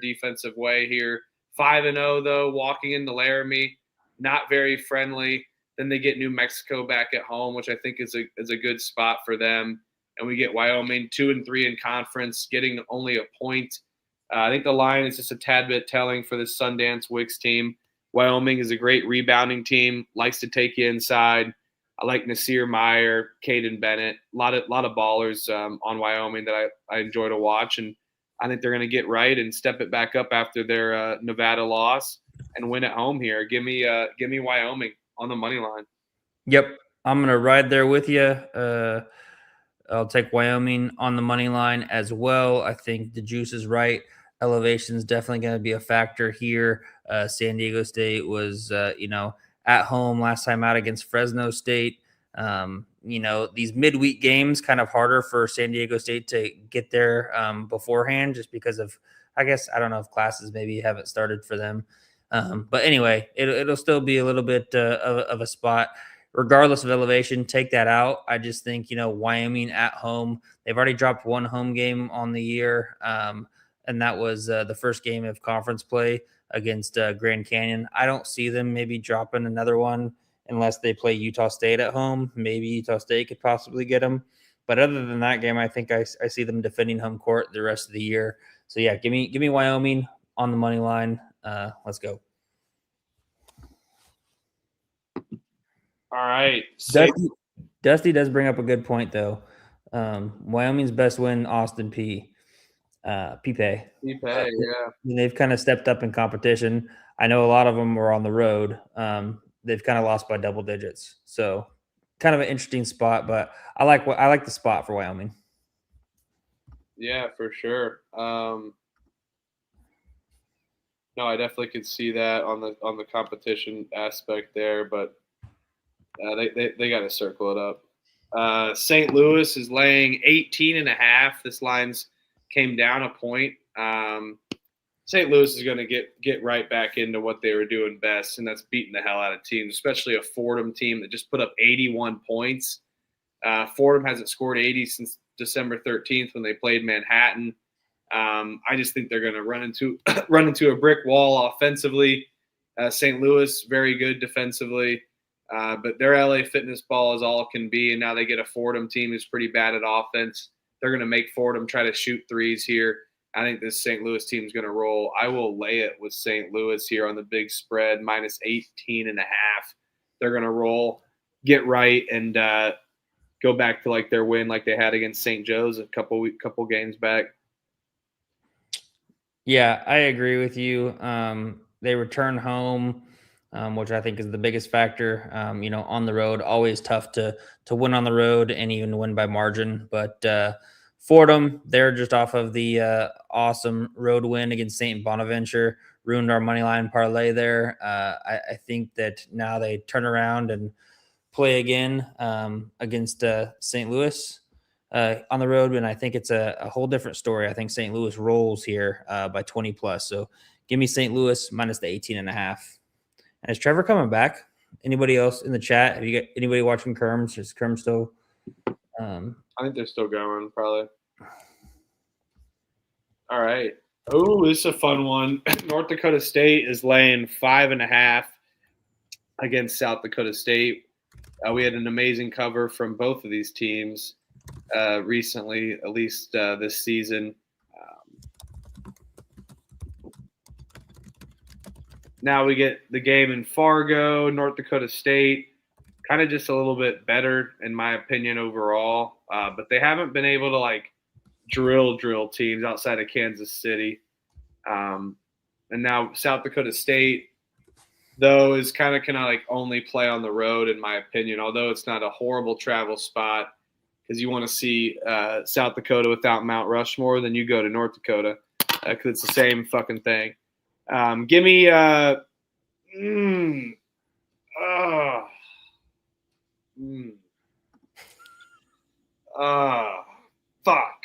defensive way here. 5-0 though, walking into Laramie, not very friendly. Then they get New Mexico back at home, which I think is a good spot for them. And we get Wyoming 2-3 in conference, getting only a point. I think the line is just a tad bit telling for this Sundance Wicks team. Wyoming is a great rebounding team, likes to take you inside. I like Nasir Meyer, Caden Bennett, a lot of ballers on Wyoming that I enjoy to watch, and I think they're going to get right and step it back up after their Nevada loss and win at home here. Give me Wyoming on the money line. Yep, I'm going to ride there with you. I'll take Wyoming on the money line as well. I think the juice is right. Elevation is definitely going to be a factor here. San Diego State was, at home last time out against Fresno State. These midweek games kind of harder for San Diego State to get there beforehand, just because of, I don't know if classes maybe haven't started for them. But anyway, it'll still be a little bit of a spot. Regardless of elevation, take that out. I just think, Wyoming at home, they've already dropped one home game on the year, and that was the first game of conference play against Grand Canyon. I don't see them maybe dropping another one unless they play Utah State at home. Maybe Utah State could possibly get them. But other than that game, I think I see them defending home court the rest of the year. So, yeah, give me Wyoming on the money line. Let's go. All right. Dusty does bring up a good point, though. Wyoming's best win, Austin Peay. Pipe. Yeah. They've kind of stepped up in competition. I know a lot of them were on the road. They've kind of lost by double digits. So kind of an interesting spot, but I like the spot for Wyoming. Yeah, for sure. No, I definitely could see that on the competition aspect there, but they got to circle it up. St. Louis is laying 18.5. This line's came down a point. St. Louis is going to get right back into what they were doing best, and that's beating the hell out of teams, especially a Fordham team that just put up 81 points. Fordham hasn't scored 80 since December 13th when they played Manhattan. I just think they're going to run into a brick wall offensively. St. Louis, very good defensively. But their LA Fitness ball is all it can be, and now they get a Fordham team who's pretty bad at offense. They're going to make Fordham try to shoot threes here. I think this St. Louis team is going to roll. I will lay it with St. Louis here on the big spread, minus 18.5. They're going to roll, get right, and go back to like their win like they had against St. Joe's a couple games back. Yeah, I agree with you. They return home, which I think is the biggest factor. On the road, always tough to win on the road and even win by margin. But Fordham, they're just off of the awesome road win against St. Bonaventure, ruined our money line parlay there. I think that now they turn around and play again against St. Louis on the road, and I think it's a whole different story. I think St. Louis rolls here by 20 plus. So give me St. Louis minus the 18.5. And is Trevor coming back? Anybody else in the chat? Have you got anybody watching Kerms? Is Kerms still? I think they're still going, probably. All right. Oh, this is a fun one. North Dakota State is laying 5.5 against South Dakota State. We had an amazing cover from both of these teams recently, at least this season. Now we get the game in Fargo, North Dakota State. Kind of just a little bit better, in my opinion, overall. But they haven't been able to, like, drill teams outside of Kansas City. And now South Dakota State, though, is kind of like only play on the road, in my opinion, although it's not a horrible travel spot, because you want to see South Dakota without Mount Rushmore, then you go to North Dakota, because it's the same fucking thing. Give me fuck.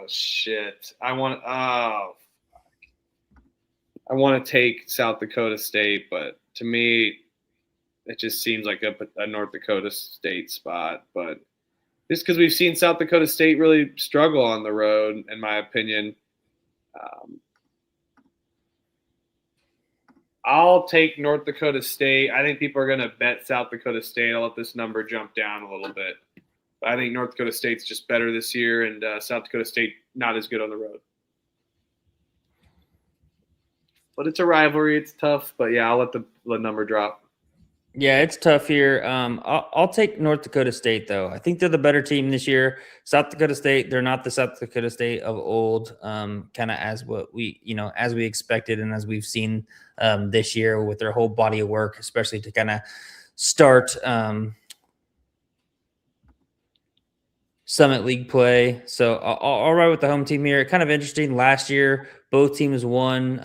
Shit. I want to take South Dakota State, but to me, it just seems like a North Dakota State spot. But just because we've seen South Dakota State really struggle on the road, in my opinion, I'll take North Dakota State. I think people are going to bet South Dakota State. I'll let this number jump down a little bit. But I think North Dakota State's just better this year, and South Dakota State not as good on the road. But it's a rivalry. It's tough. But, yeah, I'll let the number drop. Yeah, it's tough here. I'll take North Dakota State, though. I think they're the better team this year. South Dakota State, they're not the South Dakota State of old, kind of as we expected and as we've seen this year with their whole body of work, especially to kind of start Summit League play. So I'll ride with the home team here. Kind of interesting. Last year, both teams won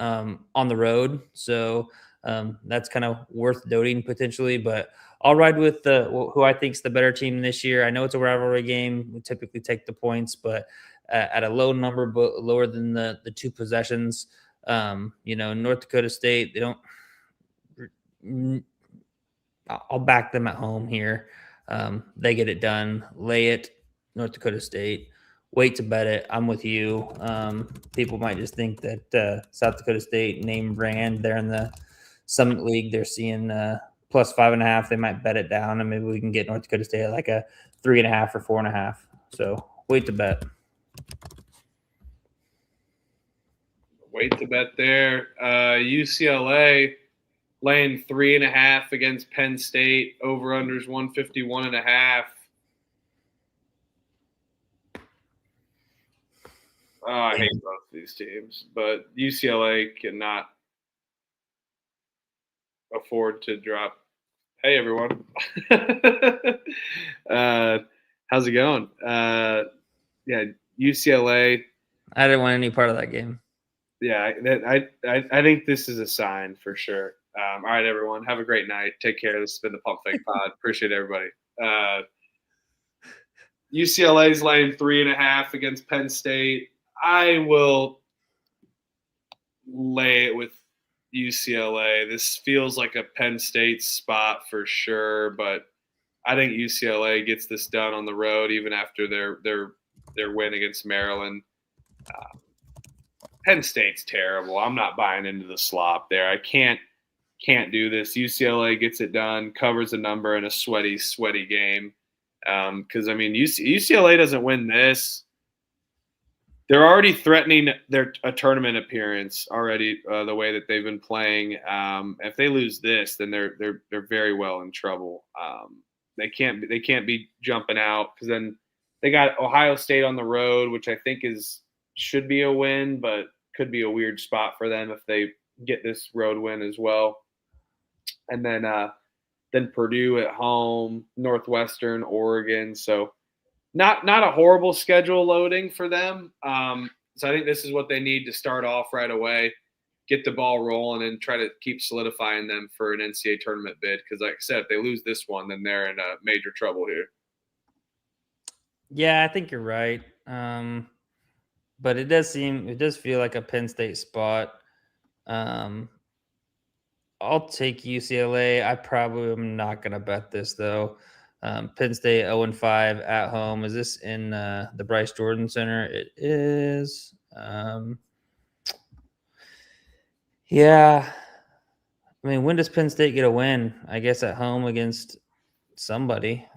on the road. So that's kind of worth noting potentially, but I'll ride with who I think is the better team this year. I know it's a rivalry game. We typically take the points, but at a low number, but lower than the 2 possessions. North Dakota State, they don't. I'll back them at home here. They get it done. Lay it, North Dakota State. Wait to bet it. I'm with you. People might just think that South Dakota State name brand. They're in the Summit League, they're seeing plus 5.5. They might bet it down, and maybe we can get North Dakota State at like a 3.5 or 4.5. So wait to bet. Wait to bet there. UCLA laying 3.5 against Penn State. Over/unders 151.5. I hate both of these teams, but UCLA cannot afford to drop. Hey, everyone. How's it going? Yeah, UCLA. I didn't want any part of that game. Yeah, I think this is a sign for sure. All right, everyone. Have a great night. Take care. This has been the Pump Fake Pod. Appreciate everybody. UCLA's laying 3.5 against Penn State. I will lay it with UCLA. This feels like a Penn State spot for sure, but I think UCLA gets this done on the road, even after their win against Maryland. Penn State's terrible. I'm not buying into the slop there. I can't do this. UCLA gets it done, covers a number in a sweaty game. Because UCLA doesn't win this. They're already threatening a tournament appearance already. The way that they've been playing, if they lose this, then they're very well in trouble. They can't be jumping out, because then they got Ohio State on the road, which I think should be a win, but could be a weird spot for them if they get this road win as well. And then Purdue at home, Northwestern, Oregon. So not a horrible schedule loading for them. So I think this is what they need to start off right away, get the ball rolling, and try to keep solidifying them for an NCAA tournament bid. Because like I said, if they lose this one, then they're in major trouble here. Yeah, I think you're right. But it does feel like a Penn State spot. I'll take UCLA. I probably am not going to bet this, though. Penn State 0-5 at home. Is this in the Bryce Jordan Center? It is. Yeah. I mean, when does Penn State get a win? I guess at home against somebody.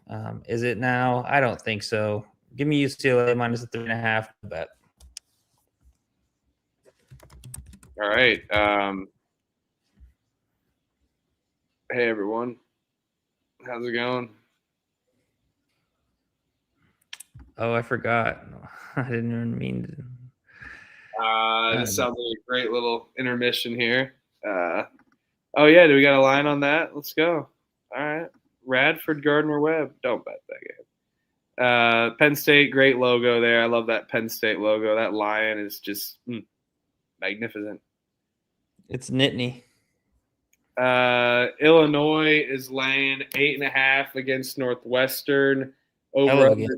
Is it now? I don't think so. Give me UCLA minus the 3.5 bet. All right. Hey everyone, how's it going? Oh, I forgot. I didn't even mean to. This sounds like a great little intermission here. Oh yeah, do we got a line on that? Let's go. All right, Radford, Gardner Webb. Don't bet that game. Penn State, great logo there. I love that Penn State logo. That lion is just magnificent. It's Nittany. Illinois is laying 8.5 against Northwestern. Over Hello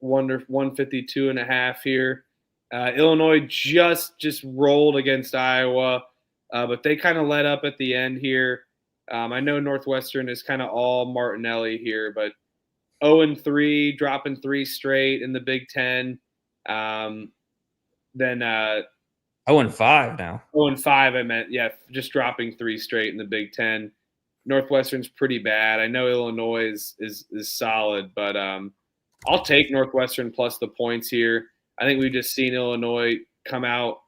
152.5 here. Illinois just rolled against Iowa, but they kind of let up at the end here. I know Northwestern is kind of all Martinelli here, but 0-3, dropping 3 straight in the Big Ten. Then 0-5 now. 0-5, I meant, yeah, just dropping 3 straight in the Big Ten. Northwestern's pretty bad. I know Illinois is solid, but I'll take Northwestern plus the points here. I think we've just seen Illinois come out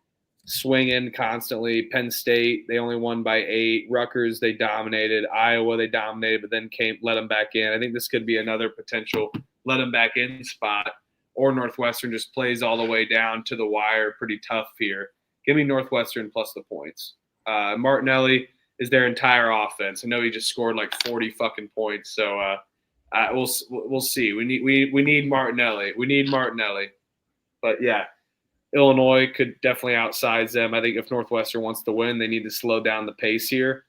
swinging constantly. Penn State, they only won by 8. Rutgers, they dominated. Iowa, they dominated, but then let them back in. I think this could be another potential let them back in spot. Or Northwestern just plays all the way down to the wire. Pretty tough here. Give me Northwestern plus the points. Martinelli is their entire offense. I know he just scored like 40 fucking points. So we'll see. We need Martinelli. We need Martinelli. But yeah, Illinois could definitely outsize them. I think if Northwestern wants to win, they need to slow down the pace here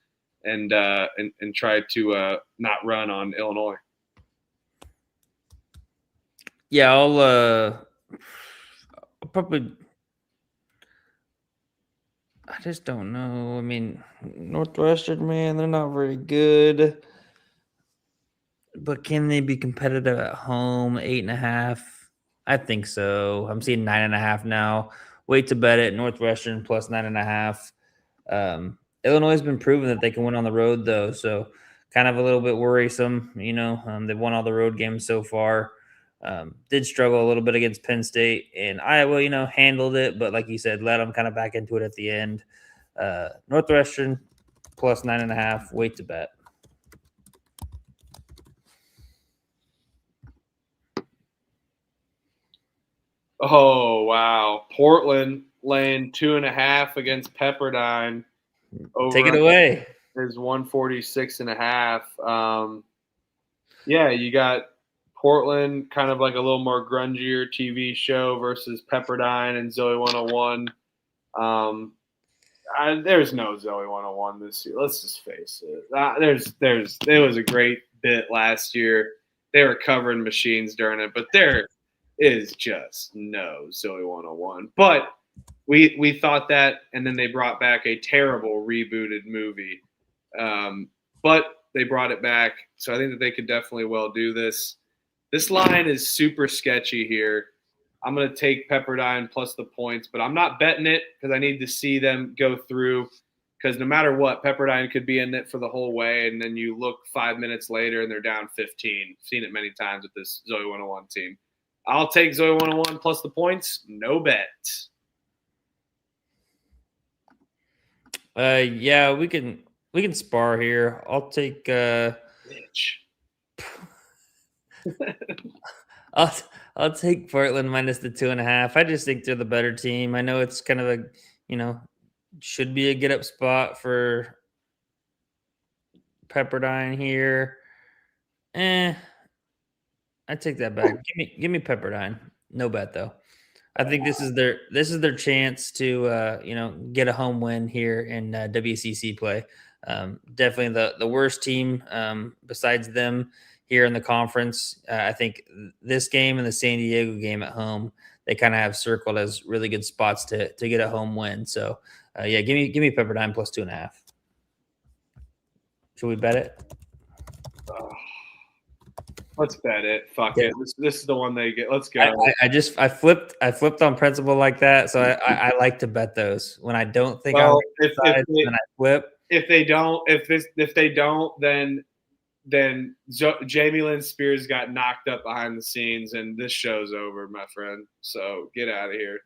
and try to not run on Illinois. Yeah, I'll probably. I just don't know. I mean, Northwestern, man, they're not very good. But can they be competitive at home? 8.5. I think so. I'm seeing 9.5 now. Wait to bet it. Northwestern plus 9.5. Illinois has been proven that they can win on the road, though. So kind of a little bit worrisome. They've won all the road games so far. Did struggle a little bit against Penn State, and Iowa, handled it. But like you said, let them kind of back into it at the end. Northwestern plus 9.5. Wait to bet. Oh, wow. Portland laying 2.5 against Pepperdine. Take it away. Is 146.5. Yeah, you got Portland, kind of like a little more grungier TV show versus Pepperdine and Zoe 101. There's no Zoe 101 this year. Let's just face it. It was a great bit last year. They were covering machines during it, but there is just no Zoe 101. But we thought that, and then they brought back a terrible rebooted movie. But they brought it back, so I think that they could definitely well do this. This line is super sketchy here. I'm going to take Pepperdine plus the points, but I'm not betting it because I need to see them go through, because no matter what, Pepperdine could be in it for the whole way, and then you look 5 minutes later and they're down 15. I've seen it many times with this Zoe 101 team. I'll take Zoe 101 plus the points. No bet. Yeah, we can spar here. I'll take I'll take Portland minus the 2.5. I just think they're the better team. I know it's kind of a, should be a get up spot for Pepperdine here. I take that back. Give me Pepperdine. No bet though. I think this is their chance to get a home win here in WCC play. Definitely the worst team besides them here in the conference. I think this game and the San Diego game at home, they kind of have circled as really good spots to get a home win. So yeah, give me Pepperdine plus 2.5. Should we bet it? Let's bet it. Fuck it. This is the one they get. Let's go. I flipped on principle like that. So I like to bet those when I don't think I'll then I flip. If they don't, then Jamie Lynn Spears got knocked up behind the scenes, and this show's over, my friend. So get out of here.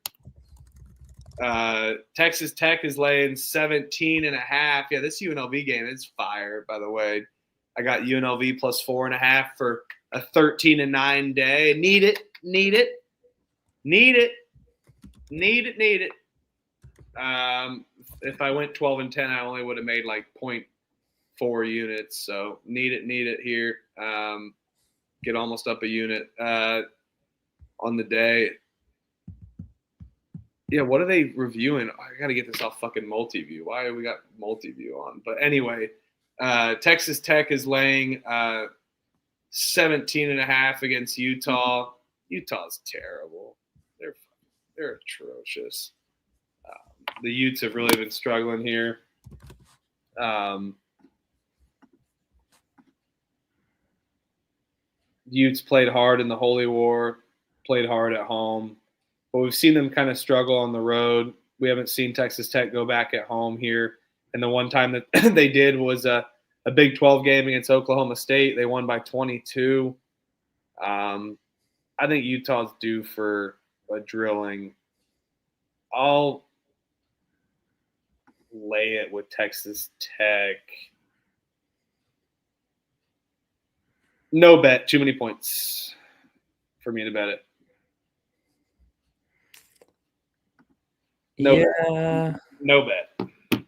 Texas Tech is laying 17.5. Yeah, this UNLV game is fire, by the way. I got UNLV plus 4.5 for a 13-9 day. Need it. If I went 12-10, I only would have made like 0.4 units. So need it here. Get almost up a unit on the day. Yeah, what are they reviewing? I got to get this off fucking multi-view. Why we got multi-view on? But anyway, Texas Tech is laying 17.5 against Utah. Utah's terrible. They're atrocious. The Utes have really been struggling here. Utes played hard in the Holy War, played hard at home. But we've seen them kind of struggle on the road. We haven't seen Texas Tech go back at home here. And the one time that they did was a Big 12 game against Oklahoma State. They won by 22. I think Utah's due for a drilling. I'll lay it with Texas Tech. No bet. Too many points for me to bet it. No bet.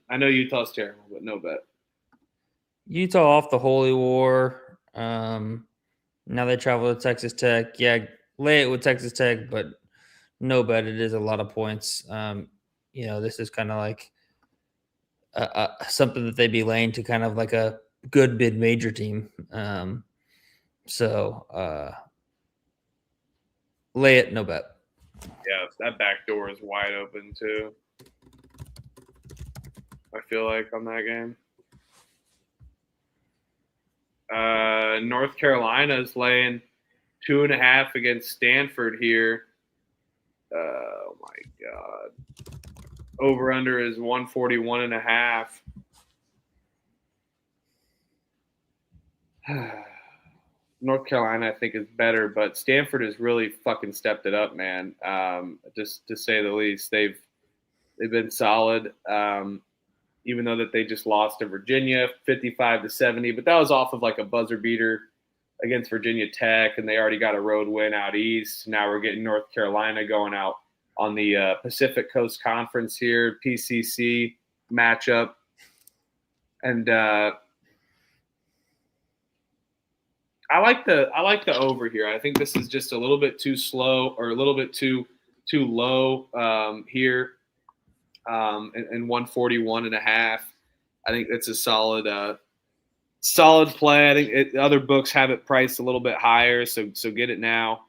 I know Utah's terrible, but no bet. Utah off the Holy War. Now they travel to Texas Tech. Yeah, lay it with Texas Tech, but no bet. It is a lot of points. This is kind of like something that they'd be laying to kind of like a good mid-major team. Lay it, no bet. Yeah, that back door is wide open too. I feel like on that game. North Carolina is laying 2.5 against Samford here. Oh my God. Over under is 141.5. North Carolina, I think, is better, but Samford has really fucking stepped it up, man. Just to say the least, they've been solid. Even though that they just lost to Virginia 55-70, but that was off of like a buzzer beater against Virginia Tech, and they already got a road win out east. Now we're getting North Carolina going out on the Pacific Coast Conference here, PCC matchup, and I like the over here. I think this is just a little bit too slow or a little bit too low here. And 141.5. I think it's a solid play. I think other books have it priced a little bit higher, so get it now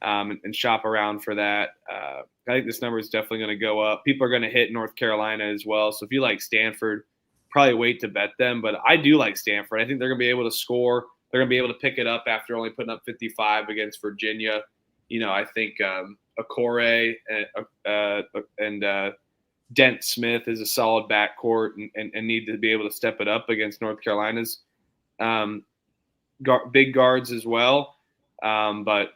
and shop around for that. I think this number is definitely going to go up. People are going to hit North Carolina as well. So if you like Samford, probably wait to bet them. But I do like Samford. I think they're going to be able to score. They're going to be able to pick it up after only putting up 55 against Virginia. I think Okore and Dent Smith is a solid backcourt and need to be able to step it up against North Carolina's big guards as well. But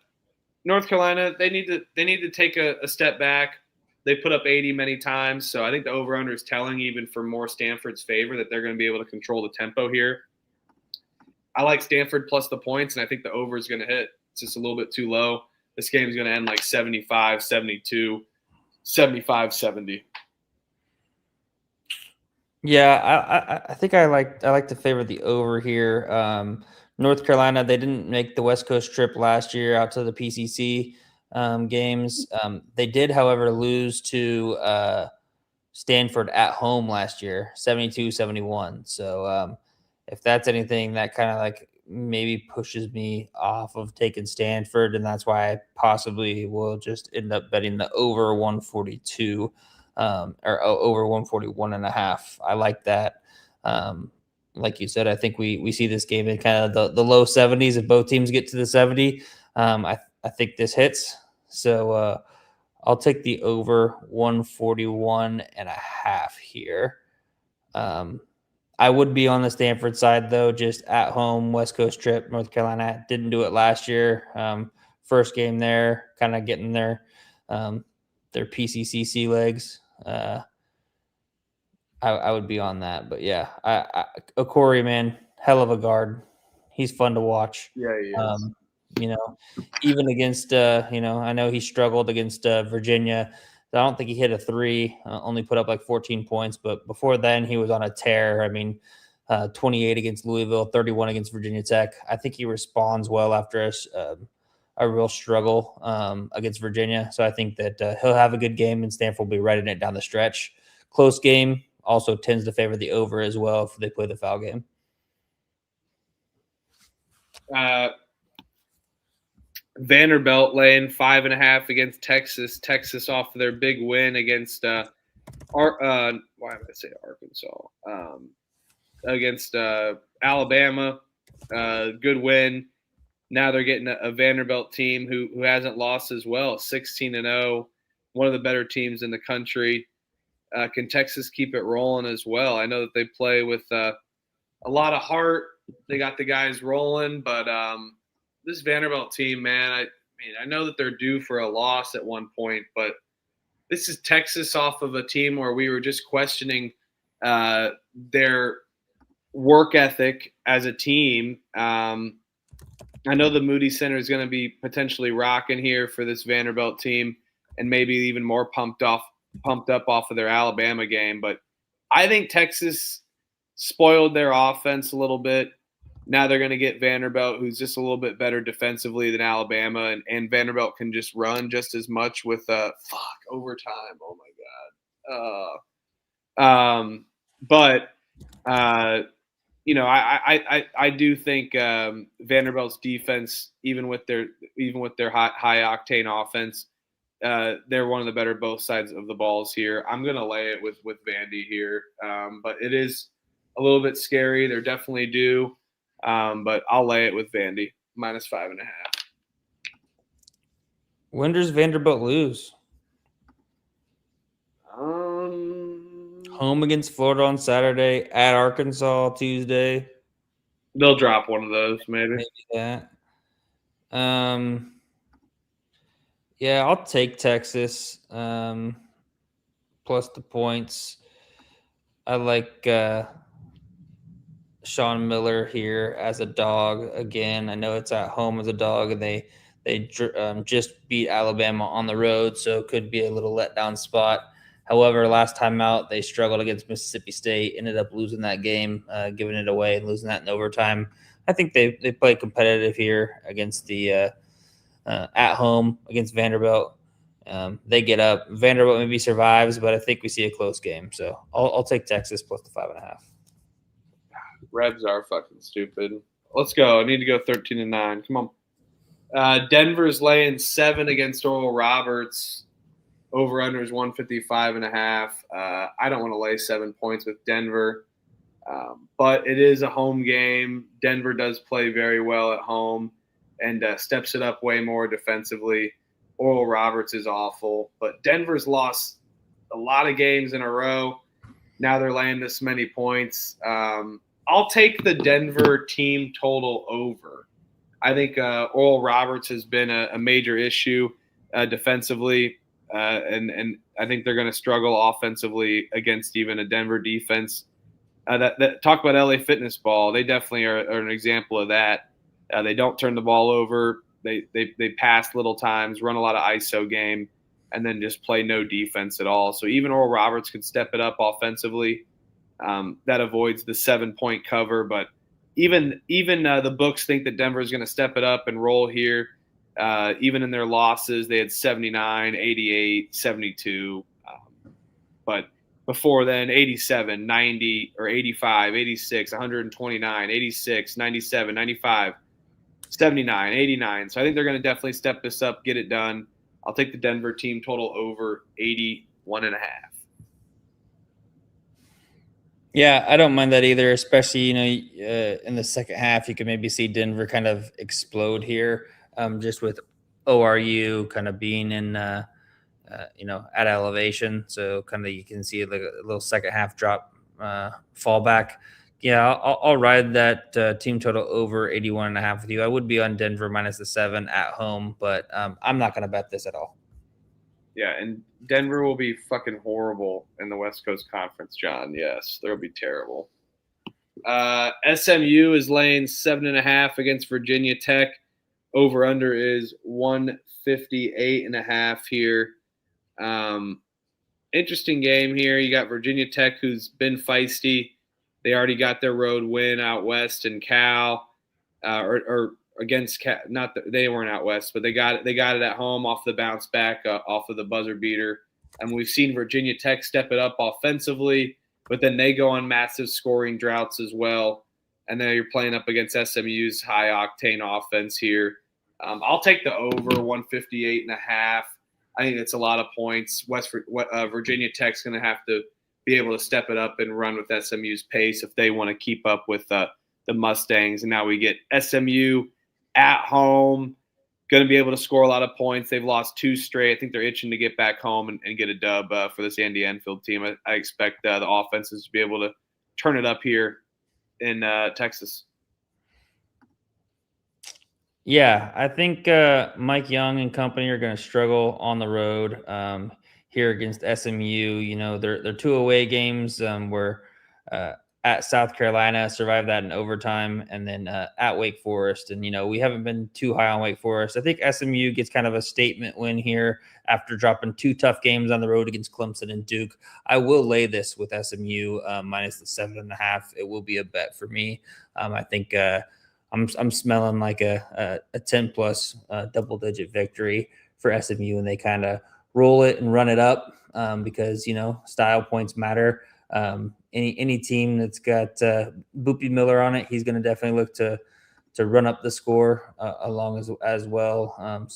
North Carolina, they need to take a step back. They put up 80 many times, so I think the over-under is telling even for more Samford's favor that they're going to be able to control the tempo here. I like Samford plus the points, and I think the over is going to hit. It's just a little bit too low. This game is going to end like 75-72, 75-70. Yeah, I think I like to favor the over here. North Carolina, they didn't make the West Coast trip last year out to the PCC games. They did, however, lose to Samford at home last year, 72-71. So if that's anything, that kind of like maybe pushes me off of taking Samford, and that's why I possibly will just end up betting the over 142. Or over 141.5. I like that. Like you said, I think we see this game in kind of the low 70s. If both teams get to the 70, I think this hits. So I'll take the over 141.5 here. I would be on the Samford side, though, just at home, West Coast trip. North Carolina didn't do it last year. First game there, kind of getting their PCCC legs. I would be on that. But yeah, Okori, man, hell of a guard. He's fun to watch. Yeah, he is. Even against I know he struggled against Virginia. I don't think he hit a three. Only put up like 14 points, but before then he was on a tear. I mean, 28 against Louisville, 31 against Virginia Tech. I think he responds well after a real struggle against Virginia. So I think that he'll have a good game, and Stanford will be riding it down the stretch. Close game. Also tends to favor the over as well if they play the foul game. Vanderbilt laying 5.5 against Texas. Texas off of their big win against why did I say Arkansas? Against Alabama. Good win. Now they're getting a Vanderbilt team who hasn't lost as well. 16-0, one of the better teams in the country. Can Texas keep it rolling as well? I know that they play with a lot of heart. They got the guys rolling, but this Vanderbilt team, man, I know that they're due for a loss at one point, but this is Texas off of a team where we were just questioning their work ethic as a team. I know the Moody Center is going to be potentially rocking here for this Vanderbilt team, and maybe even more pumped up off of their Alabama game. But I think Texas spoiled their offense a little bit. Now they're going to get Vanderbilt, who's just a little bit better defensively than Alabama, and Vanderbilt can just run just as much with overtime. Oh my God. I do think Vanderbilt's defense, even with their high octane offense, they're one of the better both sides of the balls here. I'm gonna lay it with Vandy here, but it is a little bit scary. They're definitely due, but I'll lay it with Vandy -5.5. When does Vanderbilt lose? Home against Florida on Saturday, at Arkansas Tuesday. They'll drop one of those, maybe that. Yeah, I'll take Texas plus the points. I like Sean Miller here as a dog again. I know it's at home as a dog, and they just beat Alabama on the road, so it could be a little letdown spot. However, last time out, they struggled against Mississippi State, ended up losing that game, giving it away and losing that in overtime. I think they play competitive here against the at home against Vanderbilt. They get up. Vanderbilt maybe survives, but I think we see a close game. So I'll take Texas plus the 5.5. Rebs are fucking stupid. Let's go. I need to go 13-9. Come on. Denver's laying 7 against Oral Roberts. Over-under is 155.5. I don't want to lay 7 points with Denver, but it is a home game. Denver does play very well at home and steps it up way more defensively. Oral Roberts is awful, but Denver's lost a lot of games in a row. Now they're laying this many points. I'll take the Denver team total over. I think Oral Roberts has been a major issue defensively. And I think they're going to struggle offensively against even a Denver defense. That talk about LA Fitness ball. They definitely are an example of that. They don't turn the ball over. They pass little times, run a lot of ISO game, and then just play no defense at all. So even Oral Roberts could step it up offensively. That avoids the 7-point cover. But even the books think that Denver is going to step it up and roll here. Even in their losses, they had 79, 88, 72. But before then, 87, 90, or 85, 86, 129, 86, 97, 95, 79, 89. So I think they're going to definitely step this up, get it done. I'll take the Denver team total over 81.5. Yeah, I don't mind that either, especially, in the second half, you could maybe see Denver kind of explode here. Just with ORU kind of being in, at elevation. So kind of you can see like a little second half drop, fallback. Yeah, I'll ride that team total over 81.5 with you. I would be on Denver -7 at home, but I'm not going to bet this at all. Yeah, and Denver will be fucking horrible in the West Coast Conference, John. Yes, they'll be terrible. SMU is laying 7.5 against Virginia Tech. Over under is 158.5 here. Interesting game here. You got Virginia Tech, who's been feisty. They already got their road win out west in Cal, or against Cal. They weren't out west, but they got it at home off the bounce back, off of the buzzer beater. And we've seen Virginia Tech step it up offensively, but then they go on massive scoring droughts as well. And then you're playing up against SMU's high octane offense here. I'll take the over 158.5. I think it's a lot of points. Virginia Tech's going to have to be able to step it up and run with SMU's pace if they want to keep up with the Mustangs. And now we get SMU at home, going to be able to score a lot of points. They've lost 2 straight. I think they're itching to get back home and get a dub for this Andy Enfield team. I expect the offenses to be able to turn it up here in Texas. Yeah, I think Mike Young and company are going to struggle on the road here against SMU. You know, they're 2 away games. We're at South Carolina, survived that in overtime, and then at Wake Forest. And, you know, we haven't been too high on Wake Forest. I think SMU gets kind of a statement win here after dropping 2 tough games on the road against Clemson and Duke. I will lay this with SMU minus the 7.5. It will be a bet for me. I think I'm smelling like a 10-plus double-digit victory for SMU, and they kind of roll it and run it up because, you know, style points matter. Any team that's got Boopy Miller on it, he's going to definitely look to run up the score along as well.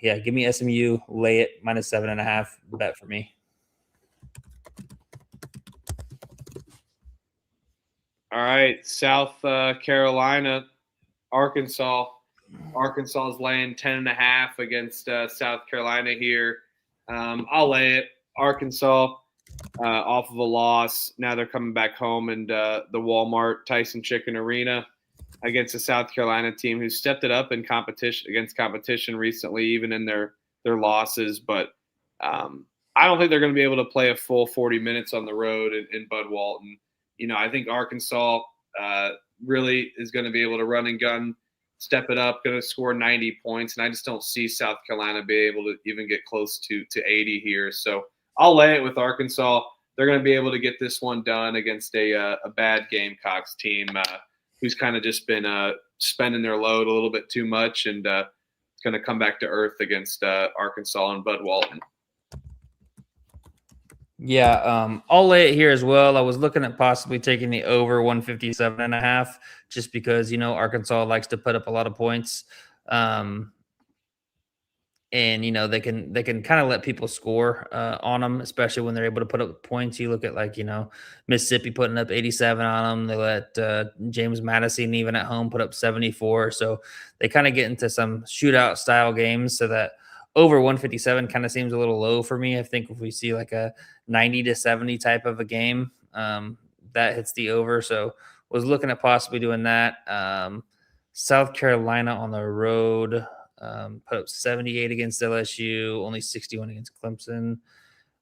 Yeah, give me SMU, lay it minus 7.5, bet for me. All right, South Carolina, Arkansas. Arkansas is laying 10.5 against South Carolina here. I'll lay it. Arkansas off of a loss. Now they're coming back home and the Walmart Tyson Chicken Arena against a South Carolina team who stepped it up in competition recently, even in their losses. But I don't think they're going to be able to play a full 40 minutes on the road in Bud Walton. You know, I think Arkansas really is going to be able to run and gun, step it up, going to score 90 points. And I just don't see South Carolina be able to even get close to 80 here. So I'll lay it with Arkansas. They're going to be able to get this one done against a bad Gamecocks team who's kind of just been spending their load a little bit too much, and it's going to come back to earth against Arkansas and Bud Walton. Yeah, I'll lay it here as well. I was looking at possibly taking the over 157.5 just because, you know, Arkansas likes to put up a lot of points. And, you know, they can kind of let people score on them, especially when they're able to put up points. You look at, like, you know, Mississippi putting up 87 on them. They let James Madison even at home put up 74. So they kind of get into some shootout style games, so that over 157 kind of seems a little low for me. I think if we see like a 90-70 type of a game, that hits the over. So was looking at possibly doing that. South Carolina on the road. Put up 78 against LSU, only 61 against Clemson.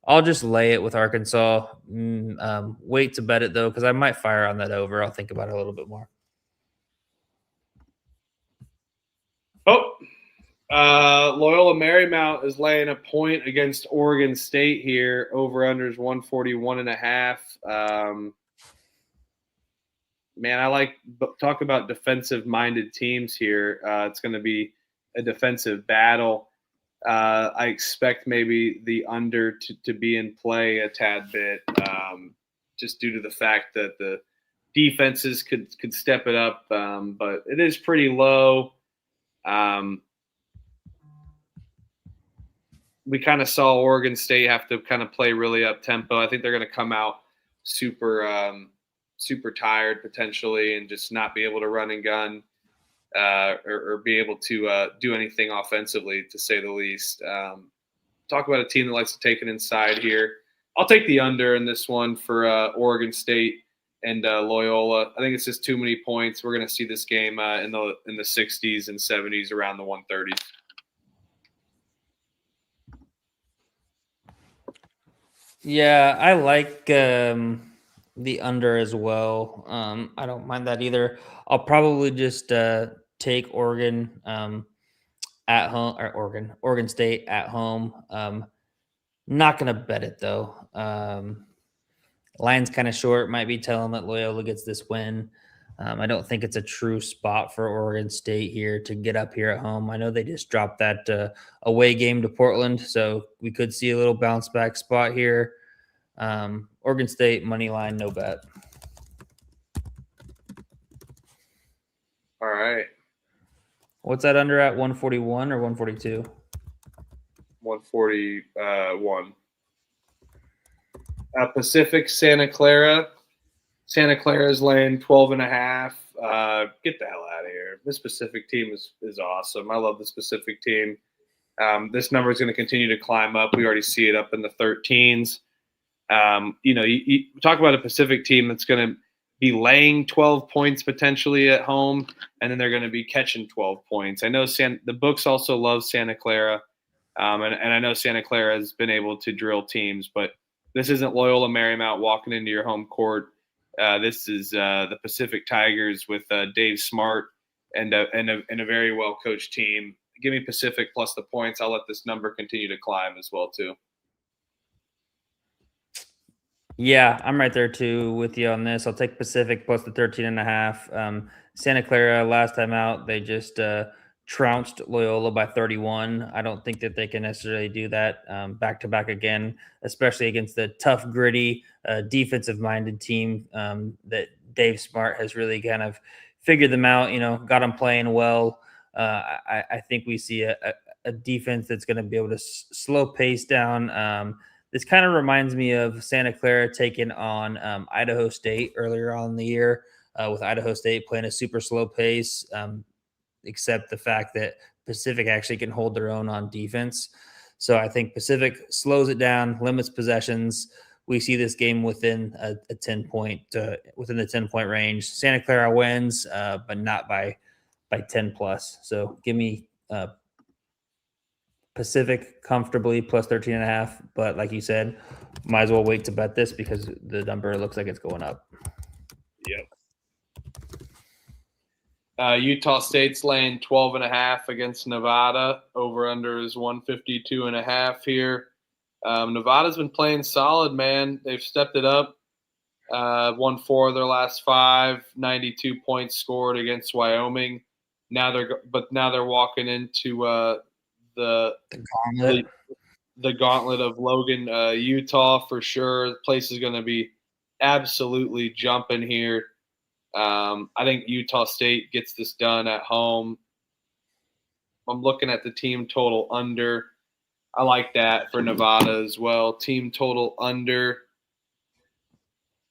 I'll just lay it with Arkansas. Wait to bet it, though, because I might fire on that over. I'll think about it a little bit more. Loyola Marymount is laying a point against Oregon State here. Over-unders 141.5. Man, I like talk about defensive-minded teams here. It's going to be a defensive battle. I expect maybe the under to be in play a tad bit, just due to the fact that the defenses could step it up, but it is pretty low. We kind of saw Oregon State have to kind of play really up tempo. I think they're going to come out super tired potentially and just not be able to run and gun. Or be able to do anything offensively, to say the least. Talk about a team that likes to take it inside here. I'll take the under in this one for Oregon State and Loyola. I think it's just too many points. We're going to see this game in the 60s and 70s, around the 130s. Yeah, I like the under as well. I don't mind that either. I'll probably just take Oregon at home, or Oregon State at home. Not gonna bet it though. Line's kind of short. Might be telling that Loyola gets this win. I don't think it's a true spot for Oregon State here to get up here at home. I know they just dropped that away game to Portland, so we could see a little bounce back spot here. Oregon State money line, no bet. All right. What's that under at 141 or 142? 141. Pacific, Santa Clara. Santa Clara is laying 12.5. Get the hell out of here. This Pacific team is awesome. I love this Pacific team. This number is going to continue to climb up. We already see it up in the 13s. You talk about a Pacific team that's going to be laying 12 points potentially at home, and then they're going to be catching 12 points. I know the books also love Santa Clara, and I know Santa Clara has been able to drill teams, but this isn't Loyola Marymount walking into your home court. This is the Pacific Tigers with Dave Smart and a very well coached team. Give me Pacific plus the points. I'll let this number continue to climb as well too. Yeah, I'm right there too with you on this. I'll take Pacific plus the 13.5. Santa Clara last time out, they just trounced Loyola by 31. I don't think that they can necessarily do that back to back again, especially against the tough, gritty, defensive-minded team that Dave Smart has really kind of figured them out. Got them playing well. I think we see a defense that's going to be able to slow pace down. This kind of reminds me of Santa Clara taking on Idaho State earlier on in the year, with Idaho State playing a super slow pace, except the fact that Pacific actually can hold their own on defense. So I think Pacific slows it down, limits possessions. We see this game within a 10-point, within the 10-point range. Santa Clara wins, but not by 10 plus. So give me Pacific comfortably plus 13.5. But like you said, might as well wait to bet this because the number looks like it's going up. Yep. Utah State's laying 12.5 against Nevada. Over under is 152.5 here. Nevada's been playing solid, man. They've stepped it up. Won 4 of their last 5. 92 points scored against Wyoming. Now they're walking into the gauntlet of Logan, Utah for sure. The place is going to be absolutely jumping here. I think Utah State gets this done at home. I'm looking at the team total under. I like that for Nevada as well. Team total under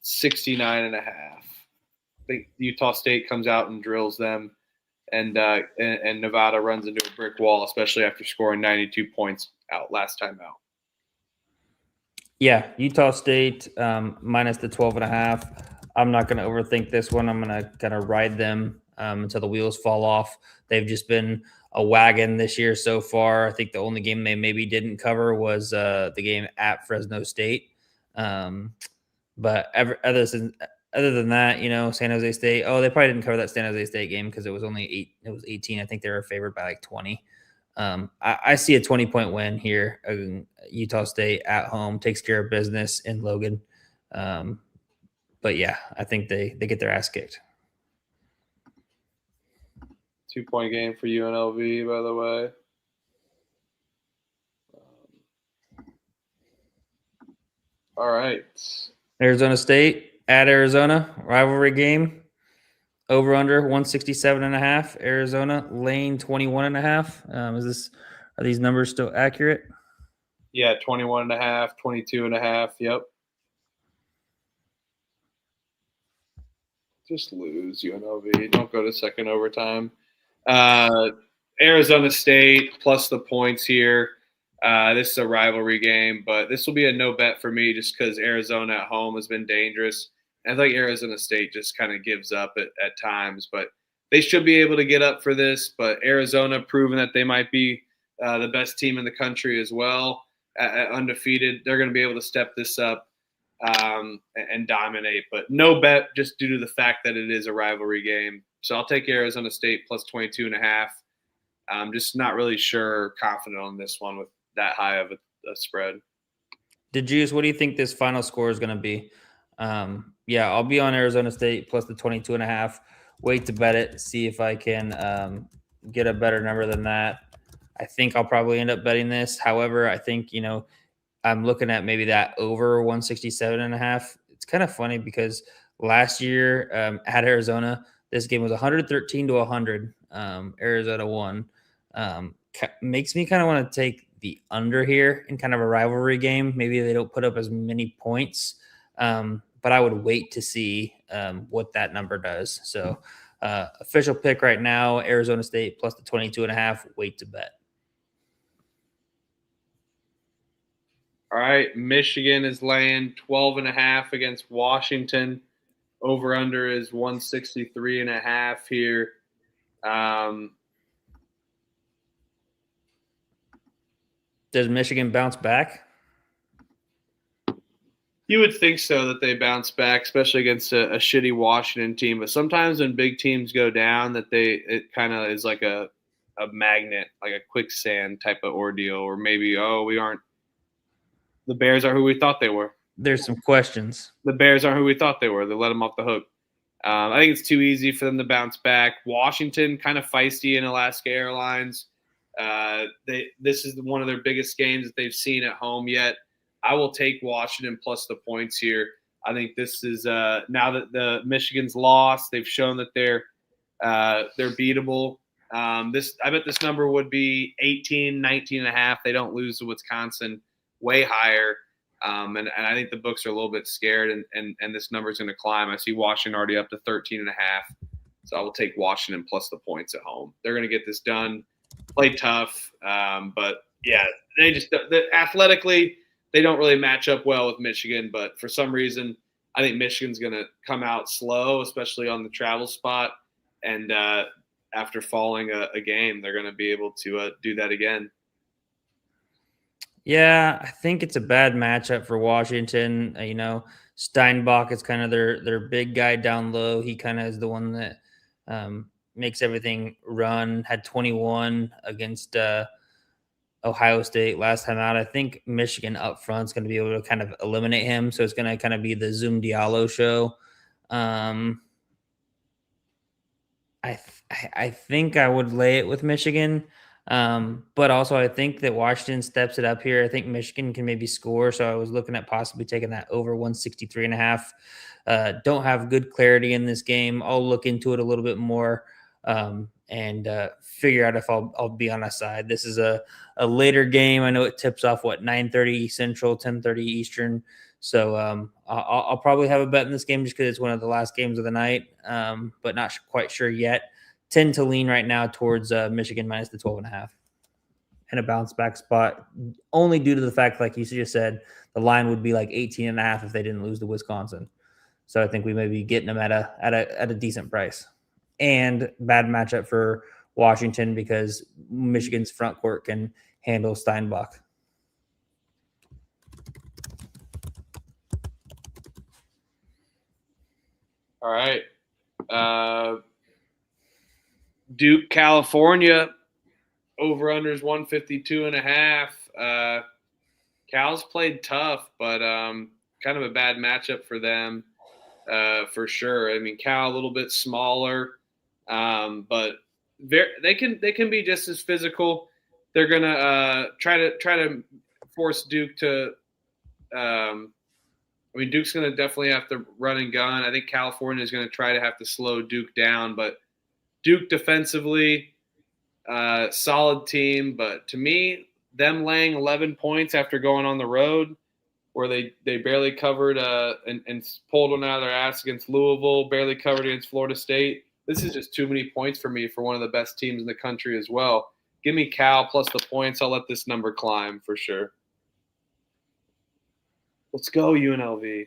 69.5. I think Utah State comes out and drills them, and Nevada runs into a brick wall, especially after scoring 92 points out last time out. Yeah, Utah State minus the 12.5. I'm not going to overthink this one. I'm going to kind of ride them until the wheels fall off. They've just been a wagon this year so far. I think the only game they maybe didn't cover was the game at Fresno State. But other than that, San Jose State. Oh, they probably didn't cover that San Jose State game because it was only 8. It was 18. I think they were favored by like 20. I see a 20-point win here. Utah State at home takes care of business in Logan. But yeah, I think they get their ass kicked. 2-point game for UNLV, by the way. All right. Arizona State at Arizona, rivalry game. Over under 167.5. Arizona lane 21.5. Are these numbers still accurate? Yeah, 21.5, 22.5. Yep. Just lose UNLV. Don't go to second overtime. Arizona State plus the points here. This is a rivalry game, but this will be a no bet for me just because Arizona at home has been dangerous. I think Arizona State just kind of gives up at times, but they should be able to get up for this. But Arizona proving that they might be the best team in the country as well. undefeated. They're going to be able to step this up and dominate. But no bet just due to the fact that it is a rivalry game. So I'll take Arizona State plus 22.5. I'm just not really sure, confident on this one with that high of a spread. Juice, what do you think this final score is going to be? Yeah, I'll be on Arizona State plus the 22.5. Wait to bet it, see if I can get a better number than that. I think I'll probably end up betting this. However, I think, I'm looking at maybe that over 167.5. It's kind of funny because last year at Arizona, this game was 113-100. Arizona won. Makes me kind of want to take the under here in kind of a rivalry game. Maybe they don't put up as many points, but I would wait to see what that number does. So official pick right now, Arizona State plus the 22.5. Wait to bet. All right, Michigan is laying 12.5 against Washington. Over under is 163.5 here. Does Michigan bounce back? You would think so, that they bounce back, especially against a shitty Washington team. But sometimes when big teams go down, it kind of is like a magnet, like a quicksand type of ordeal, or maybe the Bears are who we thought they were. There's some questions. The Bears aren't who we thought they were. They let them off the hook. I think it's too easy for them to bounce back. Washington kind of feisty in Alaska Airlines. This is one of their biggest games that they've seen at home yet. I will take Washington plus the points here. I think this is now that the Michigan's lost, they've shown that they're beatable. I bet this number would be 18, 19.5. They don't lose to Wisconsin, way higher. And I think the books are a little bit scared, and this number is going to climb. I see Washington already up to 13.5. So I will take Washington plus the points at home. They're going to get this done. Play tough, but yeah, athletically they don't really match up well with Michigan. But for some reason, I think Michigan's going to come out slow, especially on the travel spot. And after falling a game, they're going to be able to do that again. Yeah, I think it's a bad matchup for Washington. Steinbach is kind of their big guy down low. He kind of is the one that makes everything run. Had 21 against Ohio State last time out. I think Michigan up front is going to be able to kind of eliminate him. So it's going to kind of be the Zoom Diallo show. I think I would lay it with Michigan. But also I think that Washington steps it up here. I think Michigan can maybe score. So I was looking at possibly taking that over 163.5. Don't have good clarity in this game. I'll look into it a little bit more and figure out if I'll be on a side. This is a later game. I know it tips off 9:30 Central, 10:30 Eastern. So I'll probably have a bet in this game just because it's one of the last games of the night, but not quite sure yet. Tend to lean right now towards Michigan minus the 12.5 and a bounce back spot, only due to the fact, like you just said, the line would be like 18.5 if they didn't lose to Wisconsin. So I think we may be getting them at a decent price. And bad matchup for Washington because Michigan's front court can handle Steinbach. All right. Duke, California, over-under is 152.5. Cal's played tough, but kind of a bad matchup for them for sure. I mean, Cal a little bit smaller, but they can be just as physical. They're gonna try to force Duke to. Duke's gonna definitely have to run and gun. I think California is gonna try to have to slow Duke down, but Duke defensively, solid team. But to me, them laying 11 points after going on the road, where they barely covered and pulled one out of their ass against Louisville, barely covered against Florida State. This is just too many points for me for one of the best teams in the country as well. Give me Cal plus the points. I'll let this number climb for sure. Let's go, UNLV.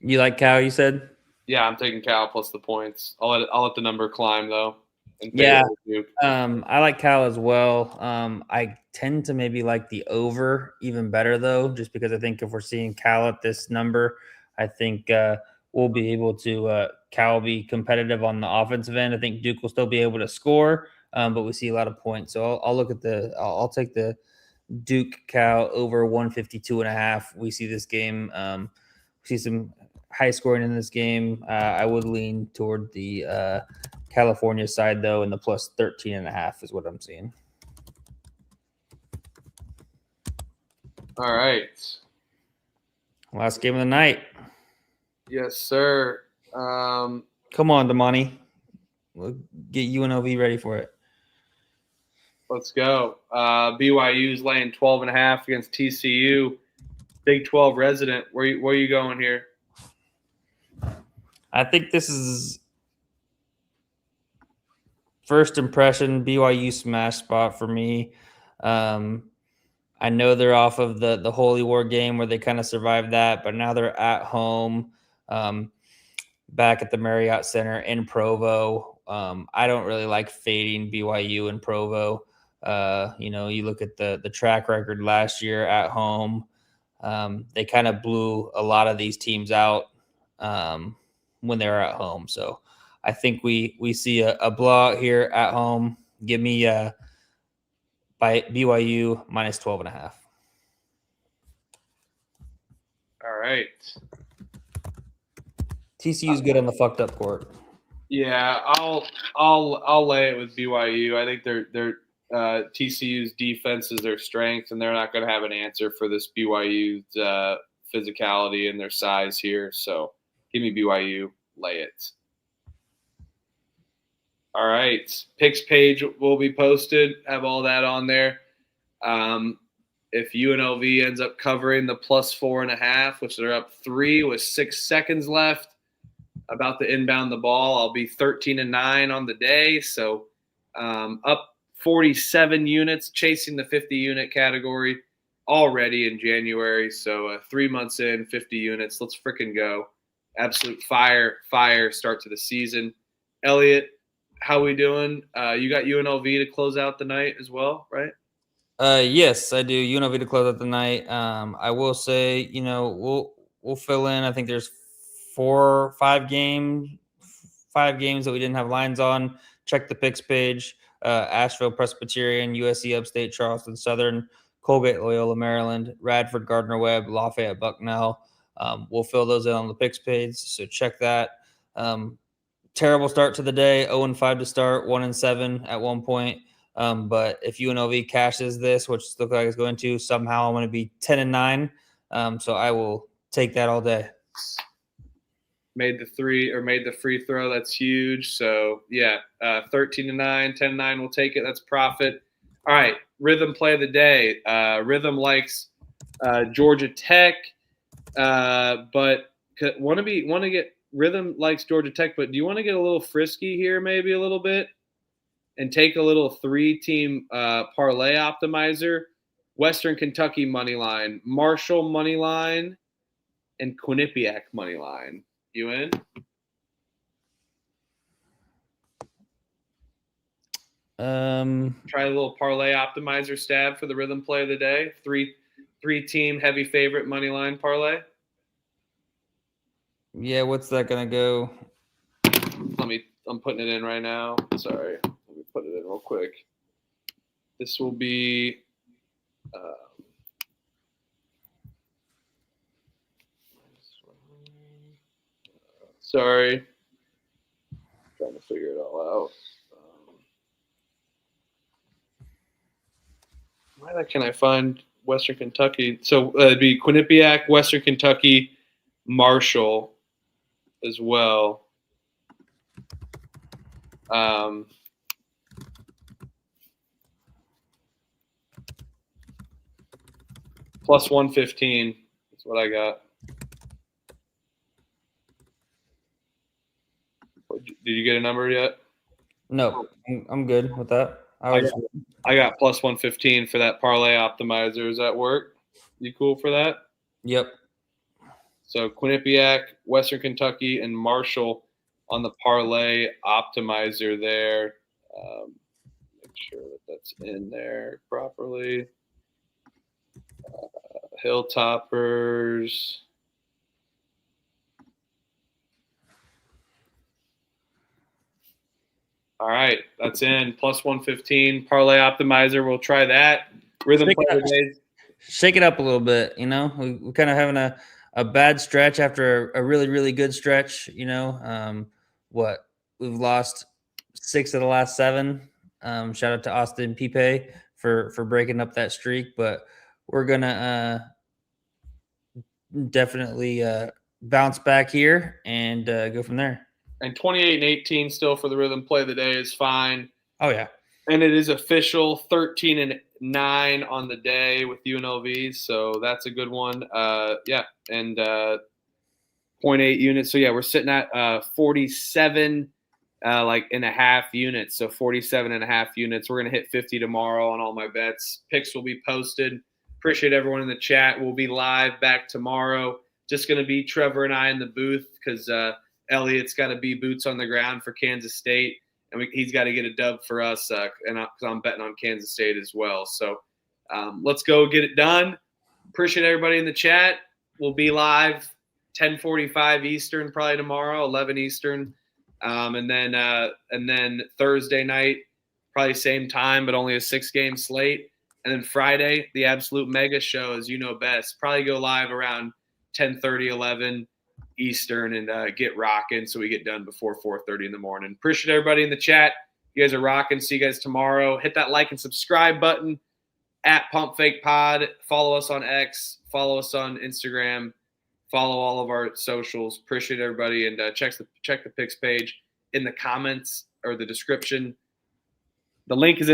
You like Cal, you said? Yeah, I'm taking Cal plus the points. I'll let the number climb, though. in favor Yeah. of Duke. I like Cal as well. I tend to maybe like the over even better though, just because I think if we're seeing Cal at this number, I think we'll be able to Cal be competitive on the offensive end. I think Duke will still be able to score, but we see a lot of points. So I'll look at I'll take the Duke Cal over 152.5. We see this game. We see some high scoring in this game. I would lean toward the California side though, and the plus 13.5 is what I'm seeing. All right. Last game of the night. Yes, sir. Come on, Damani. We'll get UNLV ready for it. Let's go. BYU's laying 12.5 against TCU. Big 12 resident. Where you going here? I think this is first impression BYU smash spot for me. I know they're off of the Holy War game where they kind of survived that, but now they're at home, back at the Marriott Center in Provo. I don't really like fading BYU in Provo. You look at the track record last year at home. They kind of blew a lot of these teams out when they were at home. So I think we see a blowout here at home. Give me by BYU minus 12.5. All right. TCU's good on the fucked up court. Yeah, I'll lay it with BYU. I think their TCU's defense is their strength, and they're not going to have an answer for this BYU's physicality and their size here. So give me BYU. Lay it. All right. Picks page will be posted. Have all that on there. If UNLV ends up covering the plus 4.5, which they're up 3 with 6 seconds left, about to inbound the ball, I'll be 13-9 on the day. So up 47 units, chasing the 50 unit category already in January. So 3 months in, 50 units. Let's freaking go. Absolute fire start to the season. Elliot, how we doing? You got UNLV to close out the night as well, right? Yes, I do. UNLV to close out the night. I will say, we'll fill in. I think there's 5 games that we didn't have lines on. Check the picks page. Asheville Presbyterian, USC Upstate, Charleston Southern, Colgate Loyola Maryland, Radford Gardner Webb, Lafayette Bucknell. We'll fill those in on the picks page, so check that. Terrible start to the day, 0-5 to start, 1-7 at one point. But if UNLV cashes this, which looks like it's going to, somehow I'm going to be 10-9. So I will take that all day. Made the free throw. That's huge. So yeah, 13-9, 10-9. We'll take it. That's profit. All right. Rhythm play of the day. Rhythm likes Georgia Tech, but want to get Rhythm likes Georgia Tech, but do you want to get a little frisky here, maybe a little bit, and take a little 3-team parlay optimizer? Western Kentucky money line, Marshall money line, and Quinnipiac money line. You in? Try a little parlay optimizer stab for the Rhythm play of the day. 3-team heavy favorite money line parlay. Yeah, what's that gonna go? I'm putting it in right now. Sorry, let me put it in real quick. This will be. Sorry, trying to figure it all out. Why can I find Western Kentucky? So it'd be Quinnipiac, Western Kentucky, Marshall, as well. Plus 115. That's what I got. Did you get a number yet? No, I'm good with that. I got plus 115 for that parlay optimizer. Does that work? You cool for that? Yep. So Quinnipiac, Western Kentucky, and Marshall on the parlay optimizer there. Make sure that that's in there properly. Hilltoppers. All right, that's in. Plus 115. Parlay optimizer. We'll try that. Rhythm play days. Shake it up a little bit. We're kind of having a bad stretch after a really, really good stretch. We've lost 6 of the last 7. Shout out to Austin Pipe for breaking up that streak, but we're gonna definitely bounce back here and go from there. And 28-18 still for the Rhythm play of the day is fine. Oh yeah, and it is official 13-9 on the day with UNLV, so that's a good one. And 0.8 units. So yeah, we're sitting at 47 and a half units. So 47 and a half units. We're gonna hit 50 tomorrow on all my bets. Picks will be posted. Appreciate everyone in the chat. We'll be live back tomorrow. Just gonna be Trevor and I in the booth because Elliot's got to be boots on the ground for Kansas State, and he's got to get a dub for us, because I'm betting on Kansas State as well. So let's go get it done. Appreciate everybody in the chat. We'll be live 10:45 Eastern probably tomorrow, 11 Eastern, and then Thursday night probably same time, but only a 6-game slate, and then Friday the absolute mega show, as you know best. Probably go live around 10:30, 11 Eastern and get rocking so we get done before 4:30 in the morning. Appreciate everybody in the chat. You guys are rocking. See you guys tomorrow. Hit that like and subscribe button at Pump Fake Pod. Follow us on X. Follow us on Instagram. Follow all of our socials. Appreciate everybody, and check the picks page in the comments or the description. The link is in